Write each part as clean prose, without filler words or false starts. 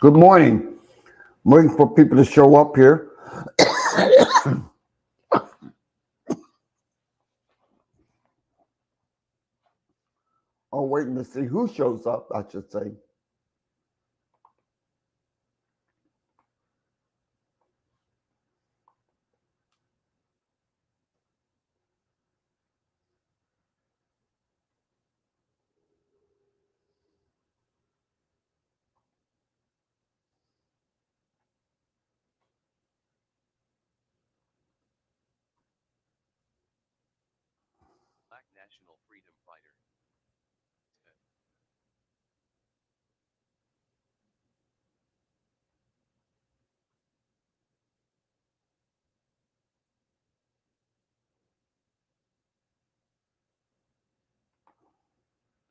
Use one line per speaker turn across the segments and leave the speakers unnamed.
Good morning. I'm waiting for people to show up here. I'm waiting to see who shows up, I should say.
Black National Freedom Fighter.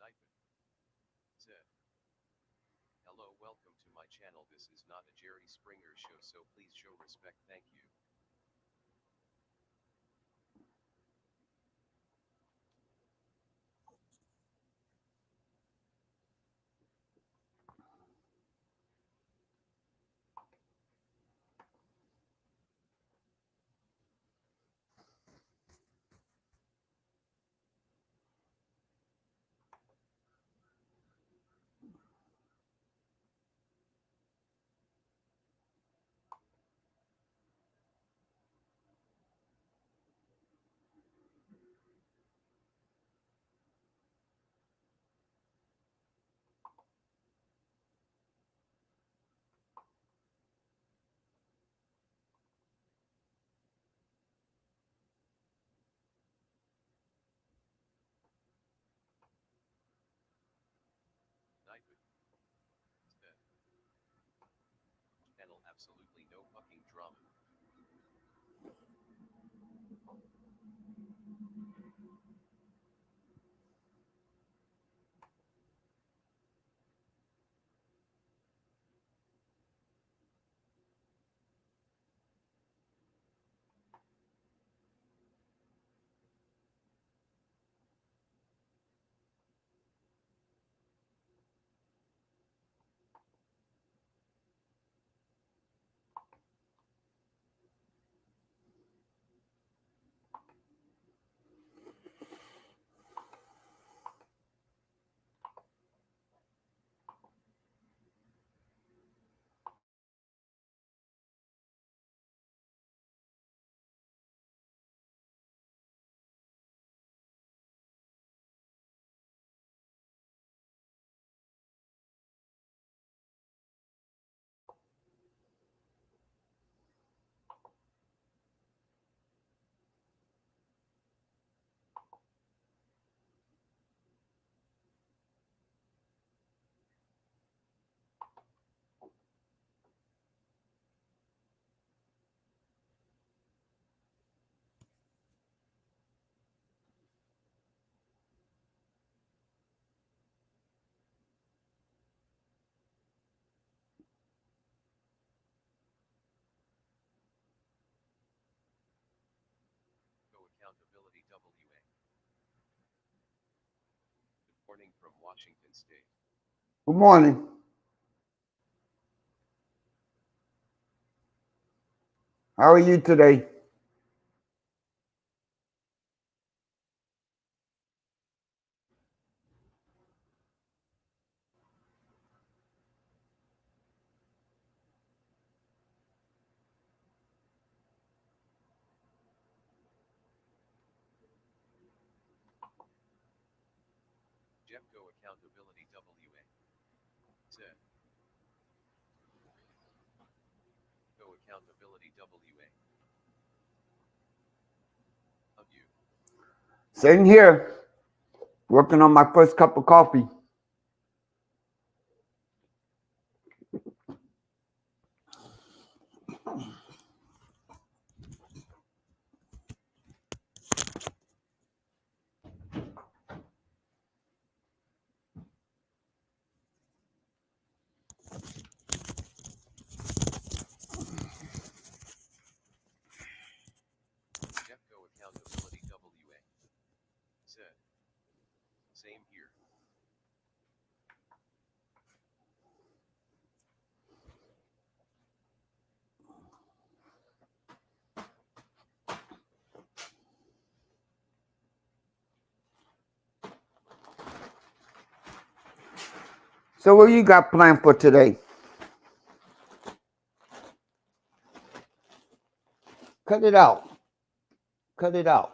Knife. Hello, welcome to my channel. This is not a Jerry Springer show, so please show respect. Thank you. Knife. Channel absolutely no fucking drama. Go Accountability WA. Good morning from Washington State.
Good morning. How are you today?
Jeff Go Accountability WA. Go Accountability WA. Hug you.
Same here. Working on my first cup of coffee.
Jeff Go Accountability WA. Same here.
So what you got planned for today? Cut it out. Cut it out.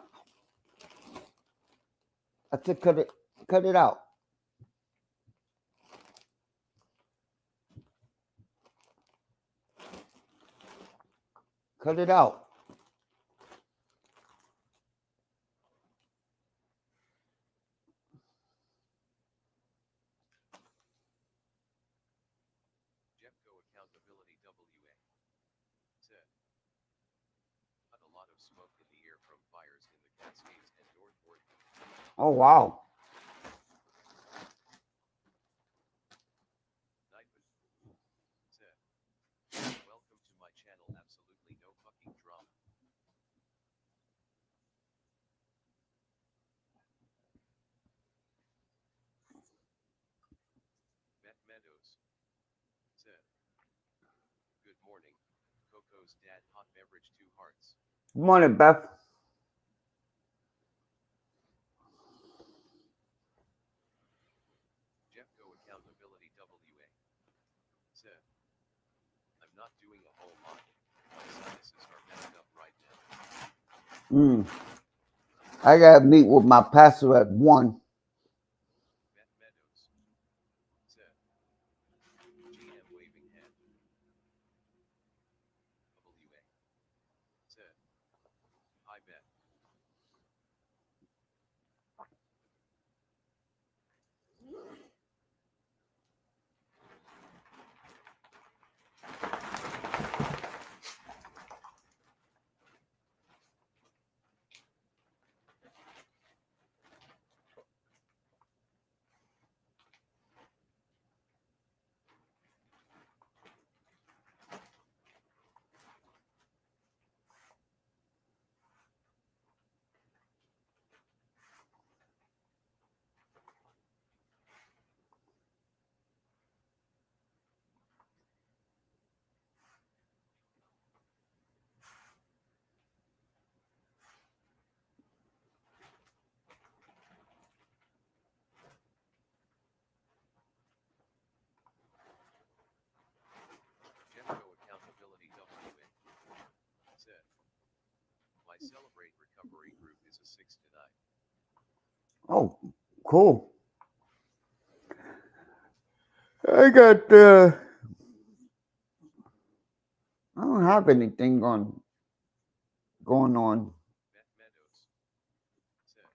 I said cut it out. Cut it out.
Jeffco Accountability WA. Said. Had a lot of smoke in the air from fires in the Cascades and North Oregon.
Oh wow.
Nightman. Said. Welcome to my channel. Absolutely no fucking drama. Matt Meadows. Said. Good morning. Coco's dad hot beverage 2 hearts.
Good morning, Beth.
Jeffco Accountability WA. Said. I'm not doing a whole lot. My sinuses are messed up right now.
I gotta meet with my pastor at 1.
Matt Meadows. Said. GM waving hand. WA. Said. I bet. Jeffco Accountability WA. Said. My Celebrate Recovery group is a 6 to 9.
Oh, cool. I got I don't have anything going on.
Matt Meadows. Said.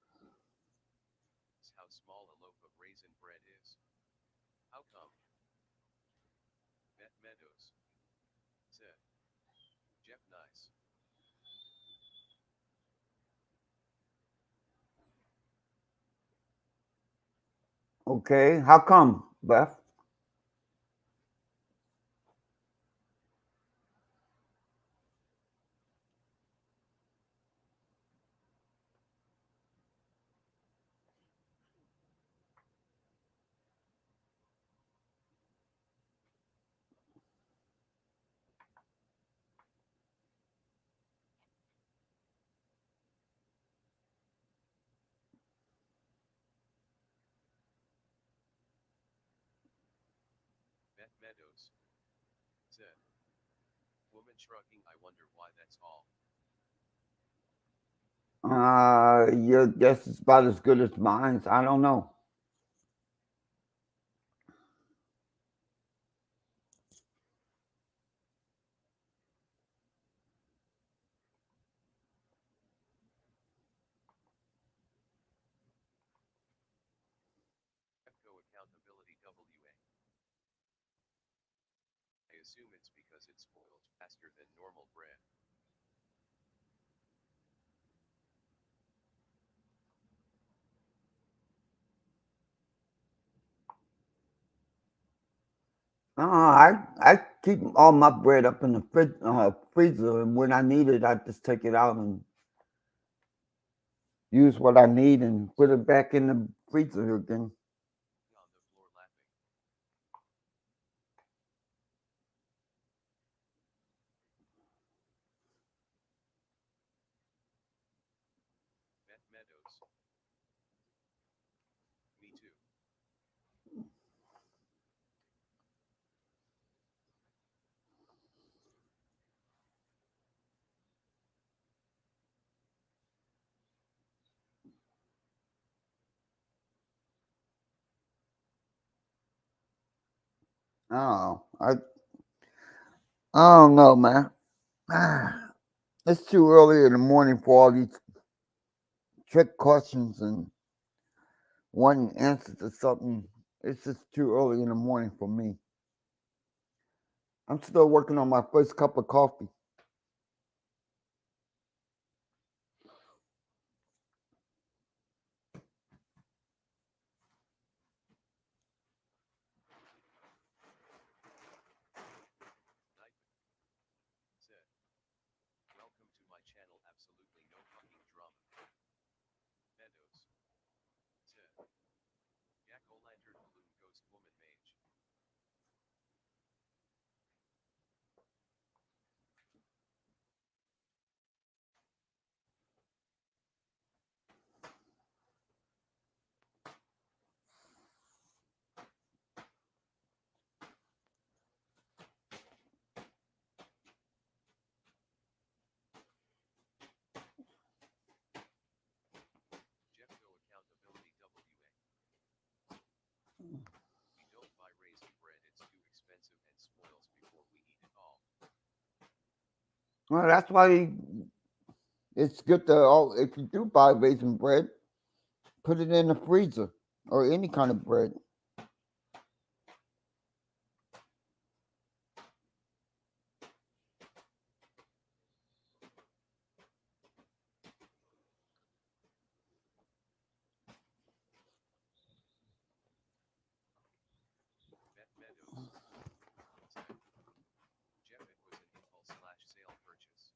How small a loaf of raisin bread is. How come? Matt Meadows. Said. Jeff nice.
Okay. How come, Beth?
Matt Meadows. Said. Woman shrugging. I wonder why that's all.
Your guess is about as good as mine. I don't know.
Jeffco Accountability WA. I assume it's because it spoils faster than normal bread.
I keep all my bread up in the freezer, and when I need it, I just take it out and use what I need and put it back in the freezer again.
On the floor laughing. Matt Meadows. Me too.
Oh, I don't know, man. It's too early in the morning for all these trick questions and wanting answers to something. It's just too early in the morning for me. I'm still working on my first cup of coffee.
Nightman said, welcome to my channel. Absolutely no fucking drama. Meadows said, Jack o' lantern balloon ghost woman mage. Jeffco accountability WA. We don't buy raisin bread, it's too expensive and spoils before we eat it all.
Well, that's why it's good to, oh, if you do buy raisin bread, put it in the freezer or any kind of bread.
Meadows said, Jeff, it was an impulse slash sale purchase.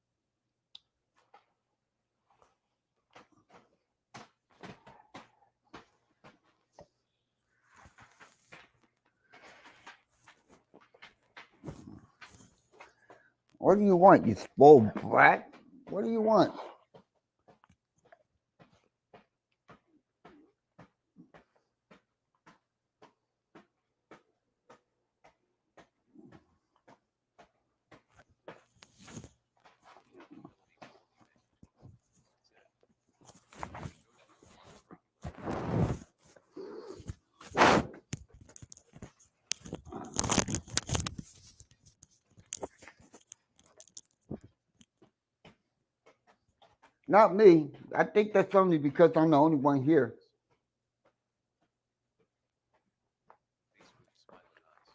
What do you want, you spoiled brat? What do you want?
Accountability WA said, Ghost River Farm freaking freaking.
Not me. I think that's only because I'm the only one here.
Meadows. Facebook smiling eyes.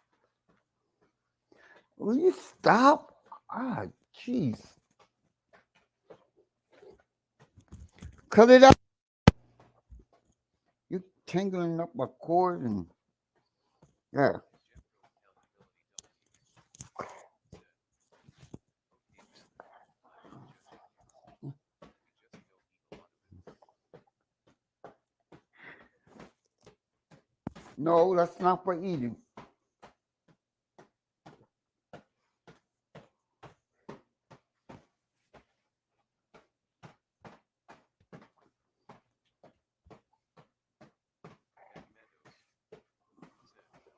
Will you stop? Ah, jeez. Cut it out. You're tangling up my cord and yeah.
Jeffco accountability WA said, okay, man. I'm not judging you. We just don't eat a lot of it.
No, that's not for eating.
Meadows said, Coco's full of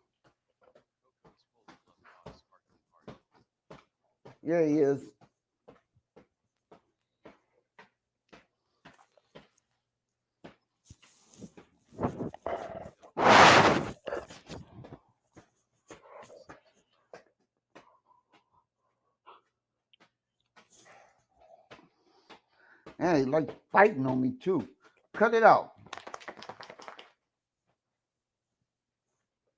love dog sparkling heart.
Yeah, he is.
Accountability WA said,
Yeah, he likes fighting on me too. Cut it out.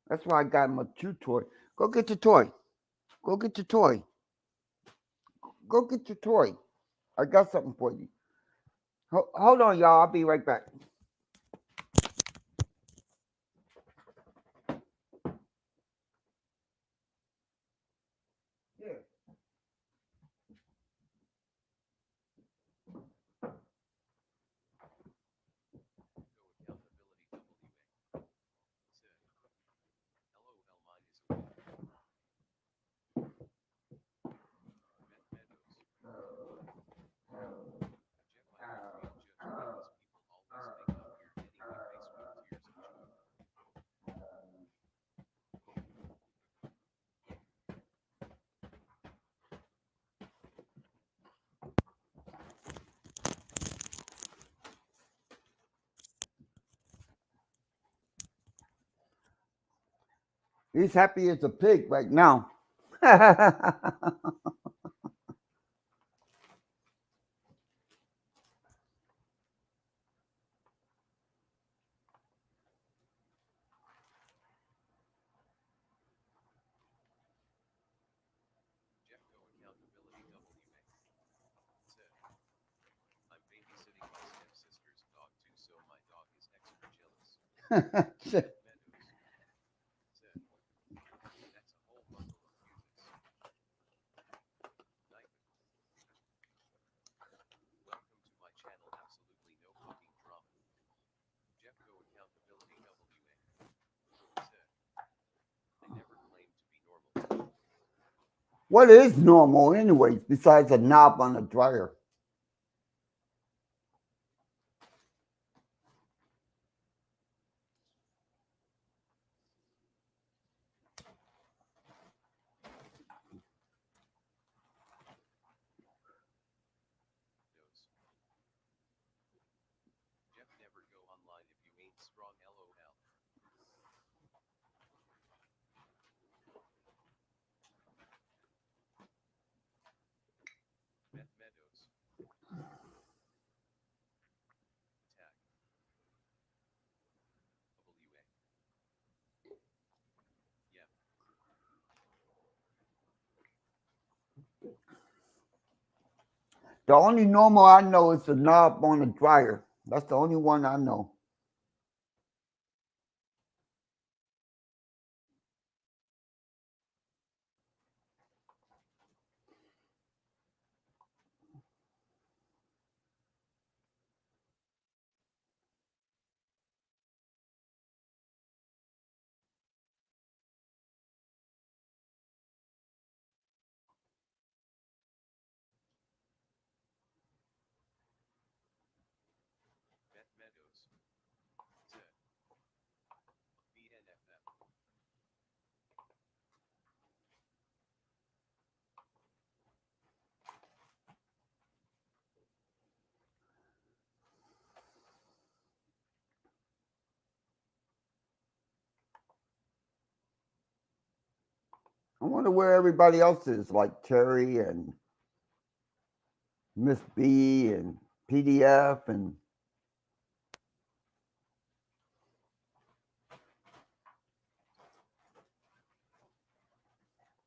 That's why I got him a chew toy. Go get your toy. Go get your toy. Go get your toy. I got something for you. Hold on, y'all. I'll be right back. Yeah.
Jeffco accountability WA said, LOL mine is a week. Meadows. Jeff, I don't real judge because people always make
He's happy as a pig right now.
Jeffco Accountability WA. Said, I'm babysitting my stepsister's dog too, so my dog is extra jealous. Matt Meadows. Said, that's a whole bundle of fuses. Nightman. Welcome to my channel, absolutely no fucking drama. Jeffco Accountability WA. Said, I never claimed to be normal.
What is normal, anyways, besides a knob on a dryer?
Dose. Jeff never go online if you ain't strong, lol. Matt Meadows. Attack. WA. Yep.
The only normal I know is the knob on a dryer. That's the only one I know.
Matt Meadows. Said. BNFF.
I wonder where everybody else is, like Terry and Miss B and PDF and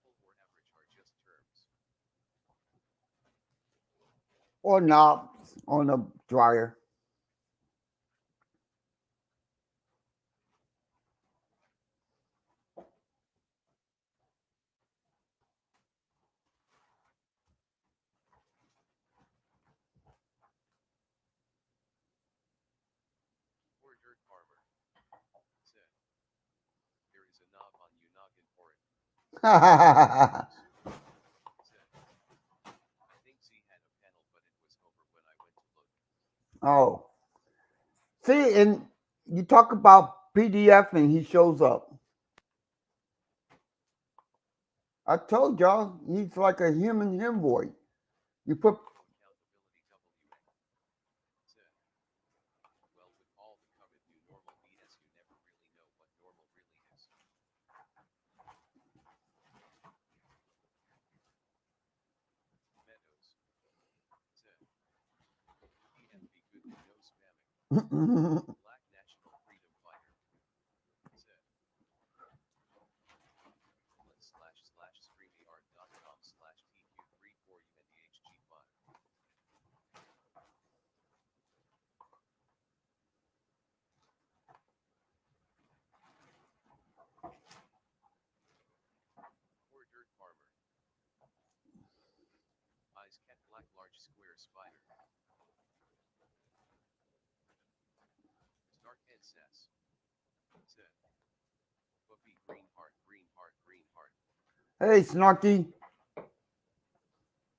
Full or average are just terms.
or knobs on a dryer.
Poor dirt farmer. Said. There is a knob on you noggin for it. Said. I think Z had a panel, but it was over when I went to look.
Oh, see, and you talk about PDF and he shows up. I told y'all he's like a human envoy. You put
Accountability WA. Said. Well, with all the COVID new normal BS, you never really know what normal really is. Meadows. Said. PFP good to no spamming. Black National Freedom Fighter. Said. //streamyard.com/TQ34UNDHG5. Poor dirt farmer. Eyes cat black large square spider. Snark and sass. Said. Buffy green heart, green heart, green heart.
Hey, Snarky.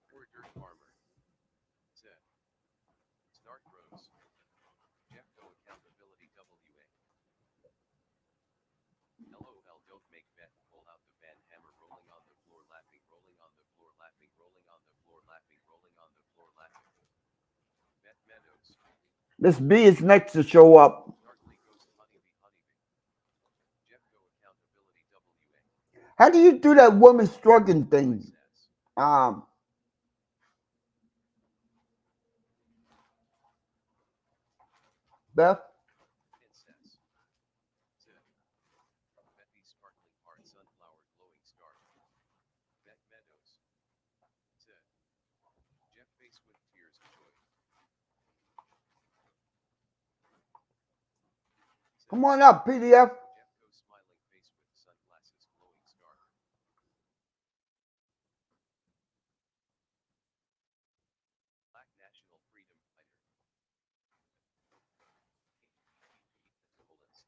Poor dirt farmer. Said. Snark Rose. Jeffco Accountability WA. LOL don't make bet, pull out the van hammer, rolling on the floor laughing, rolling on the floor laughing, rolling on the floor laughing, rolling on the floor laughing. Matt Meadows.
Miss B is next to show up.
Snarkly Ghost Honeybee Honeybee. Jeffco Accountability WA.
How do you do that woman struggling thing?
Princess.
Beth?
Princess. T. Betty Sparkling Heart Sunflower Glowing Star. Bet Meadows. T. Jeff Face with Tears of Joy. T.
Come on up, PDF.
Jeff Co Smiling Face with Sunglasses Glowing Star. Black National Freedom Fighter.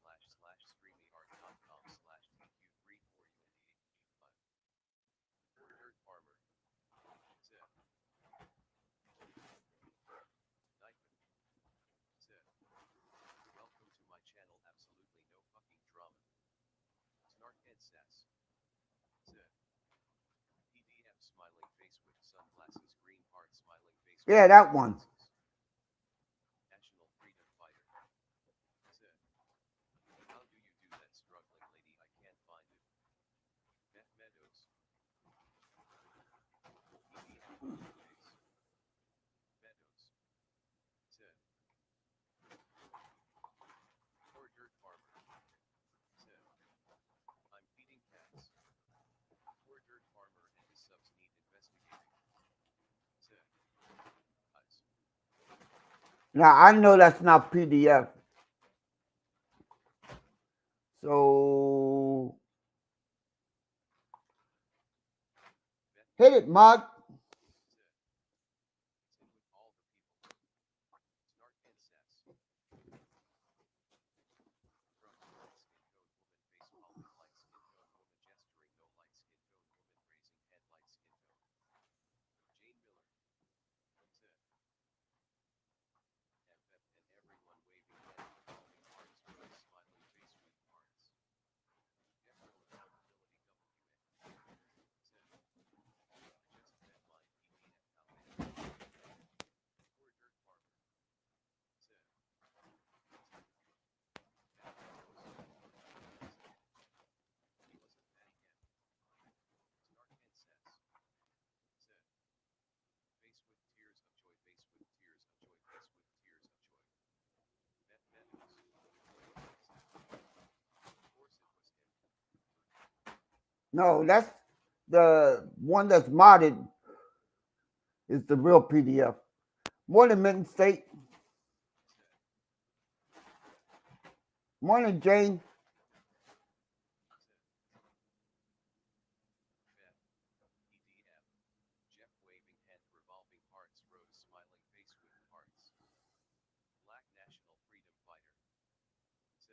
http://streamyart.com/tq34unity5. Poor Dirt Farmer. T. Nightman. T. Welcome to my channel. Absolutely no fucking drama. Snark and Sass. T. PDF smiling face with sunglasses, green heart smiling face.
Yeah, that one.
National Freedom Fighter. T. How do you do that, struggling lady? I can't find it. Beth Meadows. PDF face. Meadows. T. Poor Dirt Farmer. T. I'm feeding cats. Poor Dirt Farmer and his subs need investigating. T. Us.
Now, I know that's not PDF. So, hit it, Mug.
T. It's in with all the people. Snark and Sass. From light skin tone woman face palming light skin tone woman gesturing no light skin tone woman raising hand light skin tone. Jane Miller. T. FF and everyone waving hand revolving hearts rose smiling face with hearts. Jeff Miller accountability WA. T. I just met my PDF how many. Poor Dirt Farmer. T. Beth Meadows. T. He wasn't mad again. Snark and Sass. T. Face with tears of joy, face with tears of joy, face with tears of joy. Beth Meadows. T. Of course it was him.
No, that's the one that's modded is the real PDF. Morning, Mitten State.
T.
Morning, Jane.
T. Beth. PDF. Jeff waving hand revolving hearts rose smiling face with hearts. Black National Freedom Fighter. T.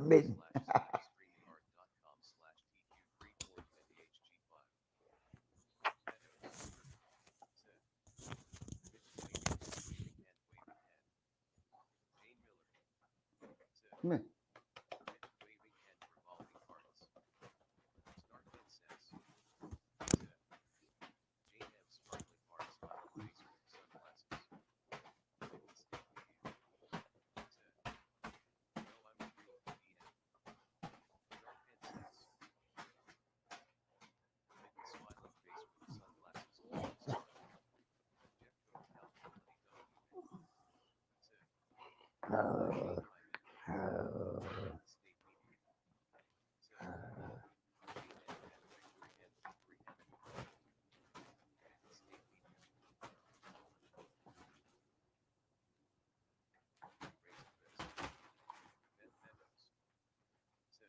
Mitten.
streamyart.com/tq34unhg5. Meadows. T. Mitch waving hand, waving hand, waving hand. Jane Miller. T.
Mitch
waving hand revolving hearts. Snark and Sass. T. Jane M sparkling heart smiling face with sunglasses. Mitten State Media. T. No, I'm the real PDF. Snark and Sass. Mitten smiling face with sunglasses glowing star. Jeff Co accountability WA. T. Jane Hyman. Mitten State Media. T. Jane M hand victory hand victory hand victory. Mitten State Media. Raised fist. Beth Meadows. T.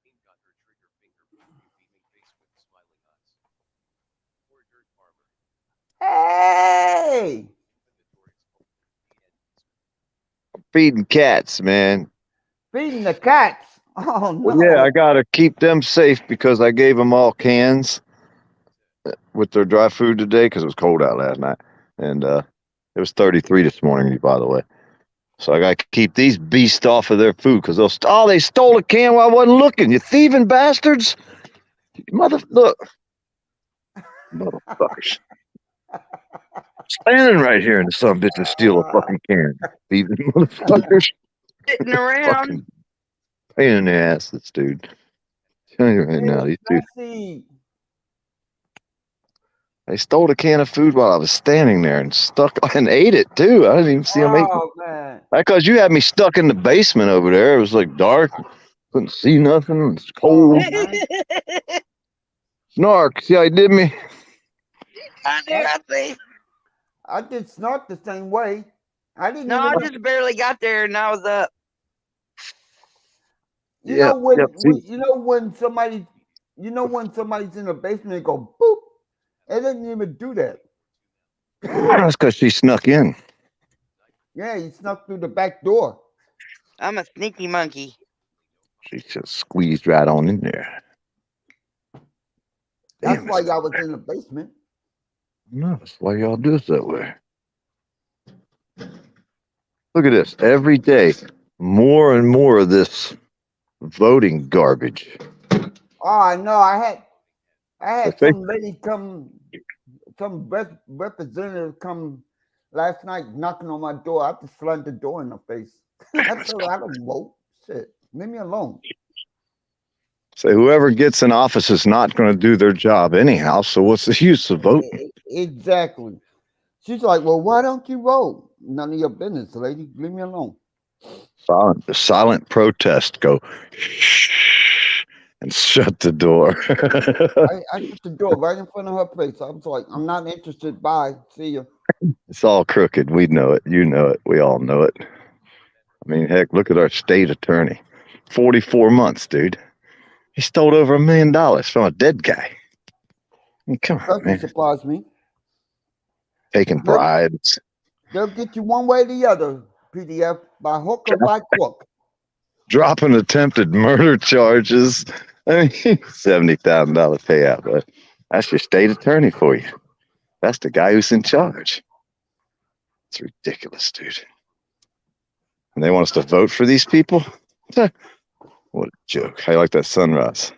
Queen got her trigger finger boomerang beaming face with smiling eyes. Poor Dirt Farmer.
Hey!
Inventory expo. The end.
Feeding cats, man.
Feeding the cats. Oh, no.
Yeah, I gotta keep them safe because I gave them all cans with their dry food today because it was cold out last night, and it was 33 this morning, by the way. So I gotta keep these beasts off of their food because they stole a can while I wasn't looking. You thieving bastards! Look, motherfuckers, standing right here, and some bitches steal a fucking can. Thieving motherfuckers.
Sitting around.
Fucking Pain in the ass, this dude. Tell you right now, these two.
Messy.
They stole a can of food while I was standing there and stuck and ate it too. I didn't even see them eat.
Oh man.
Because you had me stuck in the basement over there. It was like dark, couldn't see nothing. It's
Oh,
cold.
man.
Snark, see how you did me?
I do, I think.
I did Snark the same way. I didn't
No, I
even.
just barely got there and I was up.
You know when,
see,
you know when somebody, you know when somebody's in the basement and go boop. It didn't even do that.
that's because she snuck in.
Yeah, he snuck through the back door.
I'm a sneaky monkey.
She just squeezed right on in there.
That's
Damn
why
it.
y'all was in the basement.
No, that's why y'all do it that way. Look at this. Every day, more and more of this voting garbage.
Oh, I know. I had
Okay.
some lady come, some representative come last night knocking on my door. I just slammed the door in her face. I told her I don't vote. Shit, leave me alone.
So whoever gets in office is not going to do their job anyhow. So what's the use of voting?
Exactly. She's like, well, why don't you vote? None of your business, lady. Leave me alone.
Silent protest. Go shh and shut the door.
I shut the door right in front of her face. I was like, I'm not interested. Bye. See you.
It's all crooked. We know it. You know it. We all know it. I mean, heck, look at our state attorney. 44 months, dude. He stole over $1 million from a dead guy. I mean, come on,
Doesn't
man.
surprise me.
Taking bribes.
They'll get you one way or the other, PDF, by hook or by crook.
Dropping attempted murder charges. I mean, $70,000 payout. But that's your state attorney for you. That's the guy who's in charge. It's ridiculous, dude. And they want us to vote for these people? What a joke. How you like that sunrise?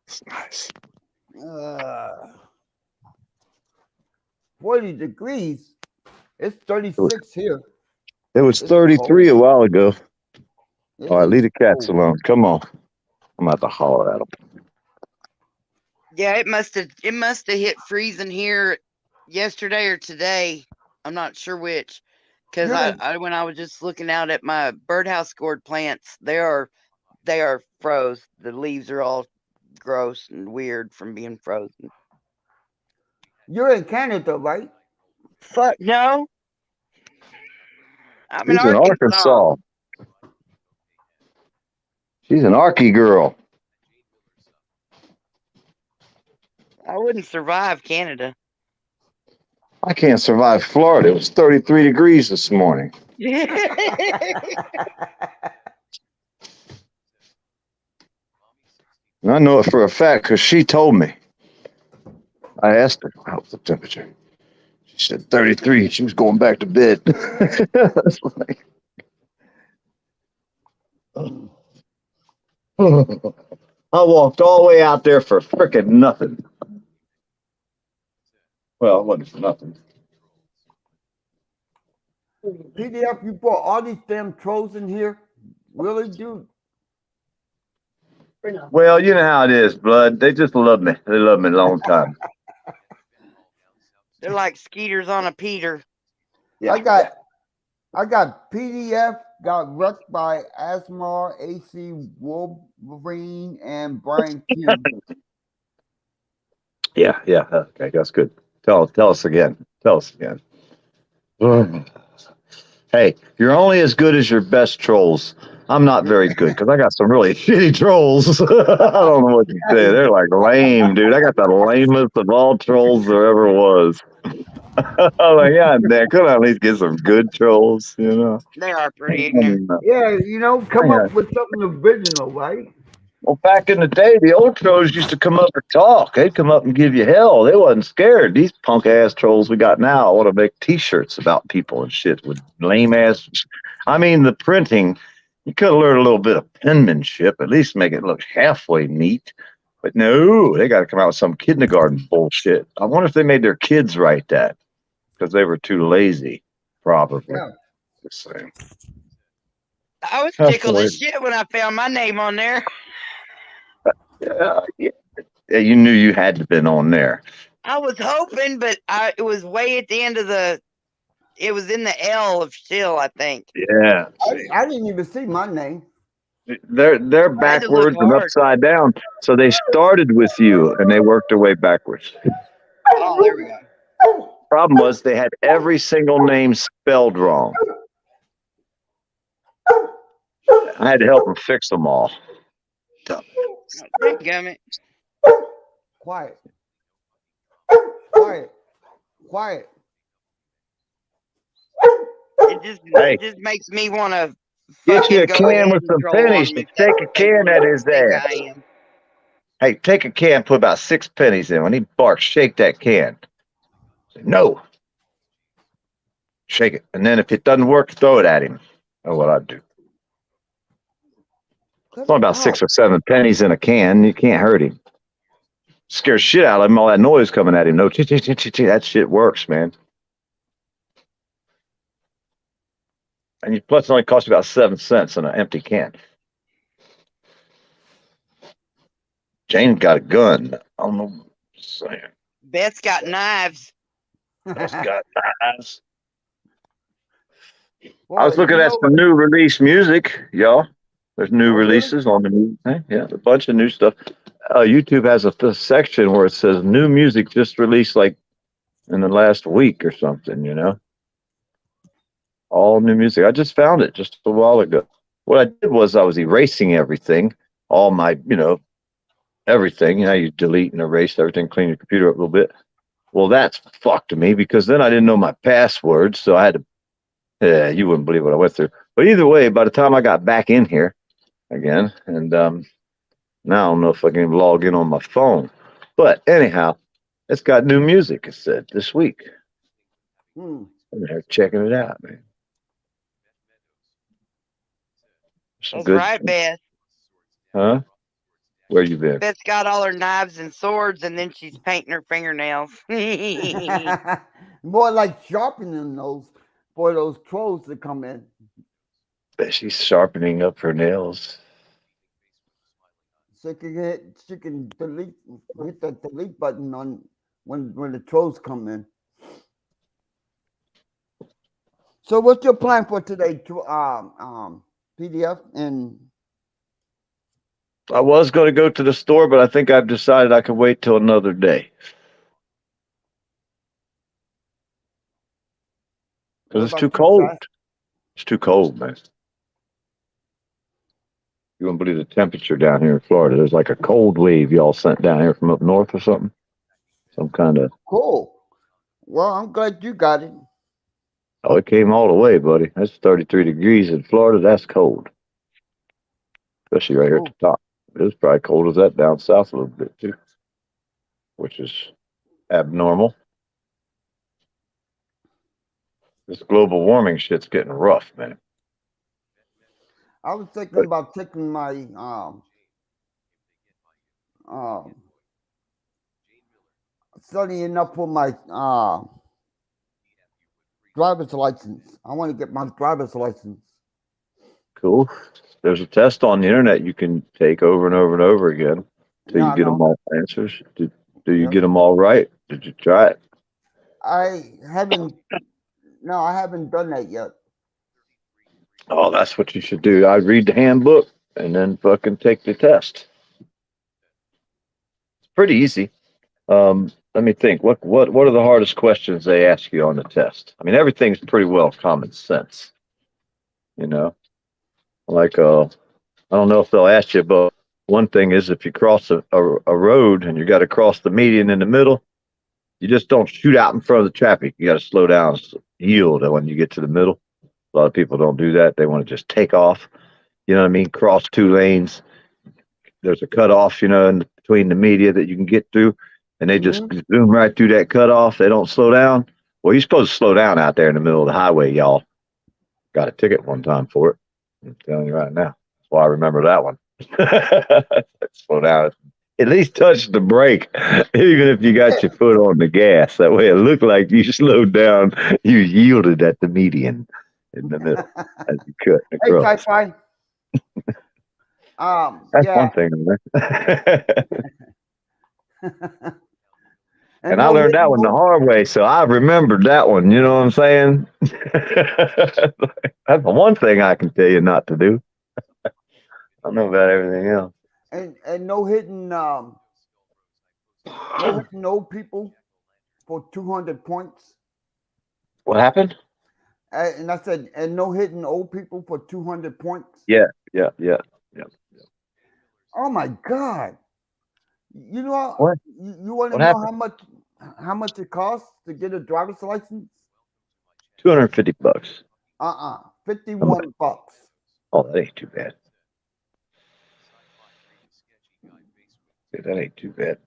It's nice.
40 degrees. It's 36 here.
It was
It's
33 a while ago.
It
All right,
is
leave the cats
cold.
alone. Come on. I'm about to holler at them.
Yeah, it must have hit freezing here yesterday or today. I'm not sure which. Because
You're in,
I when I was just looking out at my birdhouse gourd plants, they are froze. The leaves are all gross and weird from being frozen.
you're in Canada, right?
Fuck no. I'm in
She's in
Arkansas.
Arkansas. She's an Arky girl.
I wouldn't survive Canada.
I can't survive Florida. It was 33 degrees this morning. And I know it for a fact because she told me. I asked her, how's the temperature? She said 33. She was going back to bed. That's like, I walked all the way out there for frickin' nothing. Well, it wasn't for nothing.
PDF, you brought all these damn trolls in here? Really, dude?
Well, you know how it is, blood. They just love me. They love me a long time.
They're like skeeters on a Peter.
Yeah.
I got PDF, got wrecked by Asmar, AC Wolverine, and Brian Q.
Yeah. Okay, that's good. Tell us again. Tell us again. Hey, you're only as good as your best trolls. I'm not very good because I got some really shitty trolls. I don't know what to say. They're like lame, dude. I got the lamest of all trolls there ever was. I'm like, yeah, man, could I at least get some good trolls, you know?
They are pretty ignorant.
Yeah, you know, come up with something original, right?
Well, back in the day, the old trolls used to come up and talk. They'd come up and give you hell. They wasn't scared. These punk ass trolls we got now want to make T-shirts about people and shit with lame ass. I mean, the printing. You could have learned a little bit of penmanship. At least make it look halfway neat. But no, they got to come out with some kindergarten bullshit. I wonder if they made their kids write that because they were too lazy. Probably.
Yeah.
Just saying.
I was
That's
tickled
weird.
as shit when I found my name on there.
Yeah, you knew you had to been on there.
I was hoping, but it was way at the end of the. It was in the L of still, I think.
Yeah.
I didn't even see my name.
They're
I had to look
backwards and
hard.
upside down. So they started with you and they worked their way backwards.
Oh, there we go.
Problem was they had every single name spelled wrong. I had to help them fix them all.
Dadgummit.
Quiet. Quiet. Quiet.
It just makes me want to
Get you a
go
can
ahead
with
and
some
troll on
pennies.
him if
Take
that's
a
what they
can at
really
his
think
ass.
I am.
Hey, take a can, put about 6 pennies in. When he barks, shake that can. Say, no. Shake it. And then if it doesn't work, throw it at him. That's what I'd do. It's only about 6 or 7 pennies in a can. You can't hurt him. Scare shit out of him. All that noise coming at him. No, that shit works, man. And plus, it only costs you about 7 cents in an empty can. Jane got a gun. I don't know. Saying.
Beth's got knives.
Beth's got knives.
Well,
I was looking at some new release music, y'all. There's new releases on the new thing. Yeah, a bunch of new stuff. YouTube has a section where it says new music just released like in the last week or something, you know. All new music. I just found it just a while ago. What I did was I was erasing everything, all my, everything. You know, you delete and erase everything, clean your computer up a little bit. Well, that's fucked me because then I didn't know my password, so I had to. You wouldn't believe what I went through. But either way, by the time I got back in here again, and now I don't know if I can log in on my phone. But anyhow, it's got new music, it said, this week. I'm there checking it out, man.
That's right, Beth.
Huh? Where you been?
Beth's got all her knives and swords, and then she's painting her fingernails.
More like sharpening those for those trolls to come in.
She's sharpening up her nails.
She can hit the delete button on when the trolls come in. So what's your plan for today? PDF and
I was going to go to the store, but I think I've decided I can wait till another day. Because it's too cold. It's too cold, man. You wouldn't believe the temperature down here in Florida. There's like a cold wave y'all sent down here from up north or something. Some kind of.
Cool. Well, I'm glad you got it.
Oh, it came all the way, buddy. That's 33 degrees in Florida. That's cold. Especially right here at the top. It was probably cold as that down south a little bit too, which is abnormal. This global warming shit's getting rough, man.
I was thinking about taking my studying up for my driver's license. I want to get my driver's license.
Cool. There's a test on the internet you can take over and over and over again until you get them all answers. Do you get them all right? Did you try it?
I haven't done that yet.
Oh, that's what you should do. I read the handbook and then fucking take the test. It's pretty easy. Let me think. What are the hardest questions they ask you on the test? I mean, everything's pretty well common sense. You know, like I don't know if they'll ask you, but one thing is if you cross a road and you got to cross the median in the middle, you just don't shoot out in front of the traffic. You got to slow down, yield when you get to the middle. A lot of people don't do that. They want to just take off. You know what I mean? Cross 2 lanes. There's a cutoff, in between the media that you can get through, and they just zoom right through that cutoff. They don't slow down. Well, you're supposed to slow down out there in the middle of the highway, y'all. Got a ticket one time for it. I'm telling you right now. That's why I remember that one. Slow down. At least touch the brake, even if you got your foot on the gas. That way it looked like you slowed down. You yielded at the median. in the middle as you cut
Hey,
across.
sci-fi.
That's
Yeah.
one thing. And I
no
learned that
hidden
one the
no.
hard way, so I remembered that one. You know what I'm saying? That's the one thing I can tell you not to do. I don't know about everything else.
And no hidden no hidden old people for 200 points.
What happened?
And I said, and no hidden old people for 200 points.
Yeah.
Oh my God! You know,
What?
you want to
What
know
happened?
how much it costs to get a driver's license?
$250. How much?
51 bucks.
Oh, that ain't too bad. Yeah, that ain't too bad.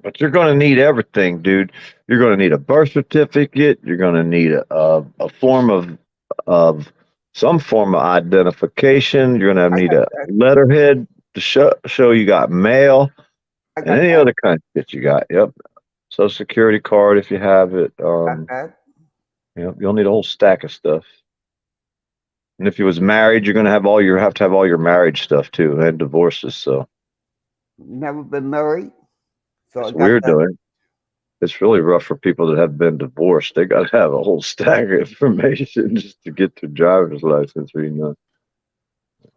But you're going to need everything, dude. You're going to need a birth certificate. You're going to need a form of some form of identification. You're going to
I
need
got
a
that.
letterhead to show you got mail
I
and
got
any
that.
other kind of shit you got. Yep. Social security card if you have it.
Got that.
Yep. You'll need a whole stack of stuff. And if you was married, you're going to have to have all your marriage stuff too and divorces. So
Never been married, so I
it's
got
weird
that.
though. It's really rough for people that have been divorced. They got to have a whole stack of information just to get their driver's license renewed.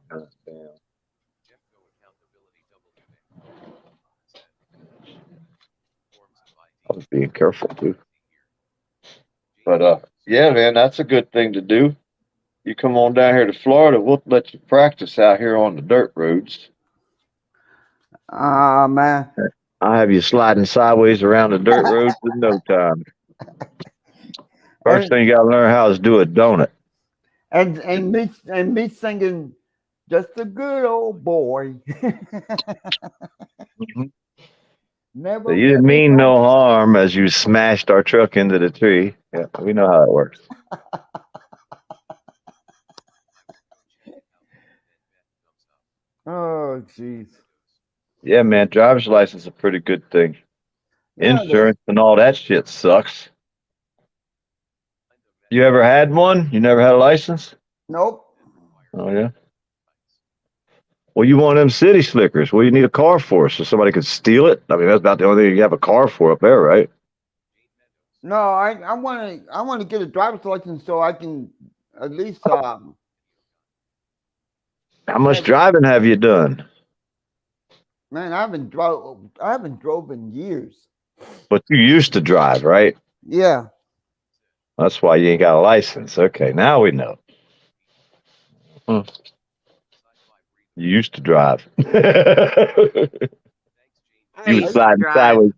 God damn.
Jeffco accountability forms of
I
ID.
was being careful too. But yeah, man, that's a good thing to do. You come on down here to Florida, we'll let you practice out here on the dirt roads.
Ah man.
I'll have you sliding sideways around the dirt roads in no time. First
And
thing you got to learn how is do a donut.
and me singing just a good old boy.
Mhm. So
Never
you didn't
met a
mean
dog.
no harm as you smashed our truck into the tree. Yeah, we know how it works.
Oh jeez.
Yeah, man, driver's license is a pretty good thing.
Yeah, it is.
Insurance and all that shit sucks. You ever had one? You never had a license?
Nope.
Oh yeah. Well, you want them city slickers. Well, you need a car for so somebody could steal it. I mean, that's about the only thing you have a car for up there, right?
No, I want to get a driver's license so I can at least
How much
man,
driving have you done?
man, I haven't drove in years.
But you used to drive, right?
Yeah.
That's why you ain't got a license. Okay, now we know. Hmm. You used to drive.
I
He was
I,
used to
sliding
drive.
sideways.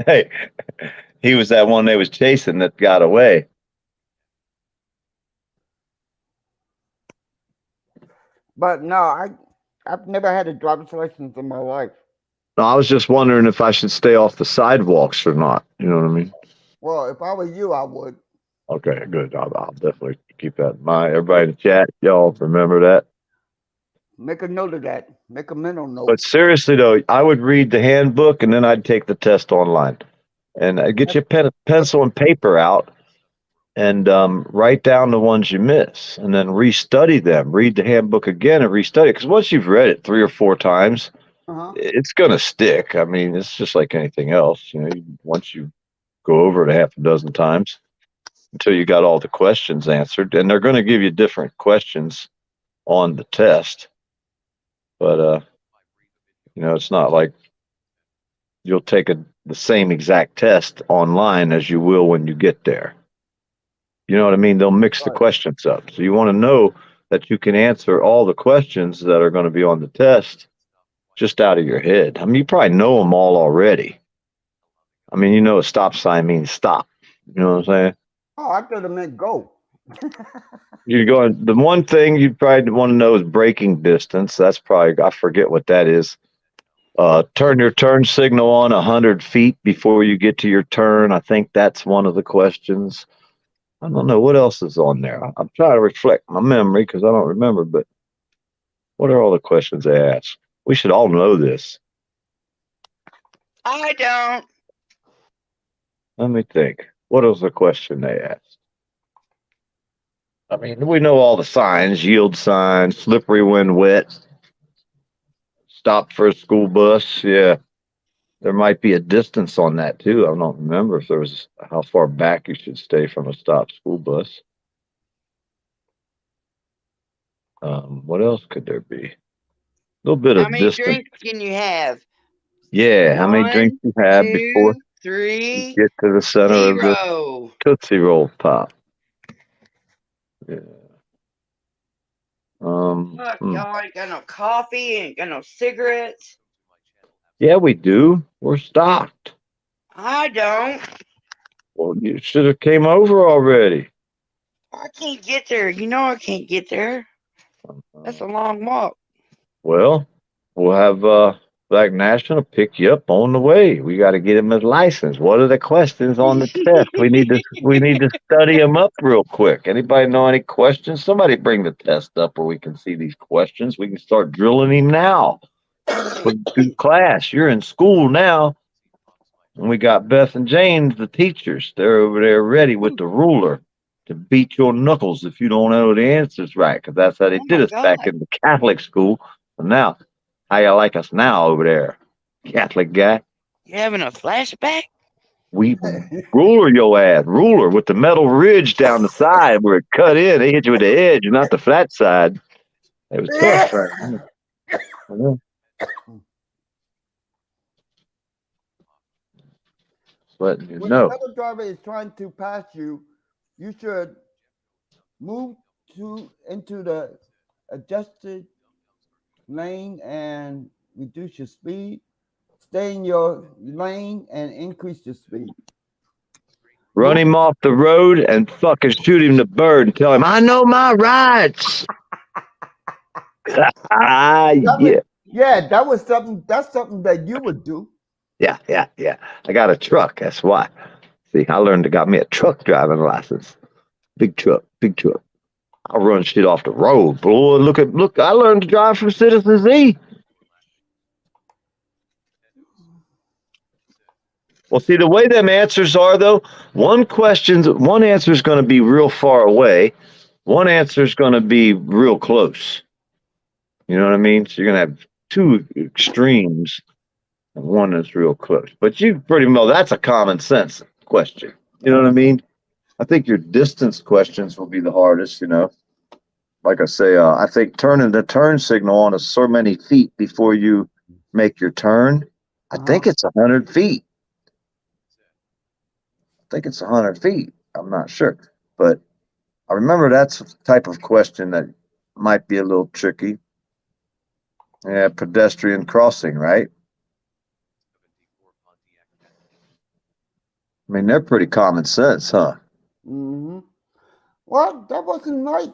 Hey, he was that one they was chasing that got away.
but no, I've never had a driver's license in my life.
No, I was just wondering if I should stay off the sidewalks or not. You know what I mean?
Well, if I were you, I would.
Okay, good. I'll definitely keep that in mind. Everybody in the chat, y'all remember that.
Make a note of that. Make a mental note.
But seriously though, I would read the handbook and then I'd take the test online. And get your pencil and paper out and write down the ones you miss, and then restudy them. Read the handbook again and restudy it. Because once you've read it 3 or 4 times,
Uh-huh.
it's gonna stick. I mean, it's just like anything else. You know, once you go over it half a dozen times until you got all the questions answered, and they're going to give you different questions on the test. But you know, it's not like you'll take the same exact test online as you will when you get there. You know what I mean? They'll mix the
Right.
questions up. So you want to know that you can answer all the questions that are going to be on the test just out of your head. I mean, you probably know them all already. I mean, you know, a stop sign means stop. You know what I'm saying?
Oh, I thought it meant go.
You're going, the one thing you probably want to know is braking distance. That's probably, I forget what that is. Turn your turn signal on 100 feet before you get to your turn. I think that's one of the questions. I don't know what else is on there. I'm trying to reflect my memory because I don't remember, but what are all the questions they ask? We should all know this.
I don't.
Let me think. What was the question they asked? I mean, we know all the signs: yield sign, slippery when wet, stop for a school bus. Yeah, there might be a distance on that too. I don't remember if there was how far back you should stay from a stopped school bus. What else could there be? A little bit
How
of
many
distance.
drinks can you have?
Yeah, how many drinks
One,
you have before
two,
you
three,
get to the center of the
0.
Tootsie Roll pop? Yeah.
Fuck, y'all ain't got no coffee, ain't got no cigarettes.
Yeah, we do. We're stocked.
I don't.
Well, you should have came over already.
I can't get there. You know I can't get there. That's a long walk.
Well, we'll have Black National pick you up on the way. We got to get him his license. What are the questions on the test? We need to study them up real quick. Anybody know any questions? Somebody bring the test up where we can see these questions. We can start drilling him now. Put him through class. You're in school now. And we got Beth and James, the teachers. They're over there ready with the ruler to beat your knuckles if you don't know the answers right, because that's how they
Oh
did
my
us back
God.
in the Catholic school. So now, how you like us now over there, Catholic guy?
You having a flashback?
We ruler your ass, ruler with the metal ridge down the side where it cut in. They hit you with the edge, not the flat side. It was tough. Right? Letting you
When
know.
another driver is trying to pass you, you should move into the adjusted lane and reduce your speed. Stay in your lane and increase your speed.
Run him off the road and fucking shoot him the bird and tell him, I know my rights. Ah, yeah.
Yeah, that was something. That's something that you would do.
Yeah. I got a truck. That's why. See, I learned to got me a truck driving license. Big truck. I'll run shit off the road, boy. Look. I learned to drive from Citizen Z. Well, see, the way them answers are though, one answer is going to be real far away. One answer is going to be real close. You know what I mean? So you're going to have two extremes, and one is real close. But you pretty well, that's a common sense question. You know what I mean? I think your distance questions will be the hardest, Like I say, I think turning the turn signal on is so many feet before you make your turn. I think it's 100 feet. I think it's 100 feet. I'm not sure. But I remember that's the type of question that might be a little tricky. Yeah, pedestrian crossing, right? I mean, they're pretty common sense, huh?
Mm-hmm. Well, that wasn't right.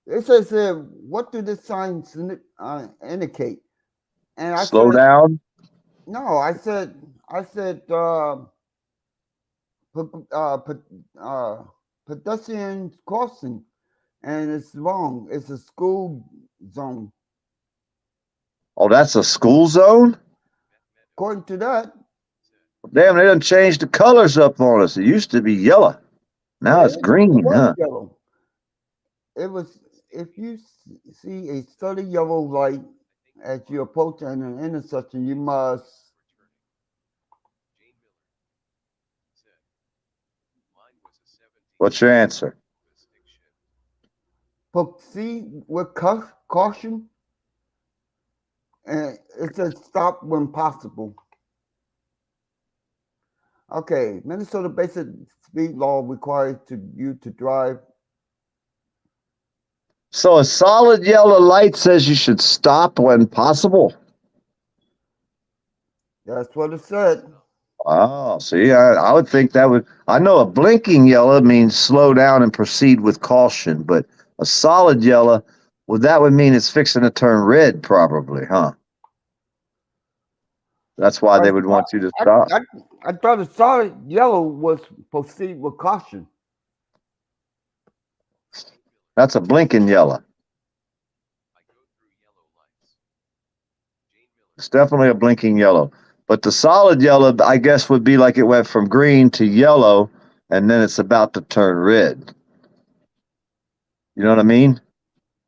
It says, "What do the signs indicate?" And I
Slow
said,
down.
"No." I said, pedestrian crossing, and it's wrong. It's a school zone.
Oh, that's a school zone?
According to that,
Damn, they done changed the colors up on us. It used to be yellow. Now it's
it
green,
was
huh?
yellow. It was. If you see a steady yellow light as you approach an intersection, you must.
What's your answer?
Proceed with caution, and it says stop when possible. Okay, Minnesota basic speed law requires you to drive.
So a solid yellow light says you should stop when possible.
That's what it said.
Oh, see, I would think that would. I know a blinking yellow means slow down and proceed with caution, but a solid yellow, well, that would mean it's fixing to turn red, probably, huh? That's why
I,
they would want you to
I,
stop.
I, I thought a solid yellow was proceed with caution.
That's a blinking yellow. It's definitely a blinking yellow. But the solid yellow, I guess, would be like it went from green to yellow, and then it's about to turn red. You know what I mean?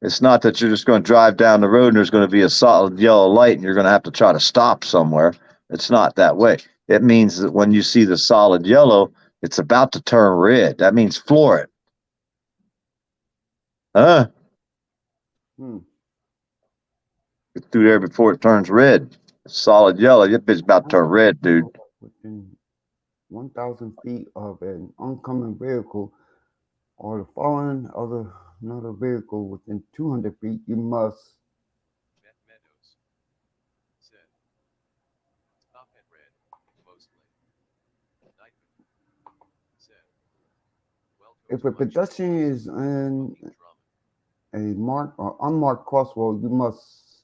It's not that you're just going to drive down the road and there's going to be a solid yellow light and you're going to have to try to stop somewhere. It's not that way. It means that when you see the solid yellow, it's about to turn red. That means floor it. Huh?
Hmm.
Get through there before it turns red. Solid yellow. Your bitch about to turn red, dude.
Within 1,000 feet of an oncoming vehicle or the following other another vehicle within 200 feet, you must.
Meadows said, stop at red, mostly. Knight said, welcome
If
to
a
my channel,
pedestrian is in
fucking
a
drama.
marked or unmarked crossroad, you must.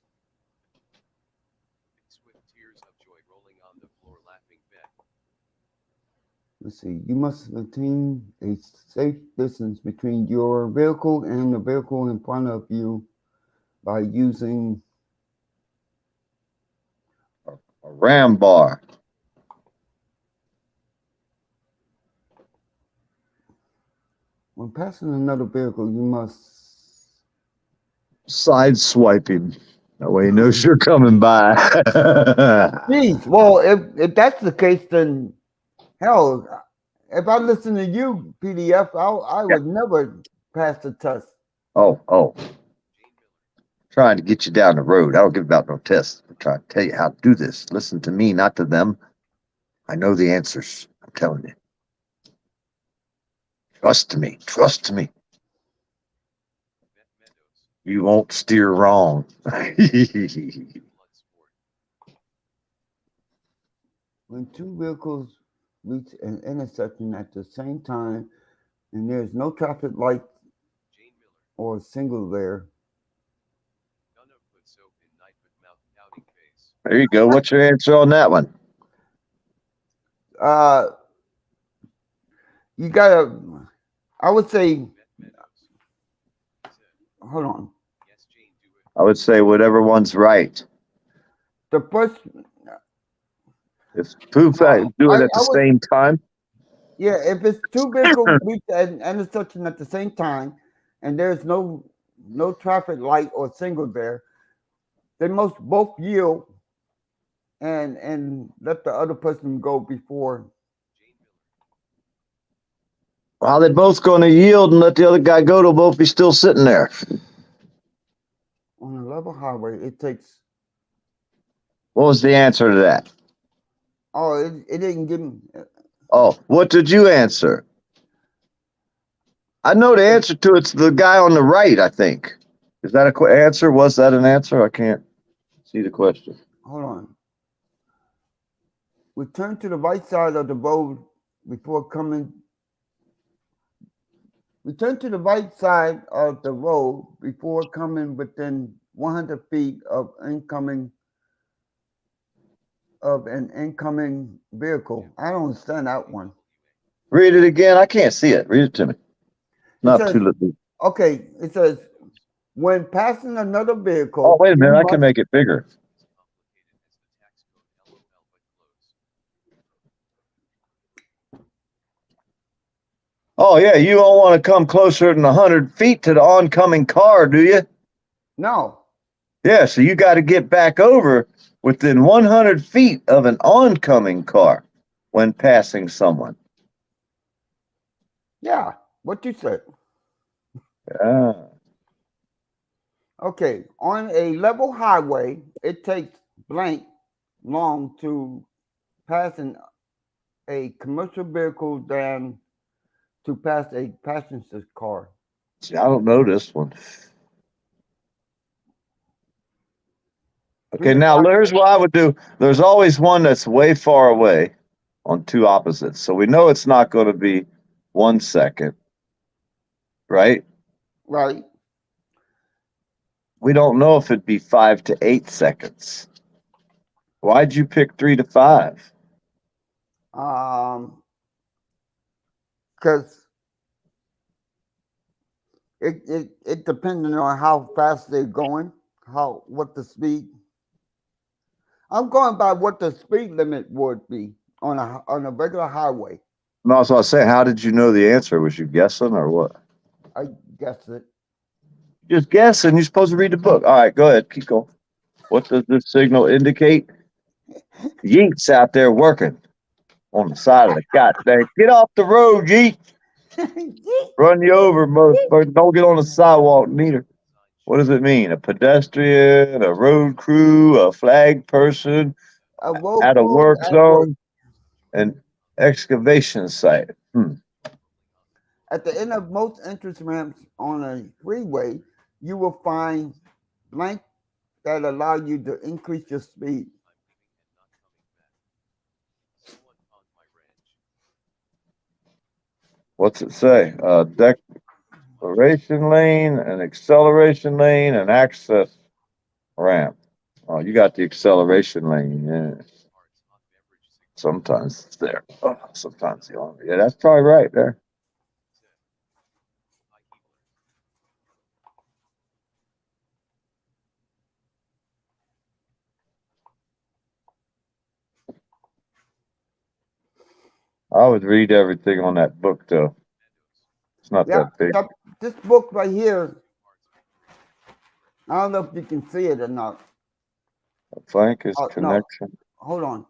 Mixed with tears of joy rolling on the floor laughing Ben.
Let's see. You must maintain a safe distance between your vehicle and the vehicle in front of you by using.
A ram bar.
When passing another vehicle, you must.
Side swiping. That way he knows you're coming by.
Geez, well, if that's the case, then hell, if I listen to you, PDF, I
Yeah.
would never pass the test.
Oh.
Jane Miller
Trying to get you down the road. I don't give about no tests. I'm trying to tell you how to do this. Listen to me, not to them. I know the answers. I'm telling you. Trust me. Trust me.
Meadows
You won't steer wrong.
blood sport.
When two vehicles reach an intersection at the same time and there's no traffic light
Jane Miller
or signal there,
gonna put soap in night with mouth pouting face.
There you go. What's your answer on that one?
uh, you gotta. I would say,
Meadows said,
hold on.
yes Jane do it.
I would say whatever one's right.
The first,
If two facts do it at
I
the
would,
same time,
yeah. If it's two vehicles reach an intersection at the same time, and there's no traffic light or signal there, they must both yield and let the other person go before.
Jane Miller
well, they're both going to yield and let the other guy go. They'll both be still sitting there.
On a level highway, it takes.
What was the answer to that?
Oh, it didn't give me.
Oh, what did you answer? I know the answer to it's the guy on the right, I think. Is that a answer? Was that an answer? I can't see the question.
Hold on. Return to the right side of the road before coming. Return to the right side of the road before coming within 100 feet of an incoming vehicle. I don't understand that one.
Read it again. I can't see it. Read it to me. Not
says-
too little.
Okay, it says when passing another vehicle.
Oh, wait a minute.
you
I can make it bigger.
as complicated as the tax code LOL but close.
Oh, yeah. You don't want to come closer than 100 feet to the oncoming car, do you?
No.
Yeah. So you got to get back over within 100 feet of an oncoming car when passing someone.
Yeah. What you said.
Ah.
Okay. On a level highway, it takes blank long to pass a commercial vehicle than to pass a passenger car.
See, I don't know this one. Okay, now here's what I would do. There's always one that's way far away on two opposites. So we know it's not going to be 1 second, right?
Right.
We don't know if it'd be 5 to 8 seconds. Why'd you pick 3 to 5?
Because it depending on how fast they're going, what the speed. I'm going by what the speed limit would be on a regular highway.
No, so I was saying, how did you know the answer? Was you guessing or what?
I guess it.
Just guessing. You're supposed to read the book. All right, go ahead. Keep going. What does this signal indicate? Yeet's out there working on the side of the goddamn. Get off the road, Yeet. Run you over, motherfucker. Don't get on the sidewalk neither. What does it mean? A pedestrian, a road crew, a flag person,
A road
at a
crew
work
at work.
zone, an excavation site.
At the end of most entrance ramps on a freeway, you will find blank that allow you to increase your speed.
What's it say? Declaration lane, an acceleration lane, an access ramp. Oh, you got the acceleration lane. Yeah. Sometimes it's there. Oh, sometimes the army. Yeah, that's probably right there. I would read everything on that book though. It's not
Yeah,
that big.
this book right here, I don't know if you can see it or not.
Flank is
Oh, no.
connection.
Hold on.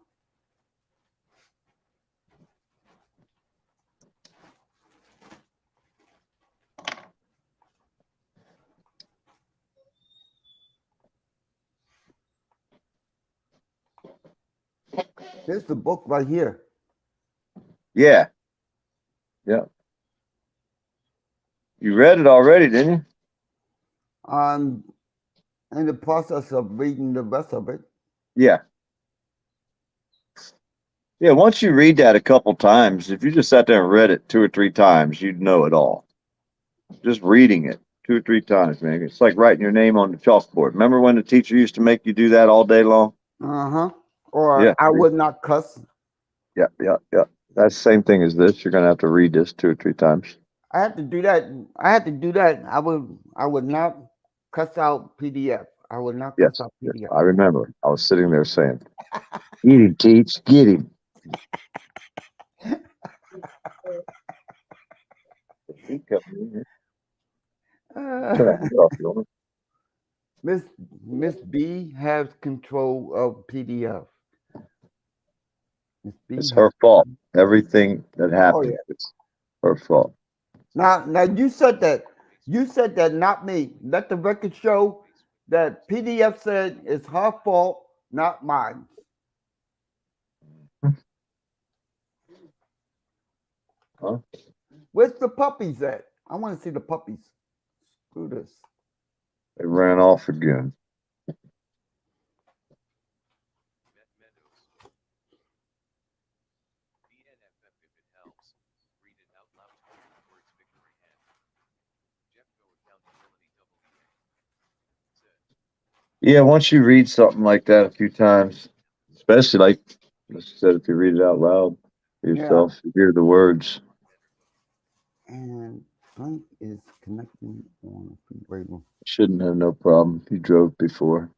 Here's the book right here.
Yeah. Yeah. You read it already, didn't you?
I'm in the process of reading the rest of it.
Yeah. Yeah, once you read that a couple times, if you just sat there and read it 2 or 3 times, you'd know it all. Just reading it 2 or 3 times, man. It's like writing your name on the chalkboard. Remember when the teacher used to make you do that all day long?
Uh-huh. Or
Yeah.
I would not cuss.
Yeah, yeah, yeah. That's the same thing as this. You're gonna have to read this 2 or 3 times.
I had to do that. I would not cuss out PDF. I would not
Yes,
cuss out
yes.
PDF.
I remember. I was sitting there saying, "Get him, Teach, get him." He kept me here. Turn that heat off, you know?
Miss B has control of PDF. Miss B
It's
has.
her fault. Everything that
Oh
happened,
yeah.
it's her fault.
Now you said that. You said that, not me. Let the record show that PDF said it's her fault, not mine.
Huh?
Where's the puppies at? I want to see the puppies. Screw this.
They ran off again.
BNFF if it helps. Read it out loud to hear the words victory hand. Jeffco accountability WA.
Yeah, once you read something like that a few times, especially like I said, if you read it out loud to yourself, you hear the words.
And Frank is connecting on a freeway.
Shouldn't have no problem. You drove before.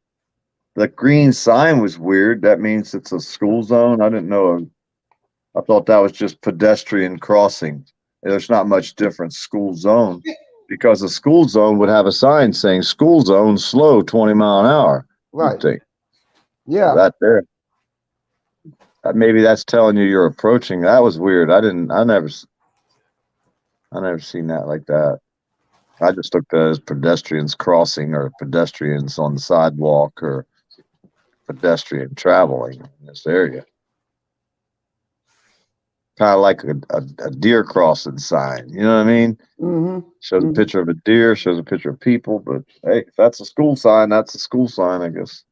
The green sign was weird. That means it's a school zone. I didn't know. I thought that was just pedestrian crossing. There's not much difference. School zone, because a school zone would have a sign saying "school zone slow 20 mile an hour."
Right.
You'd think
Yeah.
that there. Maybe that's telling you you're approaching. That was weird. I never seen that like that. I just took that as pedestrians crossing or pedestrians on the sidewalk or pedestrian traveling in this area. Kind of like a deer crossing sign. You know what I mean?
Mm-hmm.
Shows a picture of a deer, shows a picture of people, but hey, if that's a school sign, that's a school sign, I guess.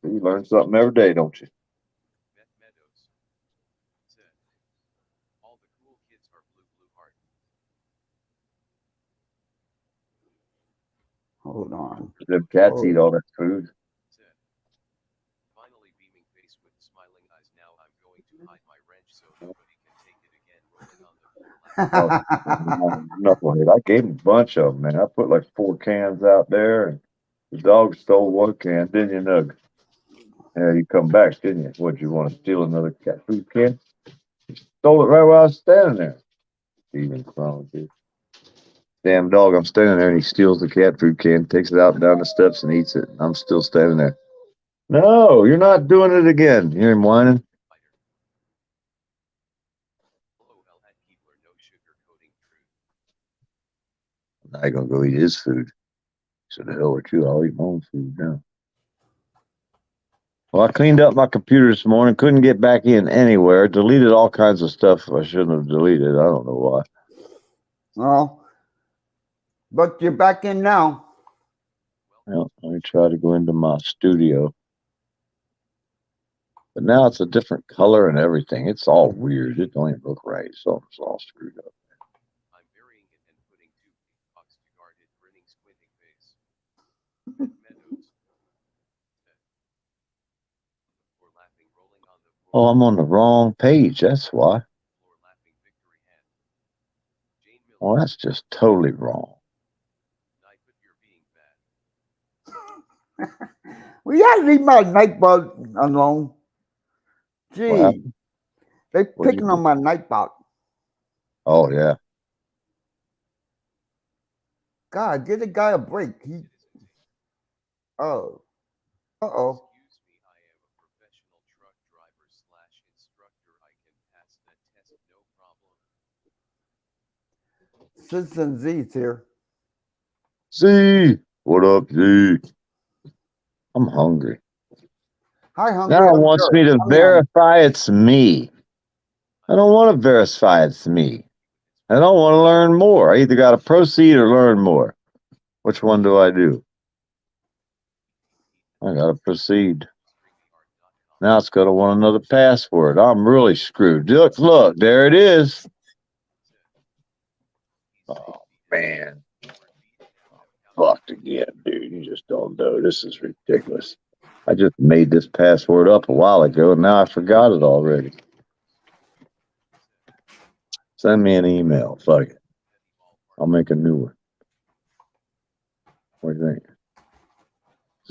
You learn something every day, don't you?
Meadows. Said. All the cool kids are blue heart.
Hold on.
Them cats eat all that food.
Said. Finally beaming face with smiling eyes. Now I'm going to hide my wrench so nobody can take it again. Roll it on the floor.
Knucklehead. I gave him a bunch of them, man. I put like 4 cans out there and The dog stole one can, didn't you, Nug? Yeah, you come back, didn't you? What, you want to steal another cat food can? Stole it right while I was standing there. Steven Clone, dude. Damn dog, I'm standing there and he steals the cat food can, takes it out and down the steps and eats it. I'm still standing there. No, you're not doing it again. You hear him whining?
Hello, Hellhat Keebler, no sugar coating truth.
Now he's gonna go eat his food. So the hell with you, I'll eat my own food now. Well, I cleaned up my computer this morning, couldn't get back in anywhere, deleted all kinds of stuff I shouldn't have deleted. I don't know why.
No. But you're back in now.
Well, let me try to go into my studio. But now it's a different color and everything. It's all weird. It don't even look right. Something's all screwed up.
I'm burying it and putting two box to guard it, grinning, squinting face. Meadows. Floor laughing, rolling on the floor.
Oh, I'm on the wrong page. That's why.
Floor laughing, victory hand. Jane Miller.
Well, that's just totally wrong.
I put you're being bad.
We gotta leave my nightbot alone. Gee,
happened?
they
What'd you
picking
do?
on my nightbot.
Oh, yeah.
God, give the guy a break. He. Oh. Uh-oh.
Excuse me, I am a professional truck driver slash instructor. I can pass that test, no problem.
Citizen Z's here.
Z, what up, Z? I'm hungry.
Hi, hungry.
Now it
I'm
wants
Jerry.
me to
I'm young.
verify it's me. I don't want to verify it's me. I don't want to learn more. I either got to proceed or learn more. Which one do I do? I got to proceed. Now it's going to want another password. I'm really screwed. Look, there it is. Oh, man. Fucked again, dude. You just don't know. This is ridiculous. I just made this password up a while ago, and now I forgot it already. Send me an email. Fuck it. I'll make a new one. What do you think?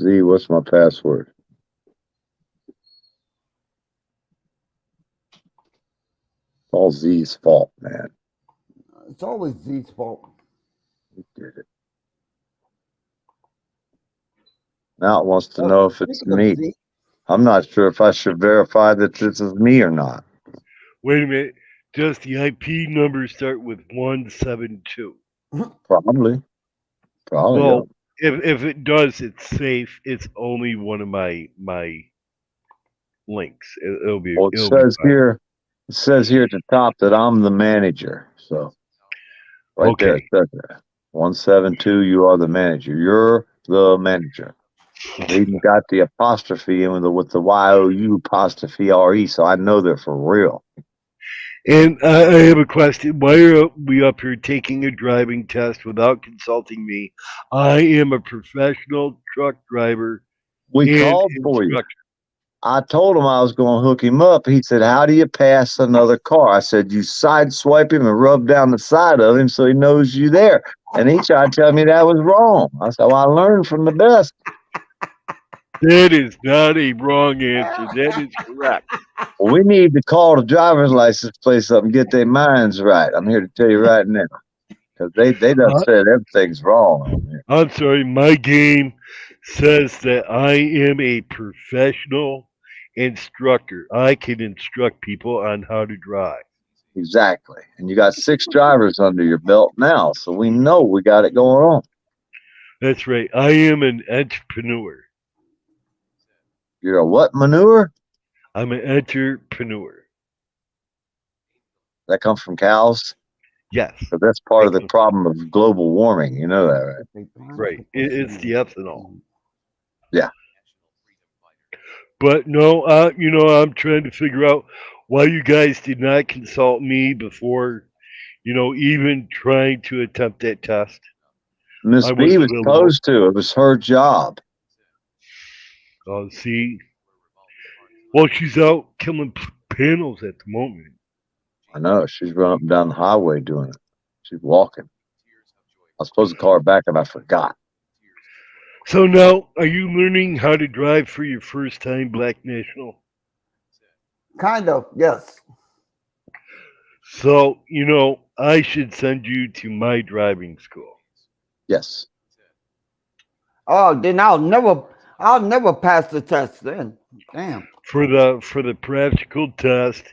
Z, what's my password? All Z's fault, man.
It's always Z's fault.
He did it. Now it wants to know if it's
Speaking of
me.
Z,
I'm not sure if I should verify that this is me or not.
Wait a minute. Does the IP number start with 172?
Probably. Probably.
Well, if it does, it's safe. It's only one of my links. It'll be.
Well, it
It'll be
says
fine.
here. It says here at the top that I'm the manager. So right there it
Okay.
says that. 172. You are the manager. You're the manager. They even got the apostrophe in with the YOU apostrophe RE, so I know they're for real.
And I have a question. Why are we up here taking a driving test without consulting me? I am a professional truck driver
We
and
called for you.
instructor.
I told him I was going to hook him up. He said, "How do you pass another car?" I said, "You sideswipe him and rub down the side of him so he knows you there." And he tried to tell me that was wrong. I said, "Well, I learned from the best."
That is not a wrong answer. That is correct.
Well, we need to call the driver's license place up and get their minds right. I'm here to tell you right now. Because they done said everything's wrong on here.
I'm sorry, my game says that I am a professional instructor. I can instruct people on how to drive.
Exactly. And you got 6 drivers under your belt now, so we know we got it going on.
That's right. I am an entrepreneur.
You're a what manure?
I'm an entrepreneur.
That comes from cows?
Yes.
So that's part of the problem of global warming. You know that, right?
Right. It's the ethanol.
Yeah.
But no, I'm trying to figure out why you guys did not consult me before, even trying to attempt that test.
Miss
I
B was
available.
supposed to. It was her job.
Oh, see. Well, she's out killing panels at the moment.
I know. She's running up and down the highway doing it. She's walking. I was supposed to call her back and I forgot.
So now, are you learning how to drive for your first time, Black National?
Kind of, yes.
So, I should send you to my driving school.
Yes.
Oh, then I'll never pass the test then. Damn.
For the practical test,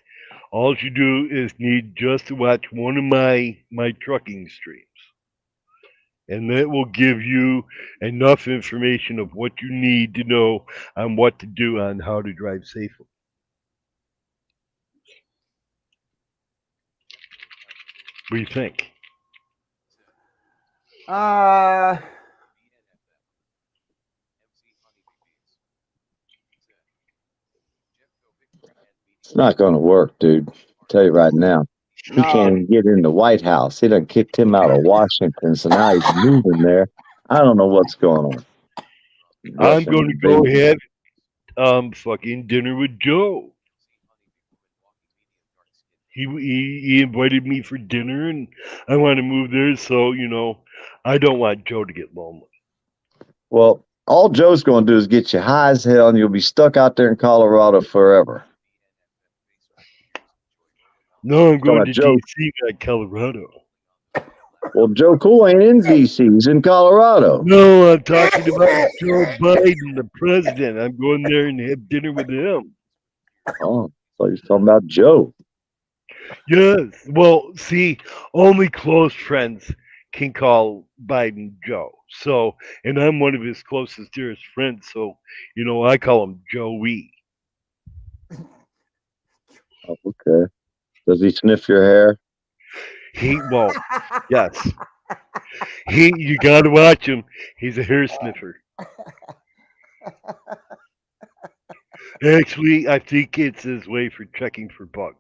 all you do is need just to watch one of my trucking streams. And that will give you enough information of what you need to know on what to do on how to drive safely. What do you think?
Uh,
It's not going to work, dude. I'll tell you right now. He can't
no.
even get in the White House. He done kicked him out of Washington, so now he's moving there. I don't know what's going on.
I'm
Russian
going to go
invasion.
have fucking dinner with Joe. He invited me for dinner, and I want to move there, so I don't want Joe to get lonely.
Well, all Joe's going to do is get you high as hell, and you'll be stuck out there in Colorado forever.
No, I'm
Talking
going
about
to
Joe.
DC, not Colorado.
Well, Joe Cool ain't in D.C. He's in Colorado.
No, I'm talking about Joe Biden, the president. I'm going there and have dinner with him.
Oh, so he's talking about Joe.
Yes. Well, see, only close friends can call Biden Joe. So, and I'm one of his closest, dearest friends. So, I call him Joey.
Oh, okay. Does he sniff your hair?
Well, yes. You got to watch him. He's a hair sniffer. Actually, I think it's his way for checking for bugs.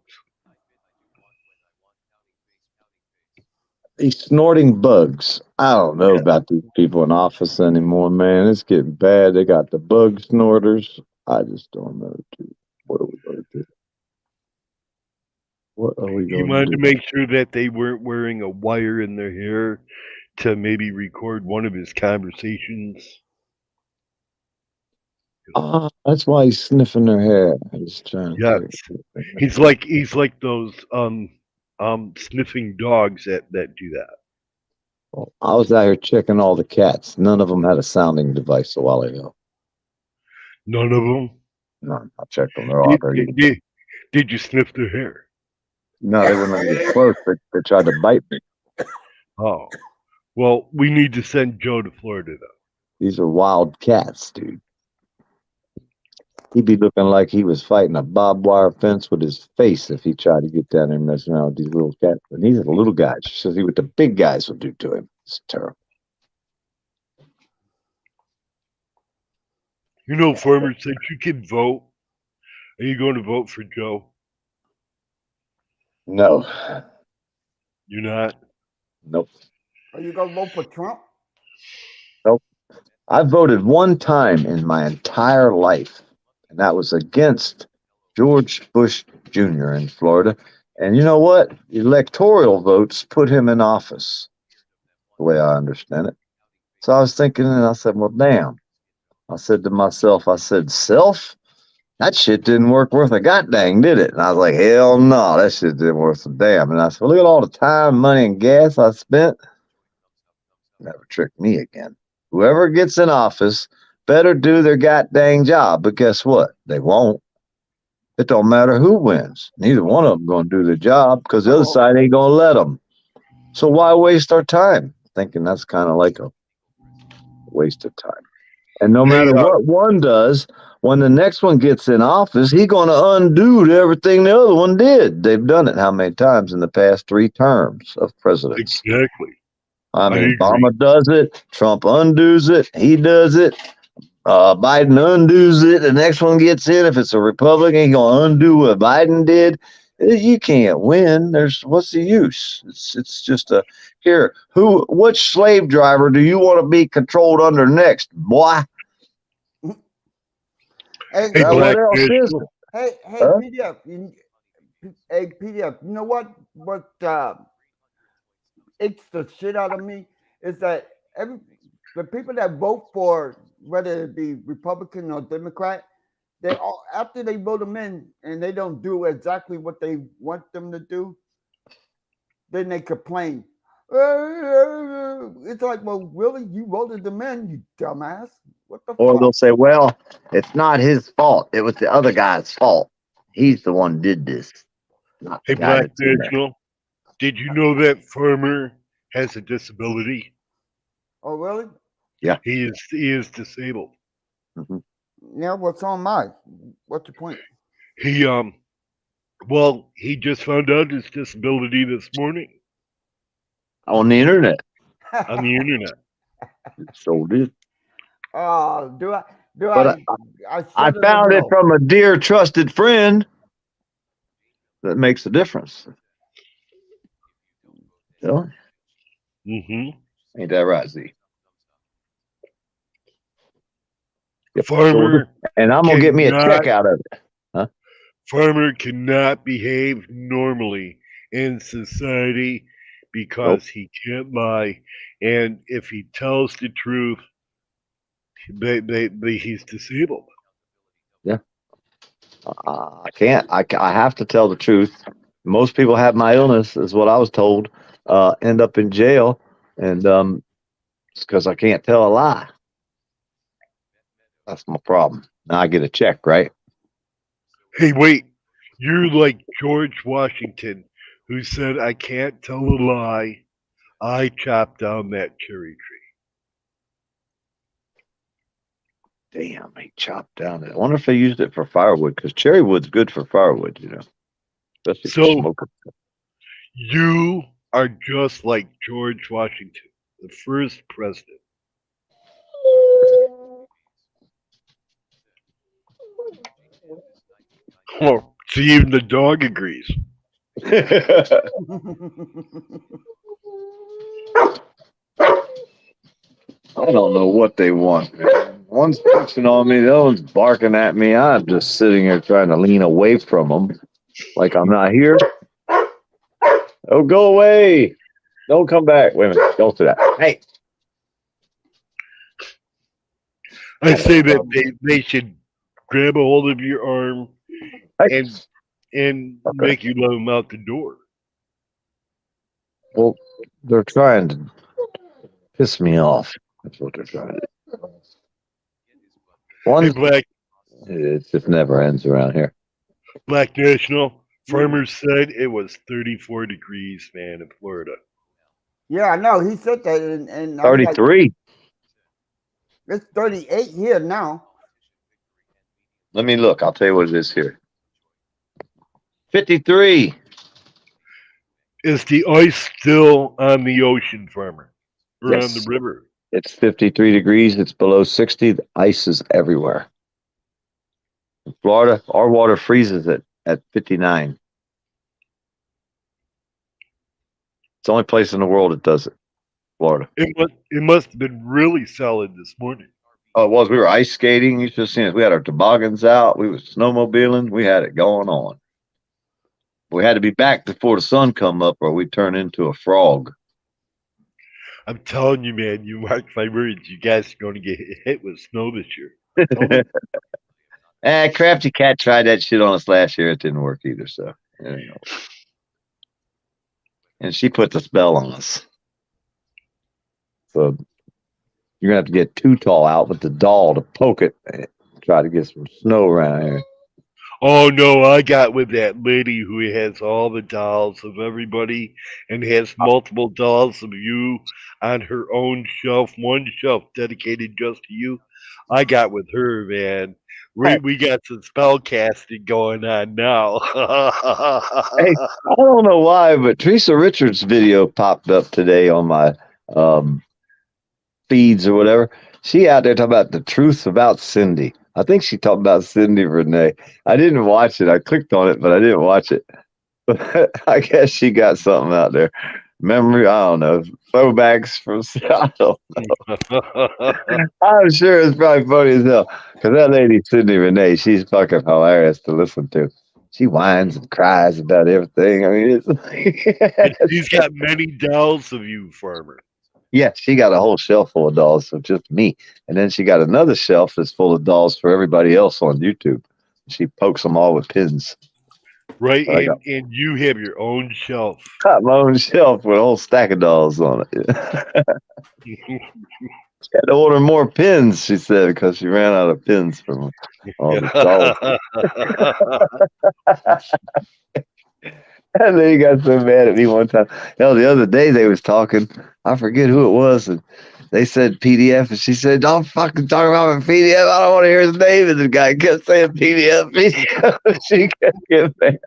He's snorting bugs. I don't know about these people in office anymore, man. It's getting bad. They got the bug snorters. I just don't know, dude. What are we going to do? What are we
He
going
wanted
to
to
do?
make sure that they weren't wearing a wire in their hair to maybe record one of his conversations.
Ah, that's why he's sniffing their hair. He's trying to
Yes.
take.
He's like those sniffing dogs that do that.
Well, I was out here checking all the cats. None of them had a sounding device a while ago.
None of them.
No, I checked them. They're all very.
Did you sniff their hair?
No, they wouldn't let me get close. They tried to bite me.
Oh, well, we need to send Joe to Florida though.
These are wild cats, dude. He'd be looking like he was fighting a barbed wire fence with his face if he tried to get down there and mess around with these little cats. And these are the little guys. So see what the big guys will do to him. It's terrible.
Farmer, since you can vote, are you going to vote for Joe?
No.
You're not?
Nope.
Are you gonna vote for Trump?
Nope. I voted one time in my entire life, and that was against George Bush Jr. in Florida. And you know what? Electoral votes put him in office, the way I understand it. So I was thinking, and I said, well, damn. I said to myself, self, that shit didn't work worth a goddamn, did it? And I was like, hell no, that shit didn't worth a damn. And I said, well, look at all the time, money, and gas I spent. Never tricked me again. Whoever gets in office better do their goddamn job. But guess what? They won't. It don't matter who wins. Neither one of them going to do their job because the other side ain't going to let them. So why waste our time? Thinking that's kind of like a waste of time. And no matter what one does, when the next one gets in office, he's going to undo everything the other one did. They've done it how many times in the past 3 terms of presidents?
Exactly.
I mean,
agree.
Obama does it. Trump undoes it. He does it. Biden undoes it. The next one gets in. If it's a Republican, he's going to undo what Biden did. You can't win. What's the use? It's just which slave driver do you want to be controlled under next, boy?
Hey,
Black
What else is
National.
it?
hey,
Huh?
PDF. Hey, PDF. You know what aches the shit out of me is that the people that vote for whether it be Republican or Democrat, they all after they vote them in and they don't do exactly what they want them to do, then they complain. It's like, well, really, you voted them in, you dumbass. What the
Or
fuck?
they'll say, well, it's not his fault. It was the other guy's fault. He's the one who did this, not the
Hey,
guy
Black
that's in there.
National, did you know that farmer has a disability?
Oh, really?
He is disabled.
Mhm.
Yeah, what's on mine? What's the point?
He well, he just found out his disability this morning
On the internet.
on the internet.
So did.
Oh,
But
I
I
should've
found it
known.
from a dear trusted friend. That makes a difference. You know?
Mm-hmm.
Ain't that right, Z? Yep, sure
Farmer
do. And I'm gonna get me a check
cannot
out of it.
farmer cannot behave normally in society because he can't lie, and if he tells the truth, he's disabled.
I can't. I have to tell the truth. Most people have my illness, is what I was told. End up in jail, and it's because I can't tell a lie. That's my problem. Now I get a check, right?
Hey, wait, you're like George Washington, who said, "I can't tell a lie. I chopped down that cherry tree."
Damn, he chopped down it. I wonder if they used it for firewood, because cherry wood's good for firewood, you know, especially for
So
smoking.
you are just like George Washington, the first president. Oh, see, even the dog agrees.
I don't know what they want, man. One's pushing on me, the other one's barking at me. I'm just sitting here trying to lean away from them like I'm not here. Oh, go away. Don't come back. Wait a minute. Don't do that. Hey.
I say that they should grab a hold of your arm
Hey.
and
Okay.
make you let them out the door.
Well, they're trying to piss me off. That's what they're trying to do.
Hey,
One,
Black
it just never ends around here.
National, farmers said it was 34 degrees, man, in Florida.
Yeah, I know. He said that, and I'm like,
33.
it's 38 here now.
Let me look. I'll tell you what it is here. 53.
Is the ice still on the ocean, farmer? Or on
Yes.
the river?
It's 53 degrees. It's below 60. The ice is everywhere. In Florida, our water freezes at 59. It's the only place in the world that does it. Florida.
It must have been really solid this morning.
Oh, it was. We were ice skating. You should have seen it. We had our toboggans out. We was snowmobiling. We had it going on. We had to be back before the sun come up, or we'd turn into a frog.
I'm telling you, man, you mark my words, you guys are going to get hit with snow this year.
Crafty Cat tried that shit on us last year. It didn't work either. So, you know. And she put the spell on us. So you're gonna have to get too tall out with the doll to poke it and try to get some snow around here.
Oh no, I got with that lady who has all the dolls of everybody and has multiple dolls of you on her own shelf, one shelf dedicated just to you. I got with her, man. We got some spell casting going on now.
Hey, I don't know why, but Teresa Richards' video popped up today on my feeds or whatever. She out there talking about the truth about Cindy. I think she talked about Cindy Renee. I didn't watch it. I clicked on it, but I didn't watch it. But I guess she got something out there. Memory, I don't know. Throwbacks from, I don't know. I'm sure it's probably funny as hell. Because that lady, Cindy Renee, she's fucking hilarious to listen to. She whines and cries about everything. I mean, it's
She's got many dolls of you, farmer.
Yeah, she got a whole shelf full of dolls of just me. And then she got another shelf that's full of dolls for everybody else on YouTube. She pokes them all with pins.
Right,
I got
and you have your own shelf.
my own shelf with a whole stack of dolls on it. She had to order more pins, she said, because she ran out of pins from all the dolls. And then he got so mad at me one time. Hell, the other day they was talking. I forget who it was, and they said PDF, and she said, "Don't fucking talk about my PDF. I don't want to hear his name." And the guy kept saying PDF, PDF. She kept getting mad.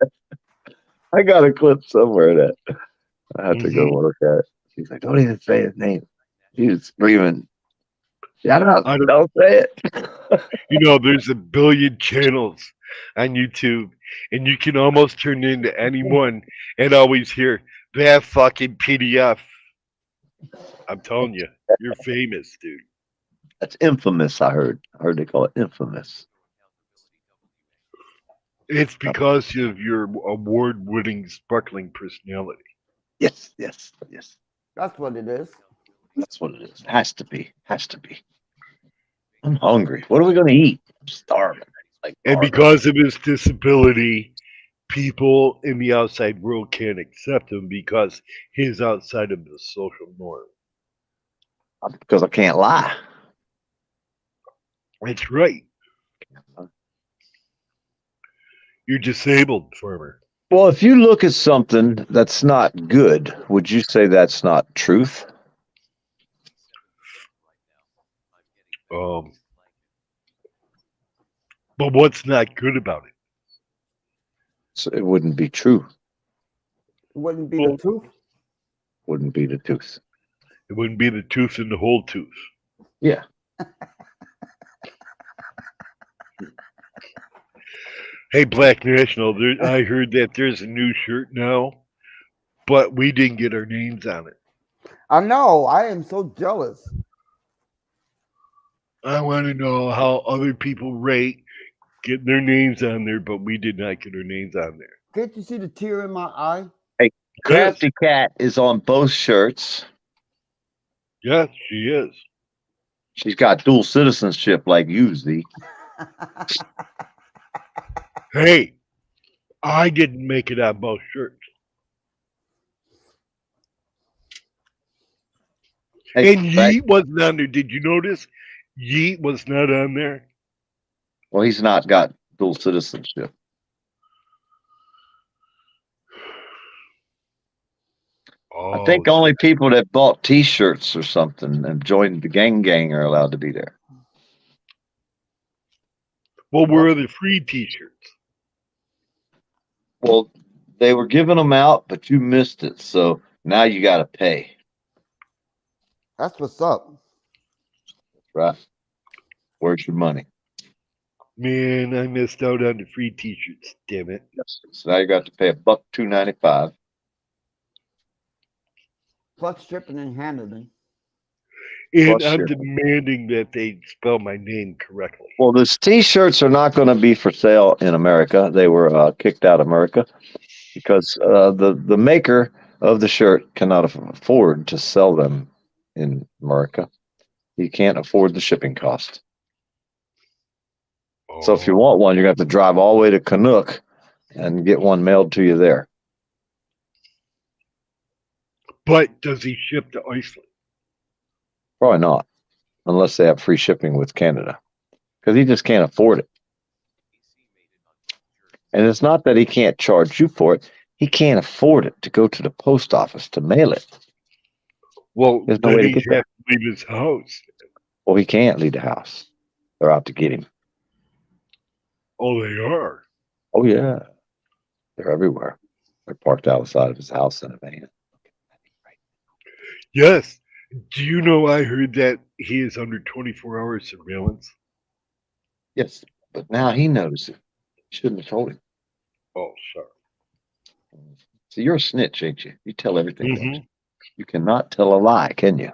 I got a clip somewhere of that. I have to go look at it. She's like, "Don't even say his name." He was screaming, "Shut up!
I don't,
Don't say it."
there's a billion channels on YouTube, and you can almost turn into anyone and always hear that fucking PDF. I'm telling you, you're famous, dude.
That's infamous. I heard. I heard they call it infamous.
It's because of your award-winning, sparkling personality.
Yes, yes, yes.
That's what it is.
That's what it is. Has to be. Has to be. I'm hungry. What are we going to eat? I'm starving. Like,
And because of his disability, people in the outside world can't accept him because he's outside of the social norm.
because I can't lie.
That's right. You're disabled, farmer.
Well, if you look at something that's not good, would you say that's not truth?
But what's not good about it?
So it wouldn't be true.
Wouldn't be
Well,
the truth.
Wouldn't be the truth.
It wouldn't be the tooth in the whole tooth.
Yeah.
Hey, Black National, I heard that there's a new shirt now, but we didn't get our names on it.
I know. I am so jealous.
I want to know how other people rate getting their names on there, but we did not get our names on there.
Can't you see the tear in my eye?
Hey, Crafty Cat is on both shirts.
Yes, she is.
She's got dual citizenship like you, Z.
Hey, I didn't make it on both shirts.
Hey,
And Yeet wasn't on there. Did you notice? Yeet was not on there.
well, he's not got dual citizenship.
Oh,
I think only people that bought T-shirts or something and joined the gang are allowed to be there.
well, where are the free T-shirts?
Well, they were giving them out, but you missed it, so now you got to pay.
That's what's up.
Right? Where's your money?
Man, I missed out on the free T-shirts. Damn it!
Yes. So now you got to pay $1.295.
Plus shipping and handling.
And
Plus
I'm
shipping.
demanding that they spell my name correctly.
Well, these T-shirts are not going to be for sale in America. They were kicked out of America because the maker of the shirt cannot afford to sell them in America. He can't afford the shipping cost. So if you want one, you're going to have to drive all the way to Canuck and get one mailed to you there.
But does he ship to Iceland?
Probably not, unless they have free shipping with Canada, because he just can't afford it. And it's not that he can't charge you for it. He can't afford it to go to the post office to mail it.
Well,
There's no
then
way to
he'd
get there.
have to leave his house.
Well, he can't leave the house. They're out to get him.
Oh, they are.
Oh, yeah. They're everywhere. They're parked outside of his house in a van.
Yes. Do you know I heard that he is under 24-hour surveillance?
Yes, but now he knows it. Shouldn't have told him.
Oh, sorry.
So you're a snitch, ain't you? You tell everything, don't
Mhm.
you? You cannot tell a lie, can you?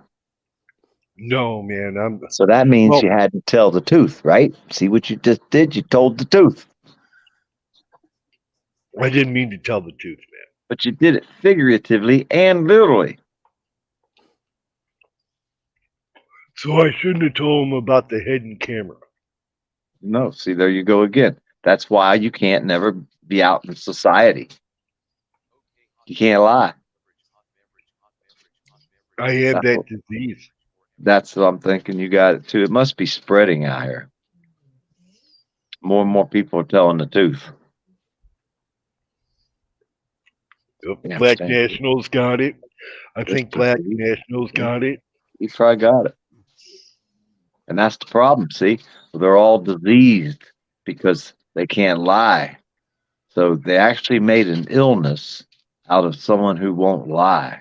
No, man.
So that means
Well-
you had to tell the truth, right? See what you just did? You told the truth.
I didn't mean to tell the truth, man.
But you did it figuratively and literally.
So I shouldn't have told him about the hidden camera.
No, see, there you go again. That's why you can't never be out in society. You can't lie.
I have
That's
that
what,
disease.
that's what I'm thinking. You got it too. It must be spreading out here. More and more people are telling the truth.
Yep.
Yeah,
Black
same.
Nationals got it. I
It's
think Black
disease.
Nationals got it.
You probably got it. And that's the problem. See, they're all diseased because they can't lie. So they actually made an illness out of someone who won't lie.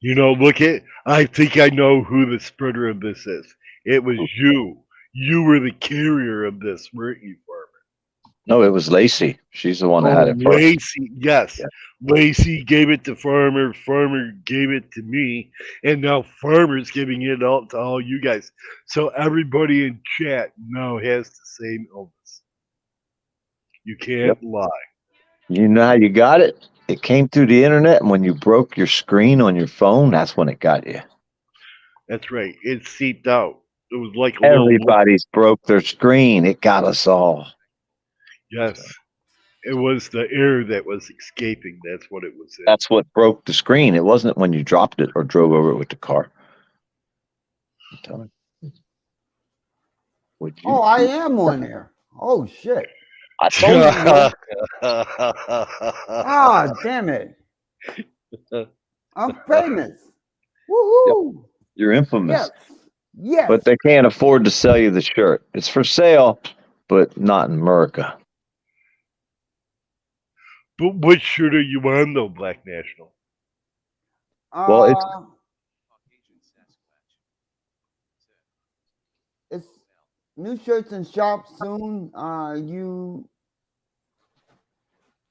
You know, look at. I think I know who the spreader of this is. It was you. You were the carrier of this, weren't you, Farmer?
No, it was Lacey. She's the one that
Oh,
had it first.
Lacey. Yes.
Yeah.
Lacey gave it to Farmer. Farmer gave it to me. And now Farmer's giving it out to all you guys. So everybody in chat now has the same illness. You can't lie.
You know how you got it? It came through the internet, and when you broke your screen on your phone, that's when it got you.
That's right. It seeped out. It was like a little.
Everybody's broke their screen. It got us all.
Yes. It was the air that was escaping. That's what it was.
That's what broke the screen. It wasn't when you dropped it or drove over it with the car. I'm telling you. Would you?
Oh, I am on there. Oh shit.
I told you. man.
Ah, damn it. I'm famous. Woohoo.
You're infamous.
Yes. Yes.
But they can't afford to sell you the shirt. It's for sale, but not in America.
But what shirt are you on, though, Black National?
Well, it's-
it's new shirts in shops soon.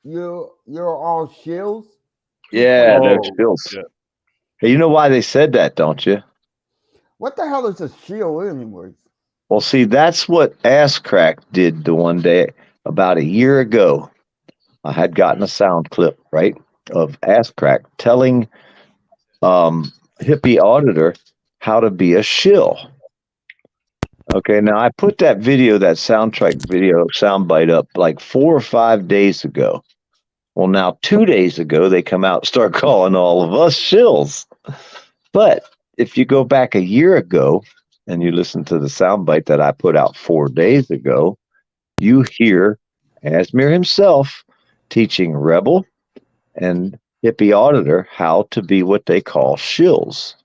You're all shills.
Yeah, they're
Oh,
skills.
yeah.
Hey, you know why they said that, don't you?
What the hell is a shield anyways?
Well, see, that's what Ass Crack did the one day about a year ago. I had gotten a sound clip, right, of Ass Crack telling Hippie Auditor how to be a shill. Okay, now I put that video, that soundtrack video, soundbite up like 4 or 5 days ago. Well, now 2 days ago, they come out and start calling all of us shills. But if you go back a year ago and you listen to the soundbite that I put out 4 days ago, you hear Asmir himself teaching Rebel and Hippie Auditor how to be what they call shills.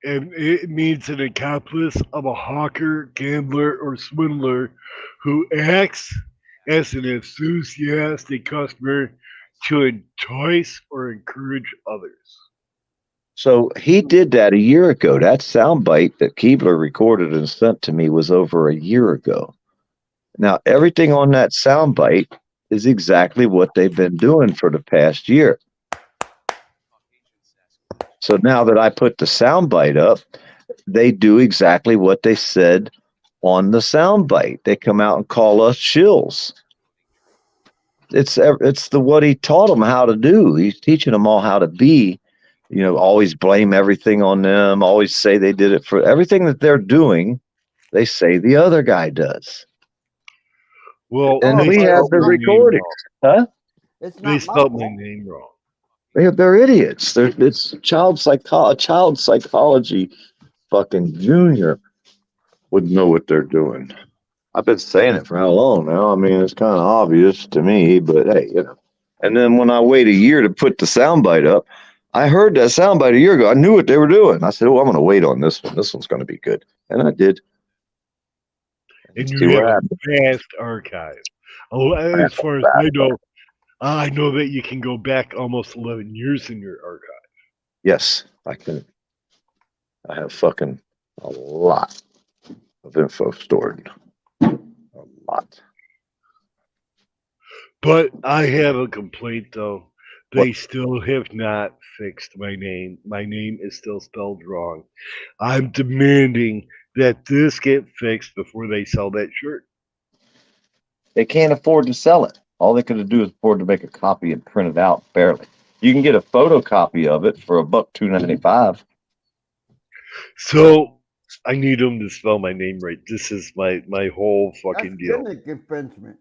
And it means an accomplice of a hawker, gambler, or swindler who acts as an enthusiastic customer to entice or encourage others.
So he did that a year ago. That soundbite that Keebler recorded and sent to me was over a year ago. Now, everything on that soundbite is exactly what they've been doing for the past year. So now that I put the soundbite up, they do exactly what they said on the soundbite. They come out and call us shills. It's what he taught them how to do. He's teaching them all how to be. You know, always blame everything on them. Always say they did it for everything that they're doing. They say the other guy does.
Well,
And
they
we have
spelled
the
my name
recordings,
wrong.
huh?
It's
They
not my
spelled my
fault.
name wrong.
They're idiots. It's child psychology. Fucking junior would know what they're doing. I've been saying it for how long now? I mean, it's kind of obvious to me, but hey, you know. And then when I wait a year to put the soundbite up, I heard that soundbite a year ago. I knew what they were doing. I said, "Oh, I'm going to wait on this one. This one's going to be good," and I did.
And
See
you
what
have
happened.
a vast archive. Oh, as far as I know that you can go back almost 11 years in your archive.
Yes, I can. I have fucking a lot of info stored. A lot.
But I have a complaint, though. They
What?
still have not fixed my name. My name is still spelled wrong. I'm demanding that this get fixed before they sell that shirt.
They can't afford to sell it. All they could do is afford to make a copy and print it out, barely. You can get a photocopy of it for $1.295.
So I need him to spell my name right. This is my whole
That's
fucking deal.
gimmick infringement.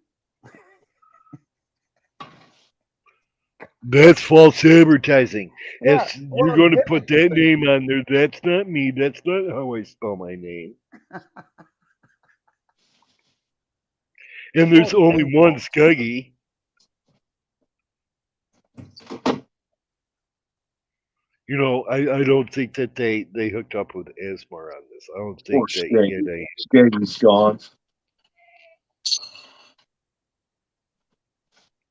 That's false advertising.
Yeah,
If you're
well,
going to
gimmick
put that
infringement.
name on there, that's not me. That's not how I spell my name. And there's
Full
only
name
one
fault.
Scuggy. You know, I don't think that they hooked up with Asmar on this. I don't
Poor
think that he had
Skaggy.
a.
Skaggy's gone.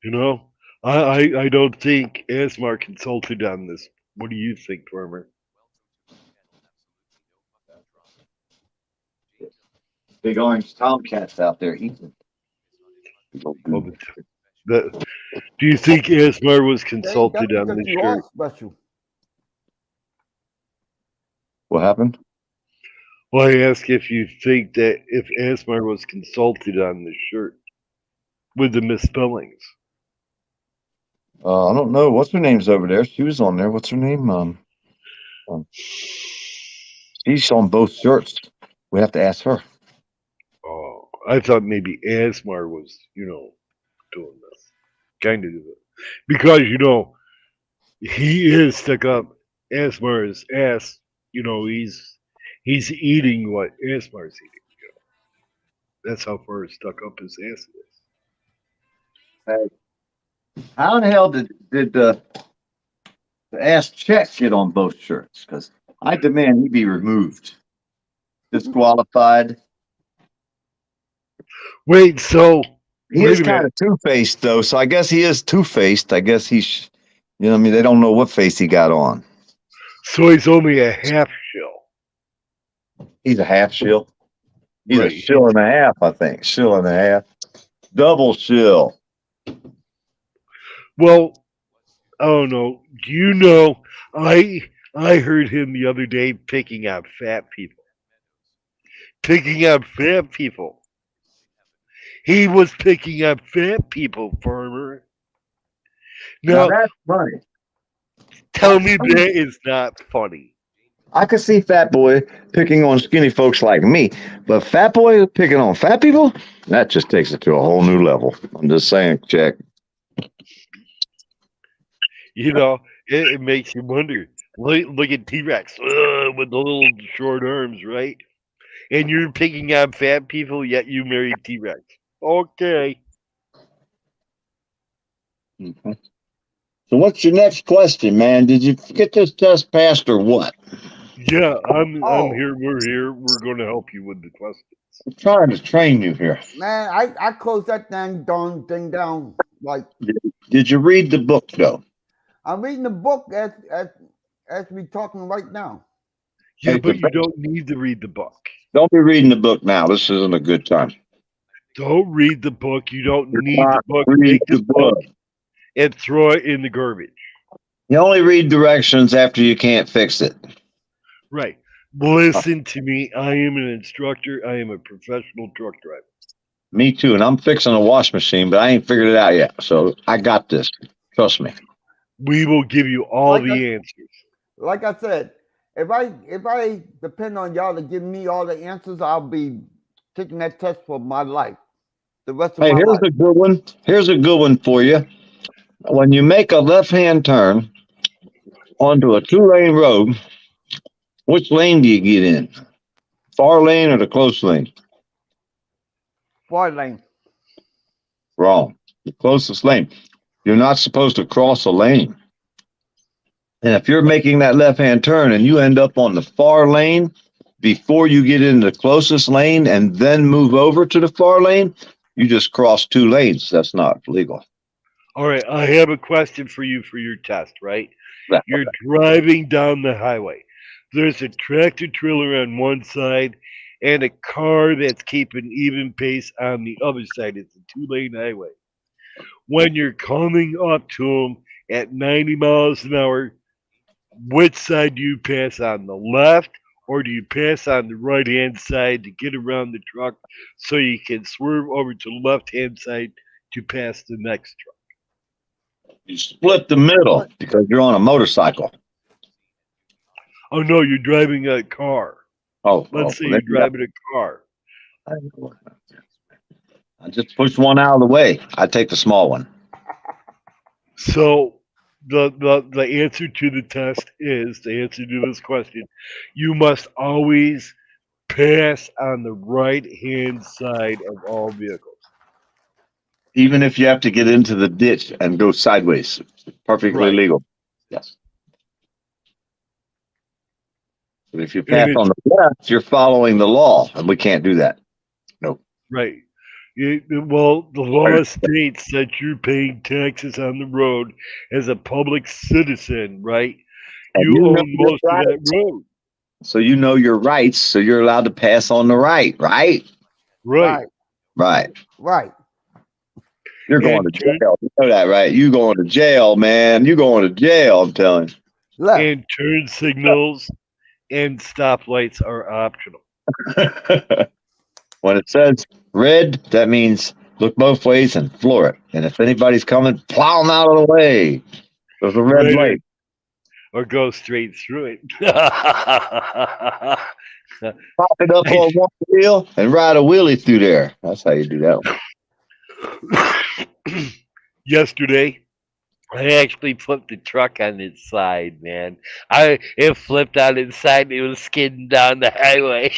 You know, I don't think Asmar consulted on this. What do you think, Farmer?
Big orange tomcats out there eating.
Well, the, do you think Asmar was
Dang, that's
consulted on
because
this
you
shirt?
are special.
What happened?
Well, I ask if you think that if Asmar was consulted on this shirt with the misspellings.
I don't know. What's her name's over there? She was on there. What's her name? She's on both shirts. We have to ask her.
Oh, I thought maybe Asmar was, doing this. Kind of do it. Because, he is stuck up Asmar's ass. He's eating what Asmar's eating. That's how far stuck up his ass is.
How in the hell did the ass check get on both shirts? Because I demand he be removed, disqualified.
Wait, so
He
wait
is
a
kind
minute.
of two-faced though, so I guess he is two-faced. I guess he's, what I mean, they don't know what face he got on.
So he's only a half shell.
He's a half shill. He's a
Right.
shill and a half, I think. Shill and a half. Double shill.
Well, I don't know. Do you know? I heard him the other day picking out fat people. Picking out fat people. He was picking out fat people, Farmer.
Now
Now,
that's funny.
tell me that is not funny.
I could see Fat Boy picking on skinny folks like me, but Fat Boy picking on fat people, that just takes it to a whole new level. I'm just saying, Jack.
It makes you wonder. Look at T-Rex with the little short arms, right? And you're picking out fat people, yet you married T-Rex. Okay.
Mm-hmm. So what's your next question, man? Did you get this test passed or what?
Yeah, I'm
Oh,
here. We're here. We're going to help you with the question.
I'm trying to train you here.
man, I closed that darn thing down. Like,
Did you read the book though?
I'm reading the book as we talking right now.
Yeah,
Hey,
but you don't need to read the book.
don't be reading the book now. This isn't a good time.
Don't read the book. You don't need the
Not
book.
read
Take the
the
book
book.
and throw it in the garbage.
You only read directions after you can't fix it.
Right. Listen to me. I am an instructor. I am a professional truck driver.
Me too, and I'm fixing a wash machine, but I ain't figured it out yet. So I got this. Trust me.
We will give you all
Like
the answers.
Like I said, if I depend on y'all to give me all the answers, I'll be taking that test for my life, the rest of
Hey,
my
here's
life.
a good one. Here's a good one for you. When you make a left-hand turn onto a two-lane road, which lane do you get in? Far lane or the close lane?
Far lane.
Wrong. The closest lane. You're not supposed to cross a lane. And if you're making that left-hand turn and you end up on the far lane before you get in the closest lane and then move over to the far lane, you just cross two lanes. That's not legal.
All right. I have a question for you for your test, right?
Right.
You're driving down the highway. There's a tractor trailer on one side and a car that's keeping even pace on the other side. It's a two-lane highway. When you're coming up to them at 90 miles an hour, which side do you pass on, the left, or do you pass on the right hand side to get around the truck so you can swerve over to the left hand side to pass the next truck?
You split the middle because you're on a motorcycle.
Oh no, you're driving a car.
Oh,
Let's say
well,
you're
then you got-
driving a car.
I just push one out of the way. I take the small one.
So the answer to the test is the answer to this question. You must always pass on the right hand side of all vehicles.
Even if you have to get into the ditch and go sideways. Perfectly
Right.
legal. Yes. But if you
And
pass on the left, you're following the law, and we can't do that.
Right. Well, the law states that you're paying taxes on the road as a public citizen, right?
And
You
you know
own
your
most of that
rights.
road.
So you know your rights, so you're allowed to pass on the right, right?
Right.
Right.
Right.
You're going
And
to jail. You know that, right? You going to jail, man. You going to jail, I'm telling
Left.
And turn signals and stoplights are optional.
you. When it says red, that means look both ways and floor it. And if anybody's coming, plow them out of the way. There's a red
Right.
light.
Or go straight through it.
Pop it up on one wheel and ride a wheelie through there. That's how you do that one.
Yesterday, I actually flipped the truck on its side, man. It flipped on its side. It was skidding down the highway.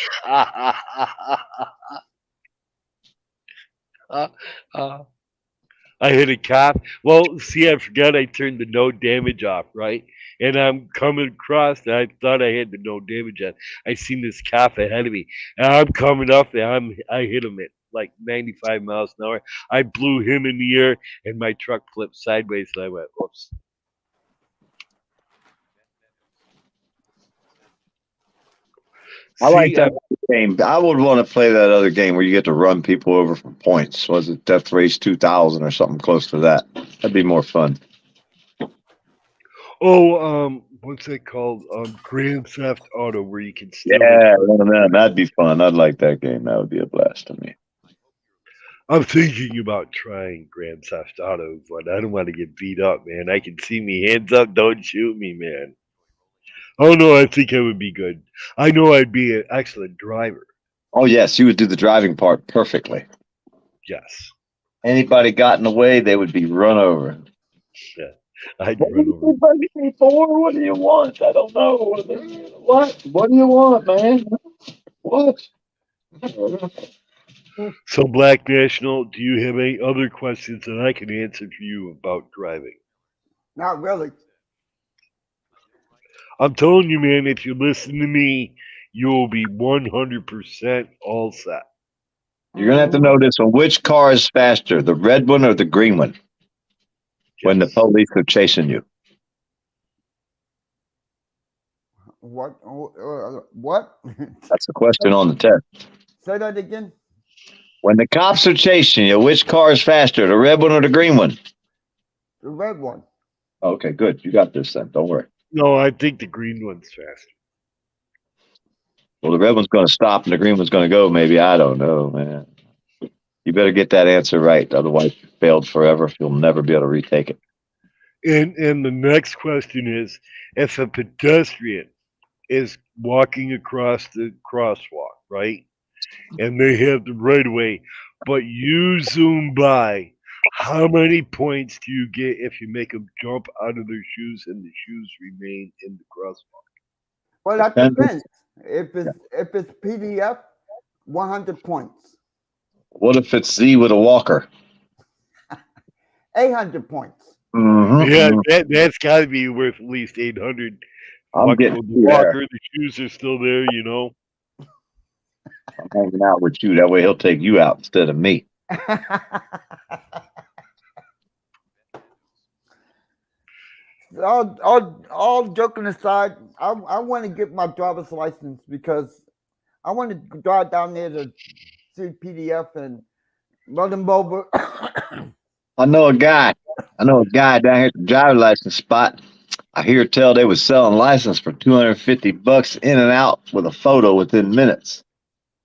I hit a cop. Well, see, I forgot I turned the no damage off, right? And I'm coming across, and I thought I had the no damage on. I seen this cop ahead of me, and I'm coming up, and I hit him at like 95 miles an hour. I blew him in the air, and my truck flipped sideways, and I went, "Whoops."
I like
See,
that game. I would want to play that other game where you get to run people over for points. Was it Death Race 2000 or something close to that? That'd be more fun.
what's it called? Grand Theft Auto, where you can steal.
Yeah, one of them. That'd be fun. I'd like that game. That would be a blast to me.
I'm thinking about trying Grand Theft Auto, but I don't want to get beat up, man. I can see me hands up. Don't shoot me, man. Oh no, I think I would be good. I know I'd be an excellent driver.
Oh, yes, you would do the driving part perfectly.
Yes,
Anybody got in the way, they would be run over.
I'd
What
run over.
What do you want? I don't know. What? What do you want, man? What?
So, Black National, do you have any other questions that I can answer for you about driving?
Not really.
I'm telling you, man, if you listen to me, you will be 100% all set.
You're going to have to know this one. Which car is faster, the red one or the green one, when the
Yes.
police are chasing you?
What? What?
That's the question on the test.
Say that again.
When the cops are chasing you, which car is faster, the red one or the green one?
The red one.
Okay, good. You got this then. Don't worry.
No, I think the green one's faster.
Well, the red one's going to stop and the green one's going to go. Maybe. I don't know, man. You better get that answer right. Otherwise, you failed forever. You'll never be able to retake it.
And the next question is, if a pedestrian is walking across the crosswalk, right? And they have the right of way, but you zoom by, how many points do you get if you make them jump out of their shoes and the shoes remain in the crosswalk?
Well, that
Depends.
depends. If it's PDF, 100 points.
What if it's Z with a walker?
800 points.
Mm-hmm.
Yeah, that's got to be worth at least 800.
I'm
Walk-
getting
the
you there.
walker, the shoes are still there, you know.
I'm hanging out with you. That way he'll take you out instead of me.
all joking aside, I want to get my driver's license because I want to drive down there to see PDF and run them over.
I know a guy down here at the driver's license spot. I hear tell they was selling license for $250 in and out with a photo within minutes.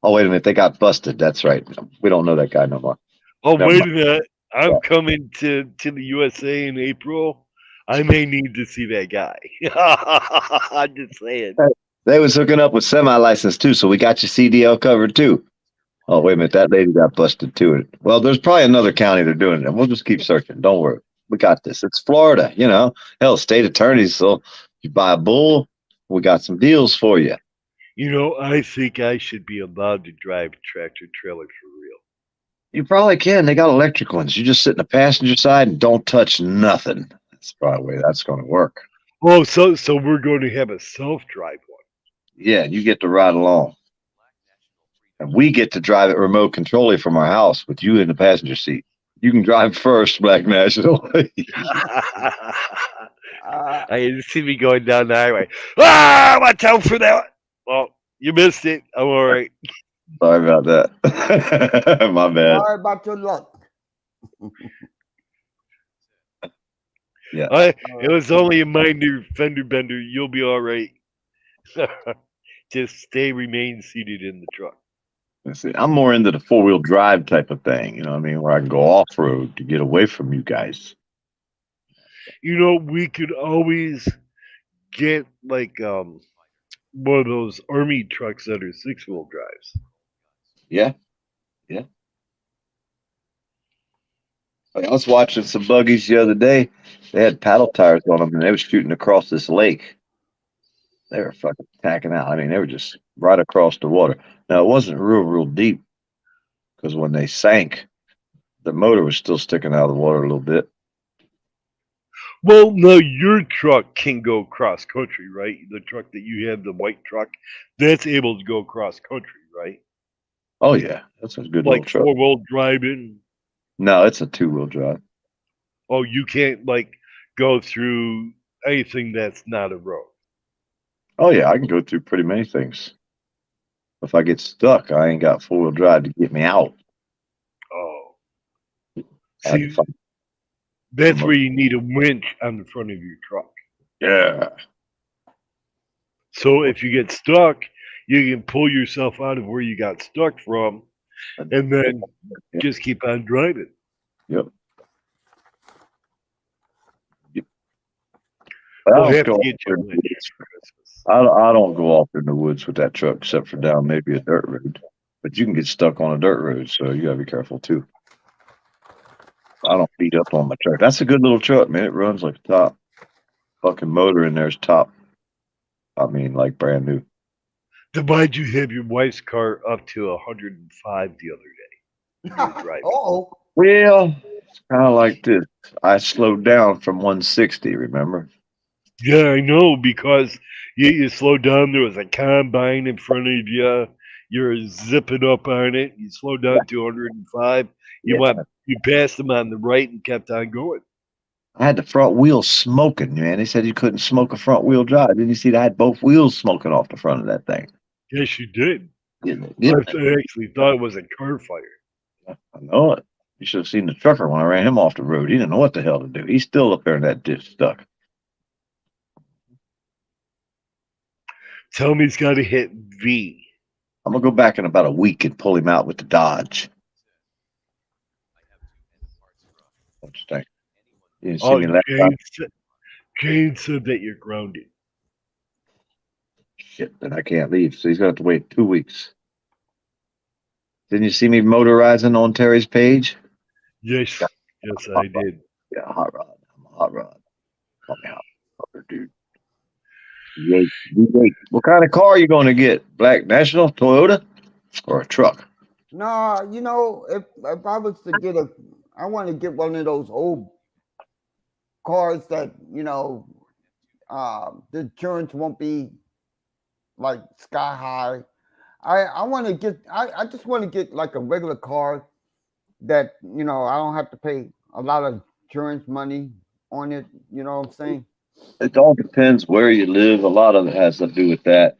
Oh, wait a minute. They got busted. That's right. We don't know that guy no more.
Oh,
Never
wait a
mind.
minute. I'm coming to the USA in April. I may need to see that guy. I'm just saying.
They was hooking up with semi-license too, so we got your CDL covered too. Oh, wait a minute. That lady got busted too. Well, there's probably another county they're doing it. We'll just keep searching. Don't worry. We got this. It's Florida, you know. Hell, state attorneys. So you buy a bull, we got some deals for you.
You know, I think I should be allowed to drive a tractor trailer for real.
You probably can. They got electric ones. You just sit in the passenger side and don't touch nothing. That's probably the way that's going to work.
Oh, so we're going to have a self-drive one.
Yeah, you get to ride along. And we get to drive it remote controlly from our house with you in the passenger seat. You can drive first, Black National.
Uh,
I can see me going down the highway. Ah, watch out for that. Well, you missed it. I'm all right.
Sorry about that. My bad.
sorry about your luck.
It was only a minor fender bender. You'll be all right. Just remain seated in the truck.
See, I'm more into the 4-wheel drive type of thing, you know what I mean, where I can go off road to get away from you guys.
You know, we could always get like one of those army trucks that are 6-wheel drives.
Yeah. I was watching some buggies the other day. They had paddle tires on them, and they were shooting across this lake. They were fucking tacking out. I mean, they were just right across the water. Now, it wasn't real deep because when they sank, the motor was still sticking out of the water a little bit.
Well, no, your truck can go cross country, right? The truck that you have, the white truck, that's able to go cross country, right?
Oh, yeah. That's a good little
Like
truck.
4-wheel driving.
No, it's a 2-wheel drive.
Oh, you can't like go through anything that's not a road.
Oh, yeah. I can go through pretty many things. If I get stuck, I ain't got 4-wheel drive to get me out.
Oh,
I had to
see,
find-
that's where you need a winch on the front of your truck.
Yeah.
So if you get stuck, you can pull yourself out of where you got stuck from, and then
Yeah.
just keep on driving.
Yep. But I
We'll
don't
have to
go
get you a
off in the
winch
woods.
for Christmas.
I don't go off in the woods with that truck except for down maybe a dirt road. But you can get stuck on a dirt road, so you gotta be careful too. I don't beat up on my truck. That's a good little truck, man. It runs like a top. Fucking motor in there's top. I mean, like brand new.
Then why'd you have your wife's car up to 105 the other day? You were driving.
Oh,
Well, it's kind of like this. I slowed down from 160. Remember?
Yeah, I know, because you slowed down. There was a combine in front of you. You're zipping up on it. You slowed down to 105.
Yeah.
You passed them on the right and kept on going.
I had the front wheel smoking, man. They said you couldn't smoke a front wheel drive. Didn't you see that? I had both wheels smoking off the front of that thing.
Yes, you did.
Yeah.
I actually thought it was a car fire.
I know it. You should have seen the trucker when I ran him off the road. He didn't know what the hell to do. He's still up there in that ditch stuck.
Tell me he's got to hit V.
I'm gonna go back in about a week and pull him out with the Dodge. What you think? You didn't see
Oh,
me last time?
Jane said that you're grounded.
Shit, then I can't leave. So he's gonna have to wait 2 weeks. Didn't you see me motorizing on Terry's page?
Yes, I did.
Yeah, hot rod. I'm a hot rod. Call me hot rod, dude. V8. What kind of car are you going to get? Black National, Toyota, or a truck?
no, you know, if I was to get I want to get one of those old cars that, you know, the insurance won't be like sky high. I want to get, I just want to get like a regular car that, you know, I don't have to pay a lot of insurance money on it. You know what I'm saying?
It all depends where you live. A lot of it has to do with that.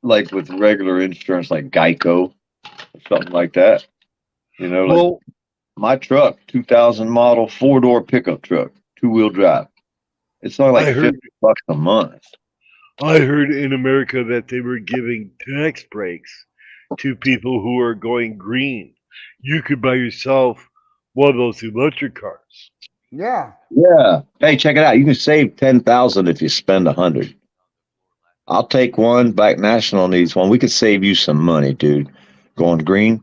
Like with regular insurance, like Geico, or something like that. You know, like
Well,
my truck, 2000 model, 4-door pickup truck, 2-wheel drive. It's only
I
like
heard-
$50 a month.
I heard in America that they were giving tax breaks to people who are going green. You could buy yourself one of those electric cars.
Yeah.
Yeah. Hey, check it out. You can save 10,000 if you spend 100. I'll take one. Black National needs one. We could save you some money, dude. Going green.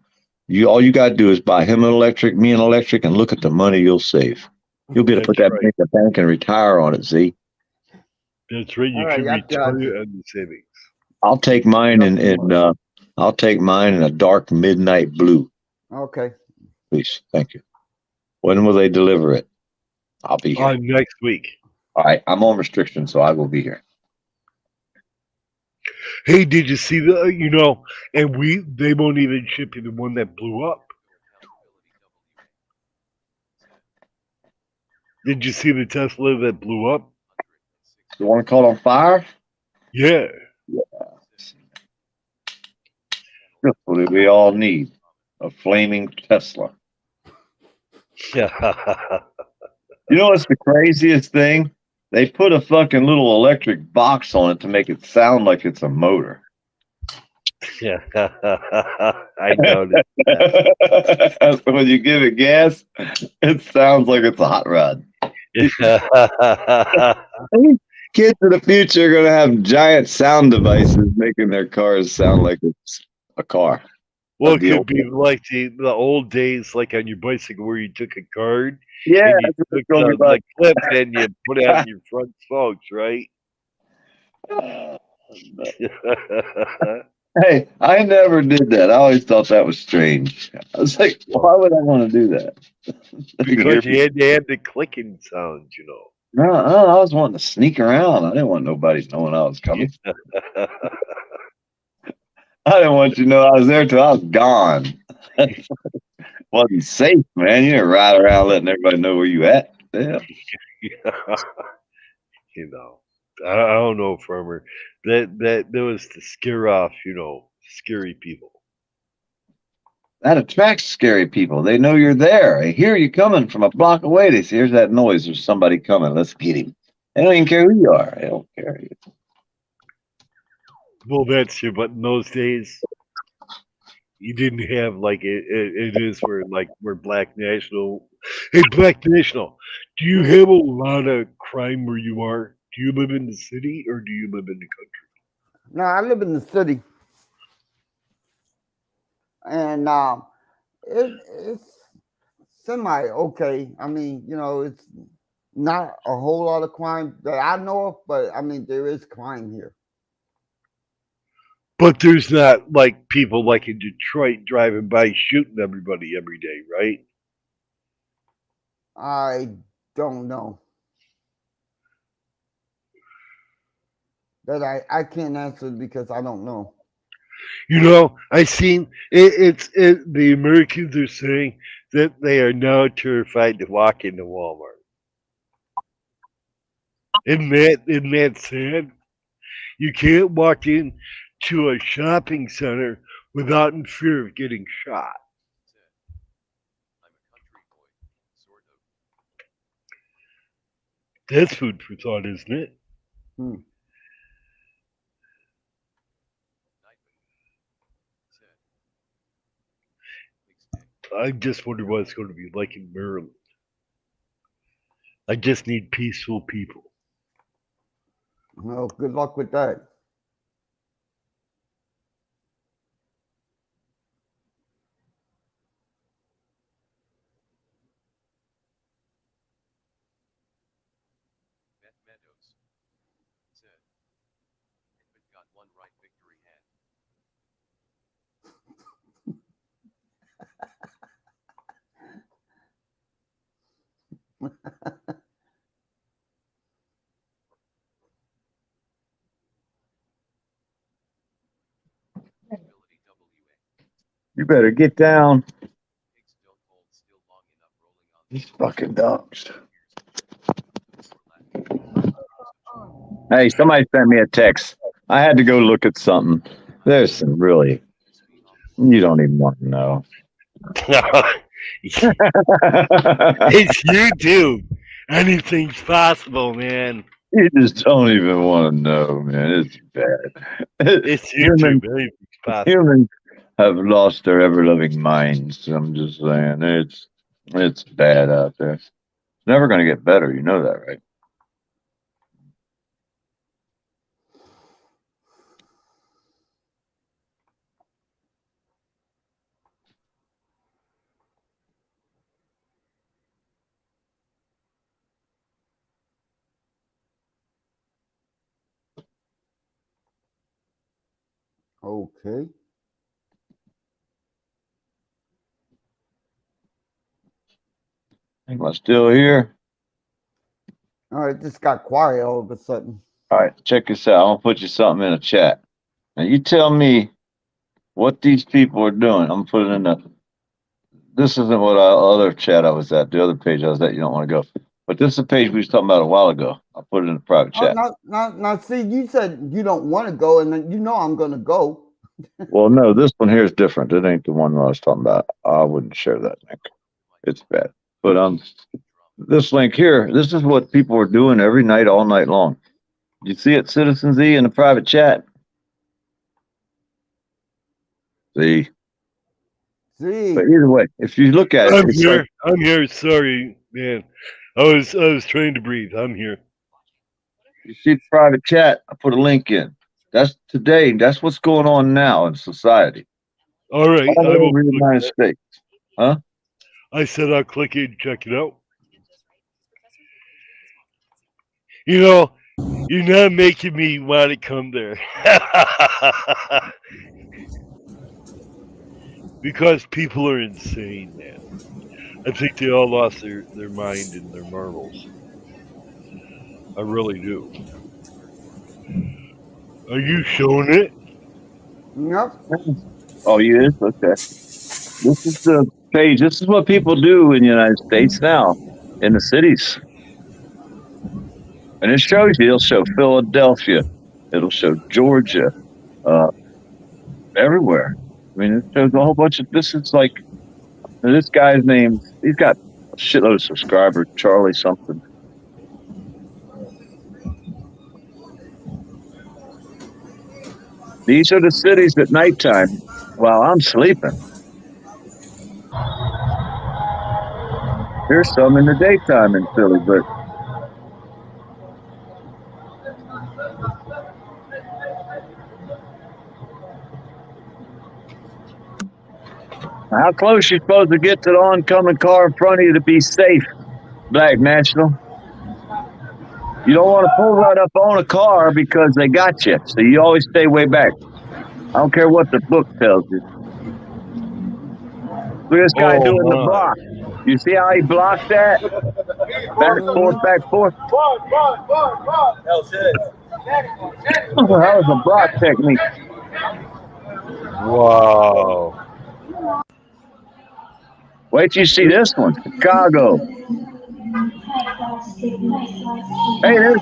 All you gotta do is buy him an electric, me an electric, and look at the money you'll save. You'll be able to put
That's
that
right.
in the bank and retire on it, Z.
That's right. You
All right,
can
I got
retire
you.
on the savings.
I'll take mine I'll take mine in a dark midnight blue,
Okay.
please. Thank you. When will they deliver it? I'll be here.
Next week.
All right. I'm on restriction, so I will be here.
Hey, did you see and they won't even ship you the one that blew up. Did you see the Tesla that blew up?
The one caught on fire?
Yeah.
That's what we all need. A flaming Tesla.
Yeah.
You know what's the craziest thing? They put a fucking little electric box on it to make it sound like it's a motor.
I noticed.
So when you give it gas, it sounds like it's a hot rod. Kids in the future are going to have giant sound devices making their cars sound like it's a car.
Well, it could be like the old days, like on your bicycle, where you took a card
Yeah,
and you
that's what
took
it's gonna be
the
like.
clip and you put it on your front spokes, right?
Hey, I never did that. I always thought that was strange. I was like, why would I want to do that?
Because you had to have the clicking sound,
No, I was wanting to sneak around. I didn't want nobody knowing I was coming. I didn't want you to know I was there till I was gone. Wasn't safe, man. You didn't ride around letting everybody know where you at. Yeah.
I don't know, farmer. That was to scare off, scary people.
That attracts scary people. They know you're there. They hear you coming from a block away. They say, here's that noise. There's somebody coming. Let's get him. They don't even care who you are. They don't care.
Well, that's true, but in those days, you didn't have like it is where Black National. Hey, Black National, do you have a lot of crime where you are? Do you live in the city or do you live in the country?
No, I live in the city, and it's semi okay. I mean, it's not a whole lot of crime that I know of, but I mean, there is crime here.
But there's not like people like in Detroit driving by shooting everybody every day, right?
I don't know. That I can't answer because I don't know.
I seen the Americans are saying that they are now terrified to walk into Walmart. Isn't that sad? You can't walk in to a shopping center without in fear of getting shot.
I'm a country boy, sort of.
That's food for thought, isn't it?
Hmm.
I just wonder what it's going to be like in Maryland. I just need peaceful people.
Well, good luck with that.
Beth Meadows said, "But got one right, victory hand." Ability WA.
You better get down.
Pigs don't hold still long enough rolling on
These fucking dogs.
years.
Hey, somebody sent me a text. I had to go look at something. There's some really, you don't even want to know.
It's YouTube. Anything's possible, man.
You just don't even want to know, man. It's bad.
It's YouTube. Anything's possible.
Humans have lost their ever loving minds. I'm just saying, it's bad out there. never going to get better. You know that, right?
Okay.
Am I still here?
All right, just got quiet all of a sudden.
All right, check this out. I'm going to put you something in a chat. Now, you tell me what these people are doing. I'm going to put it in the... This isn't what other chat I was at. The other page I was at, you don't want to go. But this is the page we was talking about a while ago. I'll put it in the private chat.
Now, see, you said you don't want to go, and then you know I'm going to go.
Well, no, this one here is different. It ain't the one I was talking about. I wouldn't share that link. It's bad. But this link here, this is what people are doing every night, all night long. You see it, Citizen Z, in the private chat? See?
See,
But either way, if you look at it,
I'm
it's
here.
like,
I'm here. Sorry, man. I was trying to breathe. I'm here.
you see the private chat, I put a link in. That's today. That's what's going on now in society.
All right.
All
I will
over the
click
United
it.
States. Huh?
I said I'll click it and check it out. You know, you're not making me want to come there. Because people are insane, man. I think they all lost their mind and their marbles. I really do. Are you showing it?
yep.
Oh, you is? Okay. This is the page. This is what people do in the United States now, in the cities. And it shows you, it'll show Philadelphia, it'll show Georgia, everywhere. I mean, it shows a whole bunch of, this is like, this guy's name, he's got a shitload of subscribers, Charlie something. These are the cities at nighttime while I'm sleeping. There's some in the daytime in Philly, but how close you supposed to get to the oncoming car in front of you to be safe, Black National? You don't want to pull right up on a car because they got you. So you always stay way back. I don't care what the book tells you. Look at this guy doing the block. You see how he blocked that? Back, forth, back, forth. That was a block technique.
Wow.
Wait till you see this one. Chicago. Hey, there's...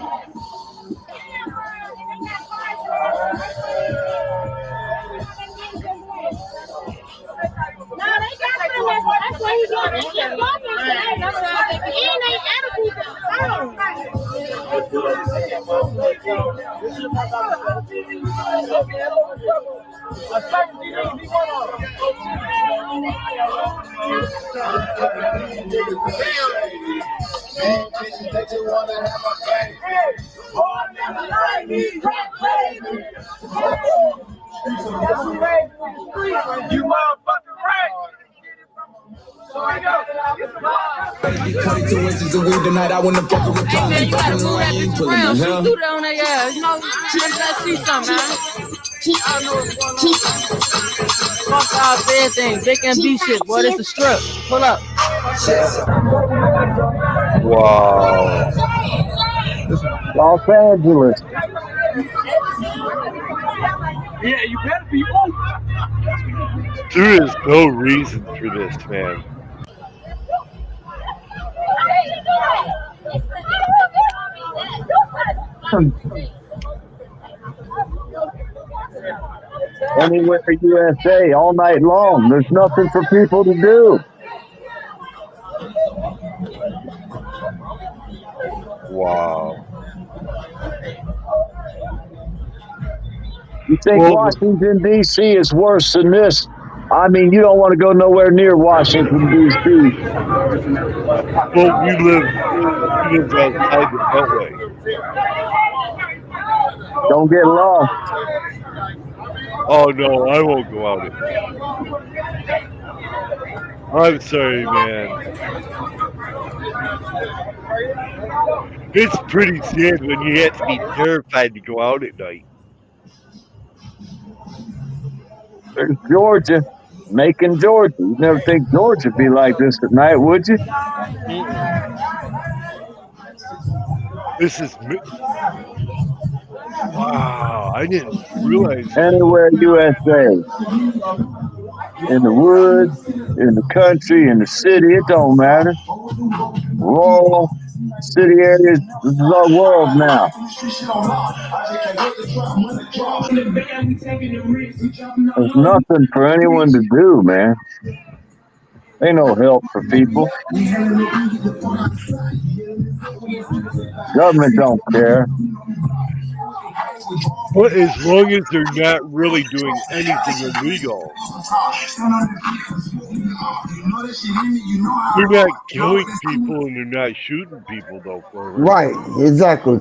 You motherfucking right.
Two inches of weed tonight, I wanna fuck with
Hey man, you gotta move that bitch around. She threw that on their ass. You know, let's see something, man. I don't know what's going on. Fuck all everything. Big MB shit. Boy, this a strip. Pull up.
Wow.
Los Angeles.
Yeah, you better be open.
There is no reason for this, man.
Anywhere USA all night long. There's nothing for people to do.
Wow.
You think
Well,
Washington, D.C. is worse than this? I mean, you don't want to go nowhere near Washington, D.C.
Well, we live outside the Beltway.
Don't get lost.
Oh no, I won't go out at night. I'm sorry, man. It's pretty sad when you have to be terrified to go out at night.
There's Georgia, Macon, Georgia. You'd never think Georgia'd be like this at night, would you?
This is wow. I didn't realize.
Anywhere USA. In the woods, in the country, in the city, it don't matter. Rural, city areas, this is our world now. There's nothing for anyone to do, man. Ain't no help for people. Government don't care.
But as long as they're not really doing anything illegal, they're not killing people and they're not shooting people, though.
Right, exactly.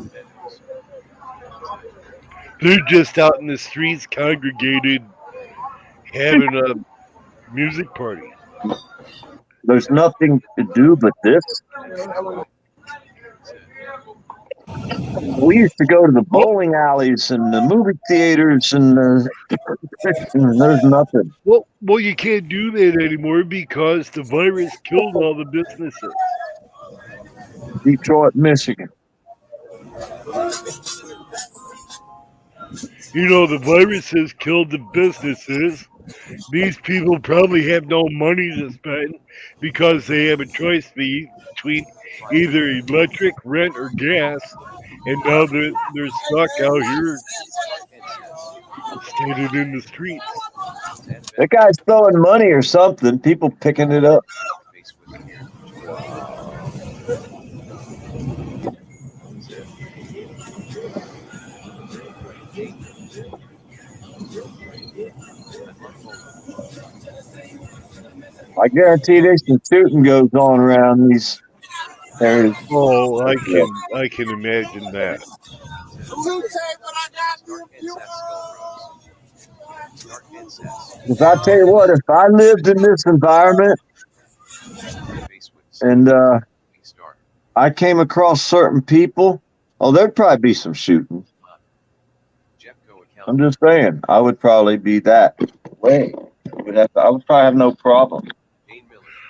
They're just out in the streets, congregated, having a music party.
There's nothing to do but this. We used to go to the bowling alleys and the movie theaters, and there's nothing.
Well, you can't do that anymore because the virus killed all the businesses.
Detroit, Michigan.
You know, the virus has killed the businesses. These people probably have no money to spend because they have a choice between either electric, rent, or gas. And now they're stuck out here, standing in the streets.
That guy's throwing money or something. People picking it up. I guarantee there's some shooting goes on around these areas.
Oh, I can imagine that.
Because I tell you what, if I lived in this environment and I came across certain people, oh, there'd probably be some shooting. I'm just saying, I would probably be that way. I would probably have no problem.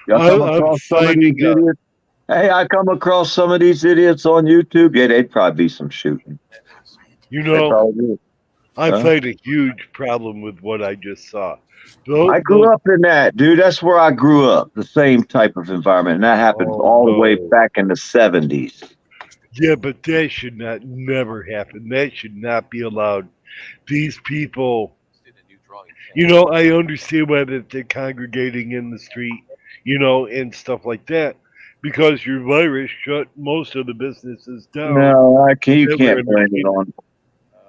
Y'all come across some of these idiots? Hey, I come across some of these idiots on YouTube. Yeah, they'd probably be some shooting.
You know, I find a huge problem with what I just saw.
I grew up in that, dude. That's where I grew up. The same type of environment. And that happened all the way back in the 70s.
Yeah, but that should never happen. That should not be allowed. These people, you know, I understand why they're congregating in the street, you know, and stuff like that, because your virus shut most of the businesses down.
No, you can't blame it on.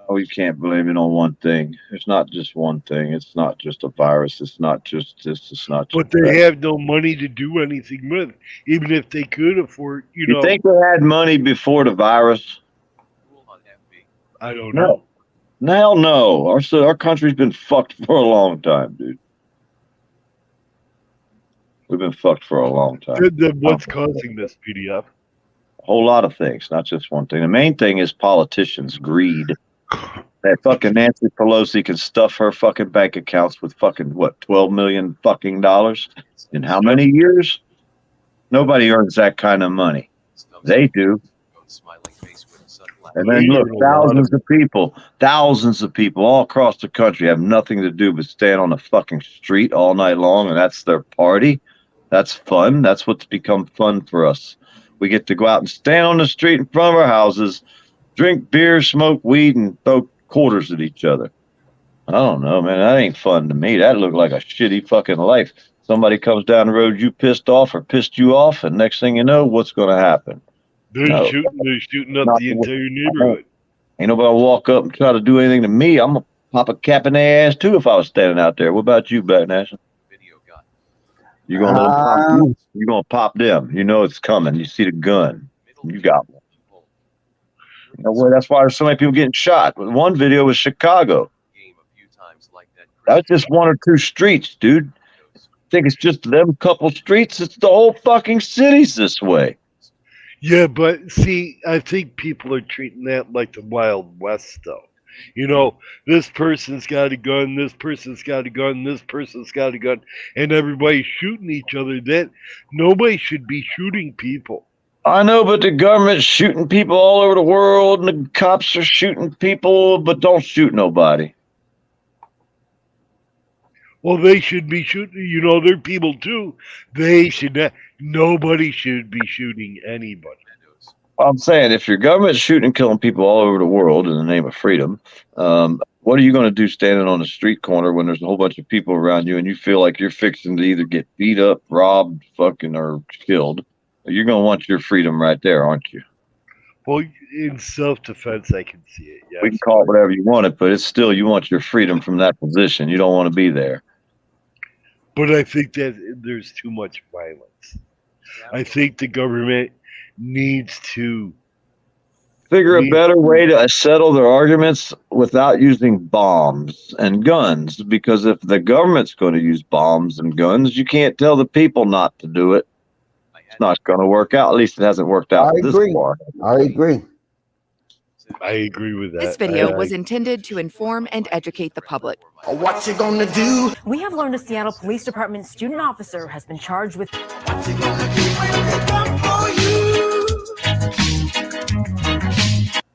Oh, you can't blame it on one thing. It's not just one thing. It's not just a virus. It's not just this. It's not.
But they have no money to do anything with, even if they could afford. You
think they had money before the virus?
I don't know.
Hell no. Our country's been fucked for a long time, dude. We've been fucked for a long time.
Then what's causing this, PDF?
A whole lot of things, not just one thing. The main thing is politicians' greed. That fucking Nancy Pelosi can stuff her fucking bank accounts with fucking what, $12 million fucking dollars in how many years? Nobody earns that kind of money. They do. And then look, thousands of people all across the country have nothing to do but stand on the fucking street all night long, and that's their party. That's fun. That's what's become fun for us. We get to go out and stand on the street in front of our houses, drink beer, smoke weed, and throw quarters at each other. I don't know, man. That ain't fun to me. That looked like a shitty fucking life. Somebody comes down the road, you pissed off or pissed you off, and next thing you know, what's going to happen?
They're shooting up the entire neighborhood.
Ain't nobody walk up and try to do anything to me. I'm going to pop a cap in their ass, too, if I was standing out there. What about you, Black National? You're gonna let 'em pop you? You're gonna pop them. You know it's coming. You see the gun. You got one. You know, well, that's why there's so many people getting shot. One video was Chicago. That was just one or two streets, dude. I think it's just them couple streets. It's the whole fucking city's this way.
Yeah, but see, I think people are treating that like the Wild West, though. You know, this person's got a gun, this person's got a gun, this person's got a gun, and everybody's shooting each other. That nobody should be shooting people.
I know, but the government's shooting people all over the world, and the cops are shooting people, but don't shoot nobody.
Well, they should be shooting. You know, they're people too. They should not. Nobody should be shooting anybody.
I'm saying, if your government's shooting and killing people all over the world in the name of freedom, what are you going to do standing on a street corner when there's a whole bunch of people around you and you feel like you're fixing to either get beat up, robbed, fucking, or killed? You're going to want your freedom right there, aren't you?
Well, in self-defense, I can see it. Yes.
We can call it whatever you want it, but it's still, you want your freedom from that position. You don't want to be there.
But I think that there's too much violence. I think the government needs to
figure a better way to settle their arguments without using bombs and guns, because if the government's going to use bombs and guns, you can't tell the people not to do it. It's not going to work out. At least it hasn't worked out this far.
I agree.
I agree with that.
This video was intended to inform and educate the public.
What you gonna do?
We have learned a Seattle Police Department student officer has been charged with.
What you gonna do when they come for you?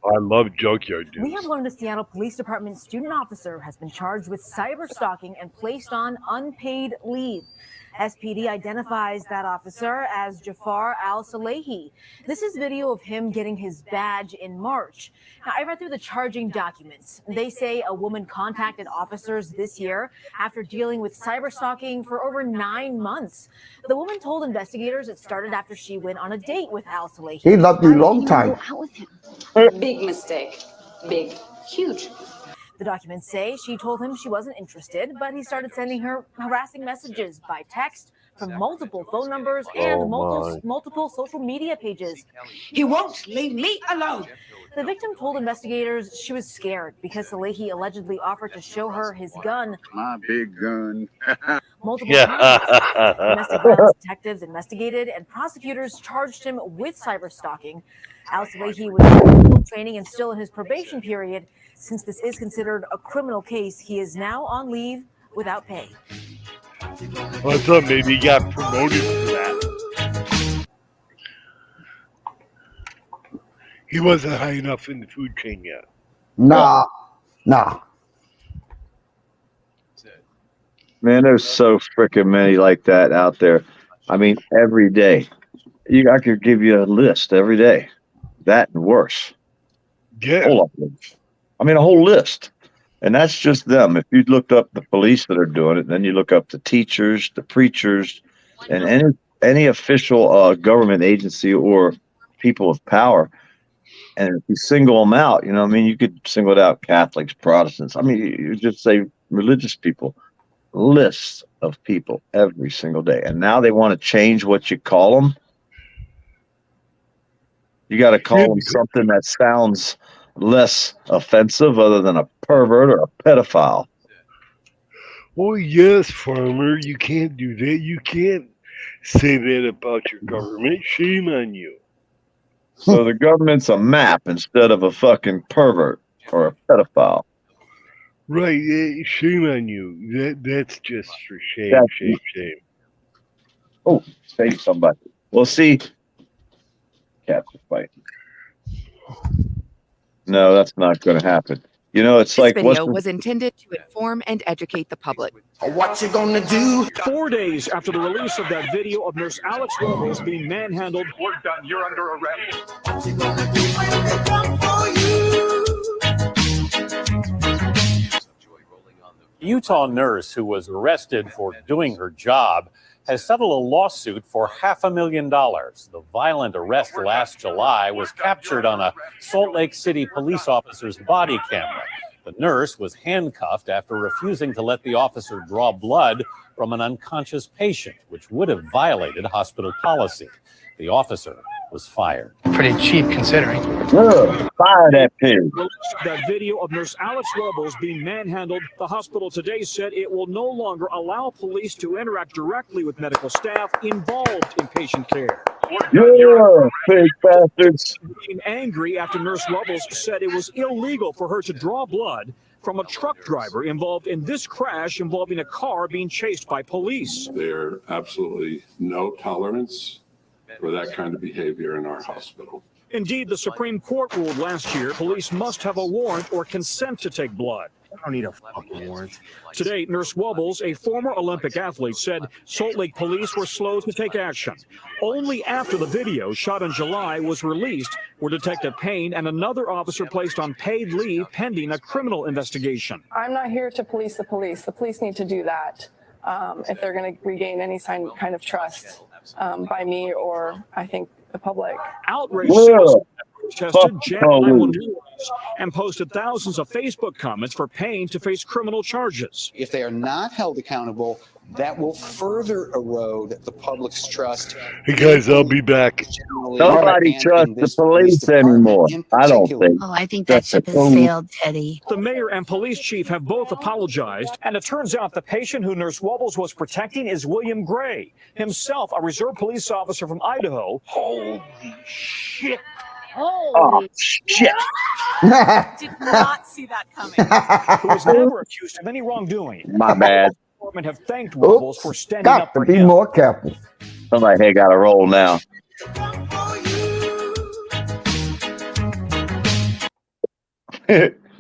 I love Junkyard News.
We have learned a Seattle Police Department student officer has been charged with cyber stalking and placed on unpaid leave. SPD identifies that officer as Jafar Al-Salehi. This is video of him getting his badge in March. Now, I read through the charging documents. They say a woman contacted officers this year after dealing with cyber stalking for over 9 months. The woman told investigators it started after she went on a date with Al-Salehi.
He loved you a long time.
Out with him. Big mistake. Big. Huge.
The documents say she told him she wasn't interested, but he started sending her harassing messages by text from multiple phone numbers and multiple social media pages.
He won't leave me alone.
The victim told investigators she was scared because Salehi allegedly offered to show her his gun.
My big gun.
Multiple times. Domestic violence detectives investigated and prosecutors charged him with cyber stalking. Al-Salehi was in training and still in his probation period. Since this is considered a criminal case, he is now on leave without pay.
Well, I thought maybe he got promoted for that. He wasn't high enough in the food chain yet.
Nah.
Man, there's so freaking many like that out there. I mean, every day. I could give you a list every day. That and worse.
Yeah.
A whole list. And that's just them. If you looked up the police that are doing it, then you look up the teachers, the preachers, and any official government agency or people of power. And if you single them out, you could single out Catholics, Protestants. You just say religious people. Lists of people every single day. And now they want to change what you call them. You got to call them something that sounds less offensive other than a pervert or a pedophile.
Well, yes, farmer, you can't do that. You can't say that about your government. Shame on you.
So the government's a map instead of a fucking pervert or a pedophile.
Right, shame on you. That's just for shame, shame.
Oh, save somebody. Well, see, cats are fighting. No, that's not going to happen. It's like
this video was intended to inform and educate the public.
What you gonna do?
4 days after the release of that video of Nurse Alex Robles being manhandled. Work done. You're under arrest.
What you gonna do when they come for you?
A Utah nurse who was arrested for doing her job has settled a lawsuit for $500,000. The violent arrest last July was captured on a Salt Lake City police officer's body camera. The nurse was handcuffed after refusing to let the officer draw blood from an unconscious patient, which would have violated hospital policy. The officer was fired.
Pretty cheap considering.
Fire that pig.
Released that video of Nurse Alex Robles being manhandled. The hospital today said it will no longer allow police to interact directly with medical staff involved in patient care.
Yeah, pig bastards.
Being angry after Nurse Robles said it was illegal for her to draw blood from a truck driver involved in this crash involving a car being chased by police.
There's absolutely no tolerance for that kind of behavior in our hospital.
Indeed, the Supreme Court ruled last year police must have a warrant or consent to take blood.
I don't need a fucking warrant.
Today, Nurse Wubbles, a former Olympic athlete, said Salt Lake police were slow to take action. Only after the video shot in July was released were Detective Payne and another officer placed on paid leave pending a criminal investigation.
I'm not here to police the police. The police need to do that if they're going to regain any kind of trust by me or, I think, the public.
Outrage citizens protested, jammed 911 and posted thousands of Facebook comments for Payne to face criminal charges.
If they are not held accountable, that will further erode the public's trust.
Hey guys, I'll be back.
Nobody trusts the police anymore. I don't think.
Oh, I think that ship has sailed, Teddy.
The mayor and police chief have both apologized, and it turns out the patient who Nurse Wubbles was protecting is William Gray, himself a reserve police officer from Idaho. Holy shit.
Oh, shit.
Did not see that coming.
Who was never accused of any wrongdoing.
My bad.
The department have thanked Wubbles for standing
Got
up
to
for
be
him.
more careful.
Somebody here got to roll now.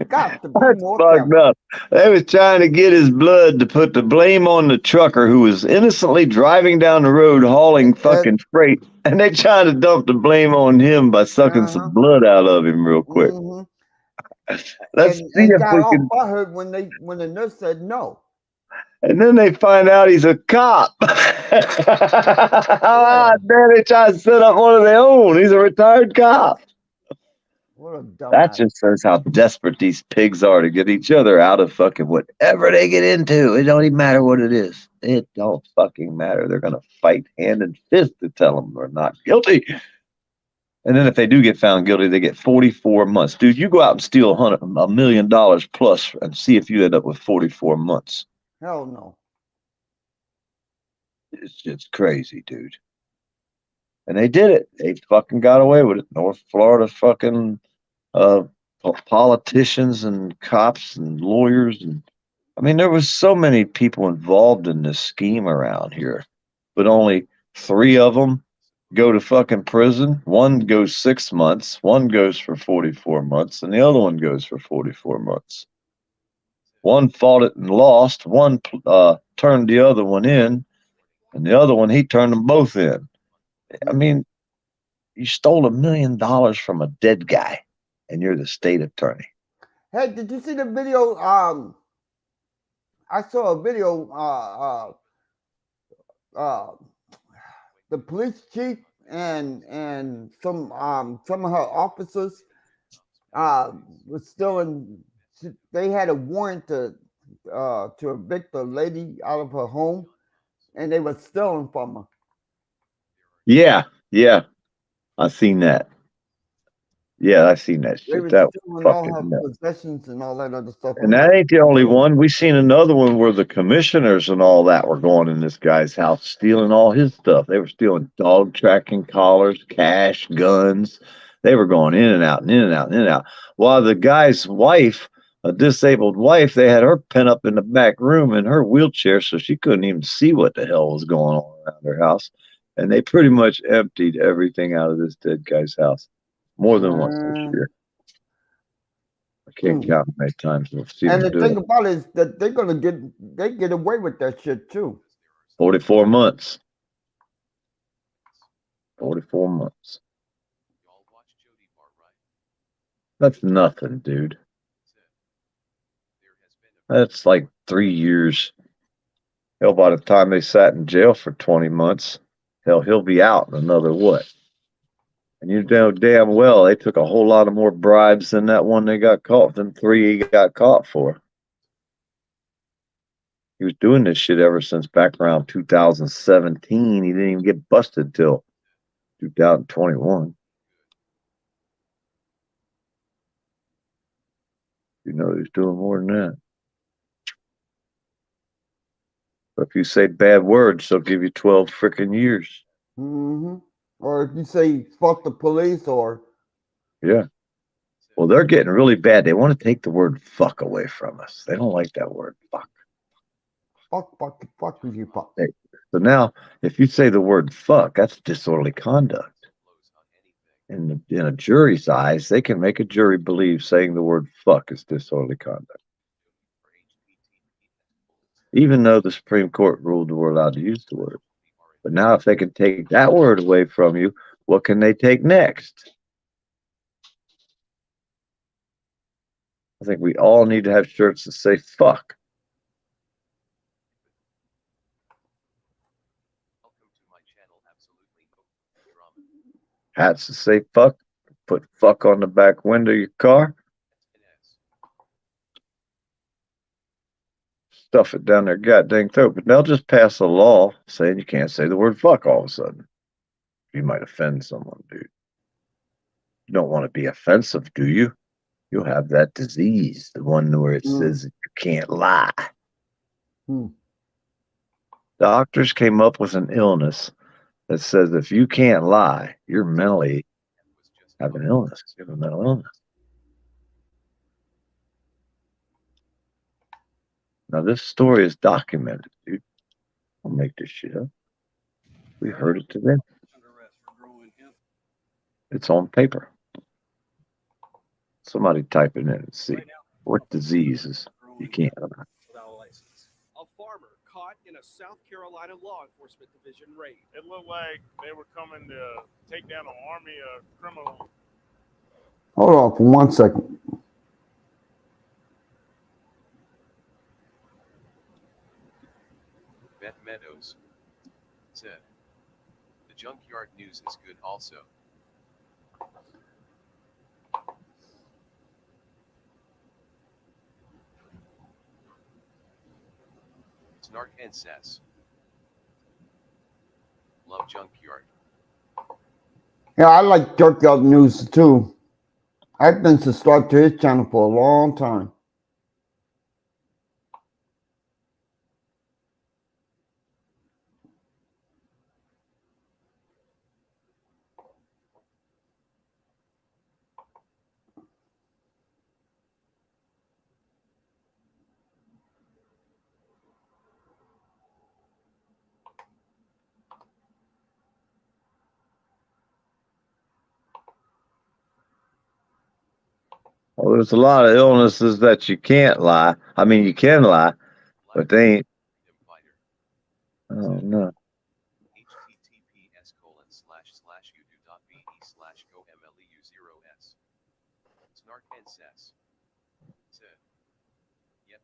Got to be
That's
more
fucked
careful.
up. They was trying to get his blood to put the blame on the trucker who was innocently driving down the road hauling fucking freight, and they trying to dump the blame on him by sucking some blood out of him real quick.
Mhm.
Let's
And
see if
got
we
all
can.
butthurt when the nurse said no.
And then they find out he's a cop. Ah, then they try to set up one of their own. He's a retired cop.
What a dumb
That just shows how desperate these pigs are to get each other out of fucking whatever they get into. It don't even matter what it is. It don't fucking matter. They're going to fight hand and fist to tell them they're not guilty. And then if they do get found guilty, they get 44 months. Dude, you go out and steal $1 million plus and see if you end up with 44 months.
Hell no.
It's just crazy, dude. And they did it. They fucking got away with it. North Florida fucking politicians and cops and lawyers. And I mean, there was so many people involved in this scheme around here, but only 3 of them go to fucking prison. One goes 6 months, one goes for 44 months, and the other one goes for 44 months. One fought it and lost. One turned the other one in, and the other one, he turned them both in. I mean, you stole $1 million from a dead guy, and you're the state attorney.
Hey, did you see the video? I saw a video. The police chief and some of her officers was still in. They had a warrant to evict the lady out of her home, and they were stealing from her.
Yeah, I seen that. Yeah, I seen that
They
shit.
were
That was
stealing all
fucking
her
nuts.
possessions and all that other stuff.
And that ain't the only one. We seen another one where the commissioners and all that were going in this guy's house, stealing all his stuff. They were stealing dog tracking collars, cash, guns. They were going in and out and in and out and in and out. While the guy's wife, a disabled wife, they had her pent up in the back room in her wheelchair, so she couldn't even see what the hell was going on around her house. And they pretty much emptied everything out of this dead guy's house. More than once this year. I can't count how many times we've seen
And
them
the
do
thing
it.
about it is that they get away with that shit too.
44 months. 44 months. That's nothing, dude. That's like 3 years. Hell, by the time they sat in jail for 20 months, hell, he'll be out in another what? And you know damn well they took a whole lot of more bribes than that one they got caught, than 3 he got caught for. He was doing this shit ever since back around 2017. He didn't even get busted till 2021. You know, he's doing more than that. But if you say bad words, they'll give you 12 freaking years.
Mm-hmm. Or if you say fuck the police or
Yeah. Well, they're getting really bad. They want to take the word fuck away from us. They don't like that word fuck.
fuck with you, fuck.
Hey, so now, if you say the word fuck, that's disorderly conduct. In a jury's eyes, they can make a jury believe saying the word fuck is disorderly conduct. Even though the Supreme Court ruled we're allowed to use the word. But now if they can take that word away from you, what can they take next? I think we all need to have shirts that say fuck. Hats that say fuck. Put fuck on the back window of your car. Stuff it down their goddamn throat. But they'll just pass a law saying you can't say the word fuck all of a sudden. You might offend someone, dude. You don't want to be offensive, do you? You'll have that disease, the one where it says you can't lie. Doctors came up with an illness that says if you can't lie, you're mentally have an illness. You have a mental illness. Now this story is documented, dude. I'll make this shit up. We heard it today. It's on paper. Somebody type it in and see what diseases you can't lie.
A farmer caught in a South Carolina law enforcement division raid.
It looked like they were coming to take down an army of criminals.
Hold on for 1 second.
Beth Meadows said, "The junkyard news is good also. Snark and sass. Love junkyard.
Yeah, I like Junkyard News too. I've been subscribed to his channel for a long time.
Well, there's a lot of illnesses that you can't lie. I mean, you can lie, but they ain't. I don't know.
https://youtube.be/gomleu0s. Snark and sass. Said, "Yet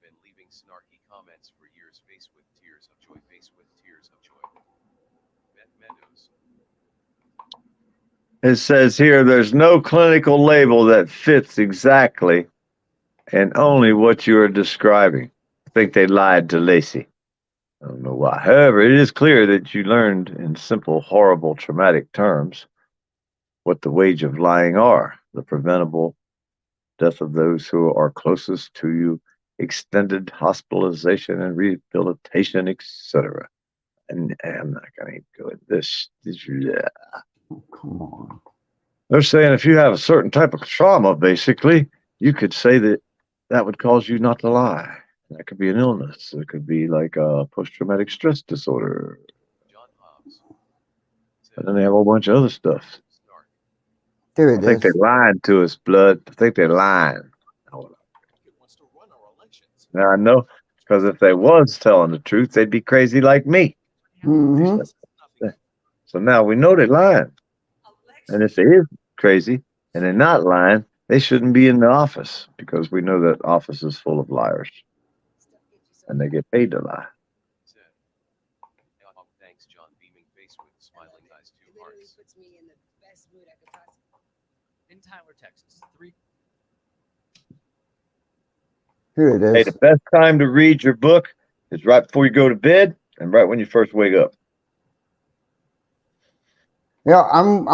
been leaving snarky comments for years. Face with tears of joy. Face with tears of joy." Beth Meadows.
It says here there's no clinical label that fits exactly and only what you are describing. I think they lied to Lacey. I don't know why. However, it is clear that you learned in simple, horrible, traumatic terms what the wage of lying are, the preventable death of those who are closest to you, extended hospitalization and rehabilitation, etc. And I'm not going to go into this.
Come on.
They're saying if you have a certain type of trauma, basically, you could say that that would cause you not to lie. That could be an illness. It could be like a post-traumatic stress disorder. And then they have a whole bunch of other stuff.
There
I think they're lying to us, blood. I think they're lying. Now I know, because if they was telling the truth, they'd be crazy like me.
Mm-hmm.
So now we know they're lying. And if they is crazy and they're not lying, they shouldn't be in the office, because we know that office is full of liars. And they get paid to lie.
Thanks, John. Beaming face with smiling eyes, 2 hearts.
Puts me in the best mood I could possibly.
In Tyler, Texas.
Here it
Hey,
is.
the best time to read your book is right before you go to bed and right when you first wake up.
Yeah, I'm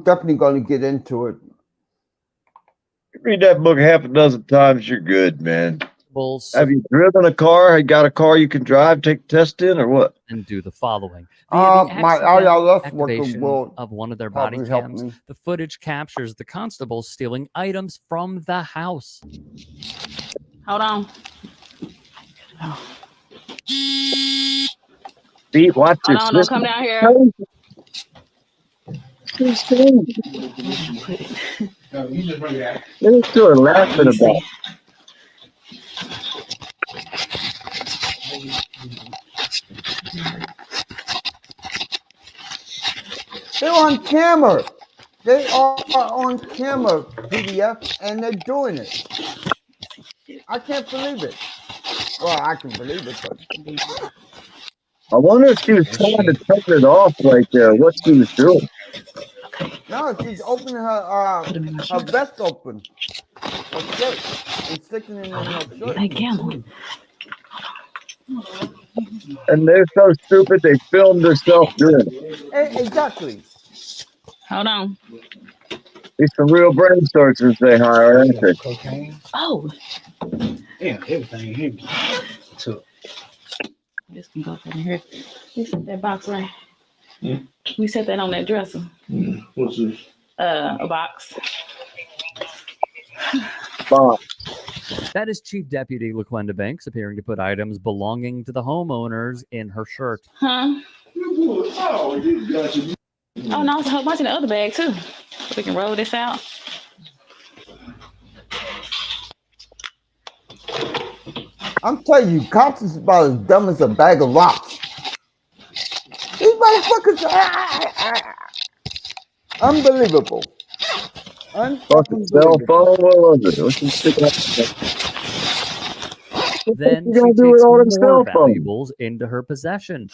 definitely gonna get into it.
You read that book half a dozen times, you're good, man. Have you driven a car? Got a car you can drive, take the test in, or what?
And do the following.
My IRS worker
Activation
will
of one of their body
probably help
cams,
me.
the footage captures the constable stealing items from the house.
Hold on.
Pete, watch
Hold
this.
on, don't come down here.
What are you laughing about?
They're on camera. They are on camera, PDF, and they're doing it. I can't believe it. Well, I can believe it, but
I wonder if she was trying to turn it off right there. What she was doing?
no, she's opening her vest open, her shirt, and sticking it in her shirt.
And they're so stupid they filmed themselves doing it.
Exactly.
Hold on.
These some real brain surgeons they hire, aren't they?
Cocaine.
Oh.
Yeah, everything here. Took.
This can go in here. You set that box right. We set that on that dresser.
What's this?
A box.
That is Chief Deputy LaQuenda Banks appearing to put items belonging to the homeowners in her shirt.
Huh? Oh, no, it's a whole bunch in the other bag, too. We can roll this out.
I'm telling you, cops is about as dumb as a bag of rocks. These motherfuckers unbelievable.
Fucking cell phone, what was it? What's she sticking up?
Then
You
she
gonna
takes
do with all them
more
cell phones?
valuables into her possession.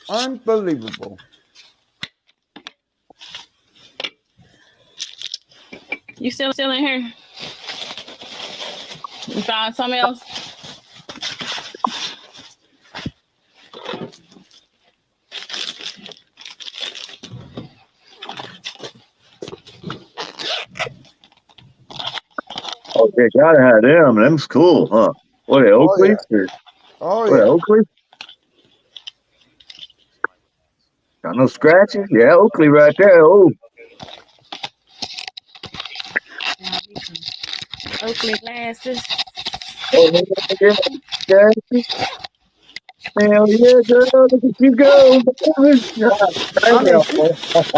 Unbelievable.
You still in here? You found something else?
Oh, they gotta have them. Them's cool, huh? What, the Oakley?
Oh,
What, Oakley? Got no scratches? Yeah, Oakley right there. Oh,
Oakley glasses.
oh yeah. Hell yeah, girl, look at you go.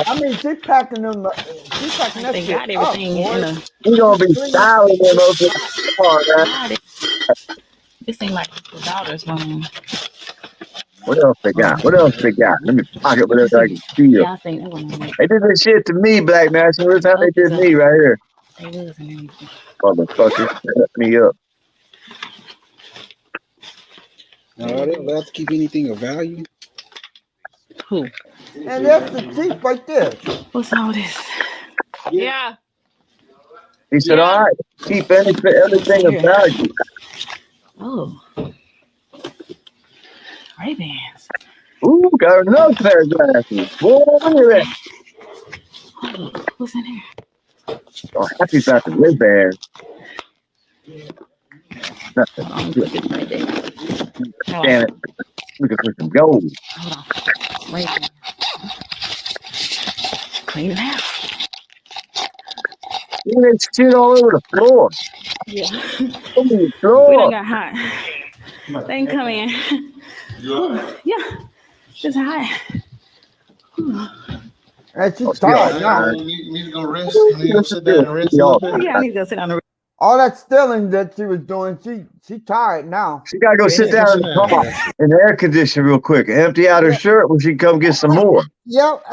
I mean, she's packing them. She's packing that
They
shit
got everything
up,
in
boy.
the.
You gonna be styling them over the car, man.
This ain't like the daughter's one.
What else they got? What else they got? Let me pocket whatever I can steal.
Yeah, I think that one.
They did this shit to me, Black Master. That's how they did me right here.
They was in everything.
Motherfucker, shut me up.
Now, are they allowed to keep anything of value?
Who?
And that's the chief right there.
What's all this? Yeah.
He said, all right, keep everything of value.
Oh. Ray-Bans.
Ooh, got another pair of glasses. Boy, look at that.
Oh, what's in here?
Oh, happy about the Ray-Bans. Nothing.
Right there.
Damn it. Looking for some gold.
Hold on. Ray-Bans. Clean it out.
Look at that shit all over the floor.
Yeah.
Over the
We
floor.
done got hot. They can come in. Yeah. Just hot.
And she's tired now.
You need to go rest. You need to go sit down and rest a little bit.
Yeah, I need to go sit down and
All that stealing that she was doing, she tired now.
She gotta go sit down in the car in the air conditioner real quick. Empty out her shirt when she can come get some more.
Yep.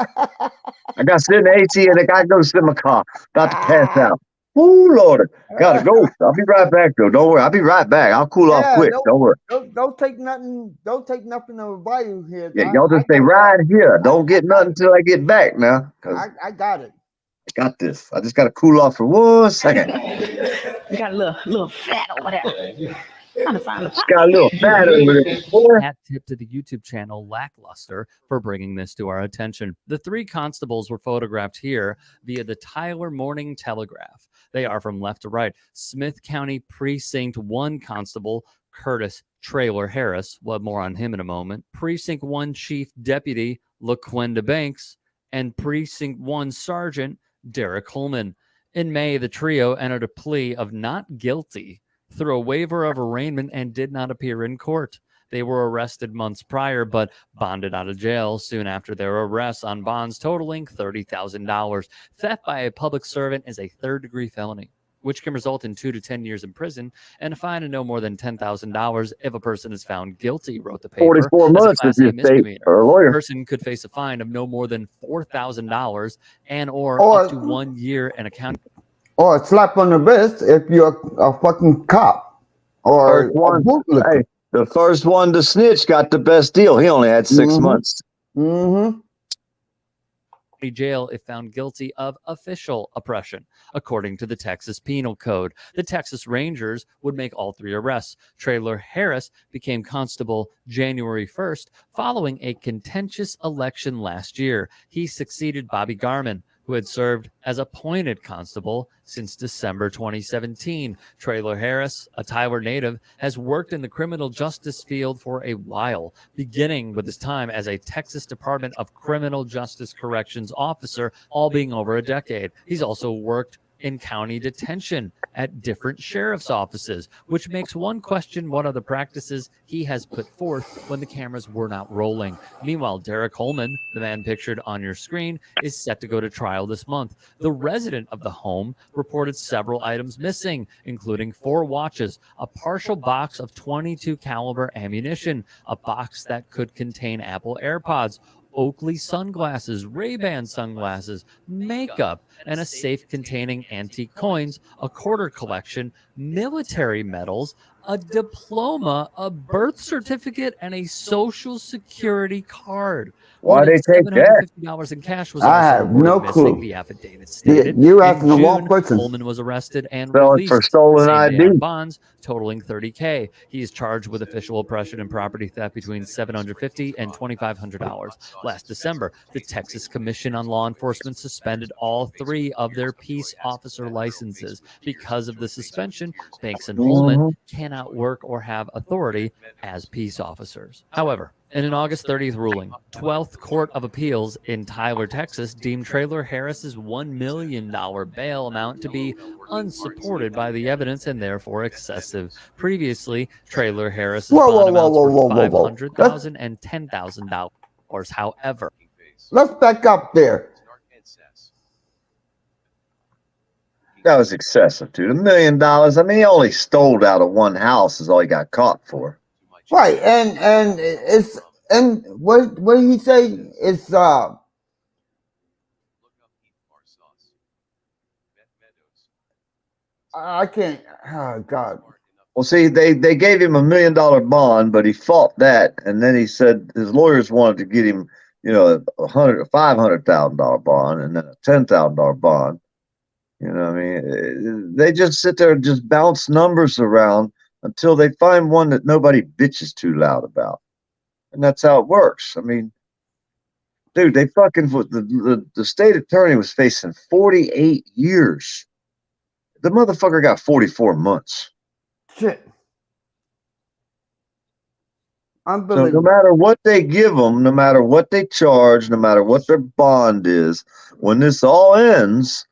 I got to sit in the AC and I gotta go sit in my car. About to pass out. Ooh, Lord. Gotta go. I'll be right back though. Don't worry. I'll be right back. I'll cool off quick. Don't worry.
Don't take nothing. Don't take nothing of value here.
Yeah, y'all just stay right here. Don't get nothing until I get back now. 'Cause
I got it.
I got this. I just got to cool off for 1 second.
You got a little fat over there. Trying to find
Just got a little fat over there. Boy.
Hat tip to the YouTube channel Lackluster for bringing this to our attention. The 3 constables were photographed here via the Tyler Morning Telegraph. They are from left to right. Smith County Precinct 1 Constable Curtis Traylor Harris. We'll have more on him in a moment. Precinct 1 Chief Deputy LaQuenda Banks and Precinct 1 Sergeant Derek Holman. In May, the trio entered a plea of not guilty through a waiver of arraignment and did not appear in court. They were arrested months prior, but bonded out of jail soon after their arrests on bonds totaling $30,000. Theft by a public servant is a third-degree felony, which can result in 2 to 10 years in prison and a fine of no more than $10,000 if a person is found guilty, wrote the paper.
44 months if you're state or a lawyer.
A person could face a fine of no more than $4,000 and or up to 1 year in a county.
Or a slap on the wrist if you're a fucking cop. Or
Hey, the first one to snitch got the best deal. He only had 6 months.
Mm-hmm.
Jail if found guilty of official oppression, according to the Texas Penal Code. The Texas Rangers would make all 3 arrests. Traylor Harris became constable January 1st following a contentious election last year. He succeeded Bobby Garman, who had served as appointed constable since December 2017. Traylor Harris, a Tyler native, has worked in the criminal justice field for a while, beginning with his time as a Texas Department of Criminal Justice Corrections officer, all being over a decade. He's also worked in county detention at different sheriff's offices, which makes one question what other practices he has put forth when the cameras were not rolling. Meanwhile, Derek Holman, the man pictured on your screen, is set to go to trial this month. The resident of the home reported several items missing, including 4 watches, a partial box of .22 caliber ammunition, a box that could contain Apple AirPods, Oakley sunglasses, Ray-Ban sunglasses, makeup, and a safe containing antique coins, a quarter collection, military medals, a diploma, a birth certificate, and a social security card.
Why they take that?
$750 in cash was
I
also
have no
reported
clue.
missing, the affidavit stated.
You
In
asking the wrong
June,
person.
Holman was arrested and
Selling
released
for stolen
same day
ID.
on bonds totaling $30K. He is charged with official oppression and property theft between $750 and $2,500. Last December, the Texas Commission on Law Enforcement suspended all 3 of their peace officer licenses. Because of the suspension, Banks and Holman cannot work or have authority as peace officers. However, in an August 30th ruling, 12th Court of Appeals in Tyler, Texas, deemed Traylor Harris's $1 million bail amount to be unsupported by the evidence and therefore excessive. Previously, Traylor Harris's bond amounts were $500,000 and $10,000. However,
let's back up there.
That was excessive, dude. $1 million. I mean, he only stole out of one house is all he got caught for.
Right, and it's and what did he say? It's I can't. Oh God.
Well, see, they gave him $1 million bond, but he fought that, and then he said his lawyers wanted to get him, a $500,000 bond, and then a $10,000 bond. You know what I mean? They just sit there and just bounce numbers around until they find one that nobody bitches too loud about. And that's how it works. I mean, dude, they fucking, the state attorney was facing 48 years. The motherfucker got 44 months.
Shit.
So no matter what they give them, no matter what they charge, no matter what their bond is, when this all ends,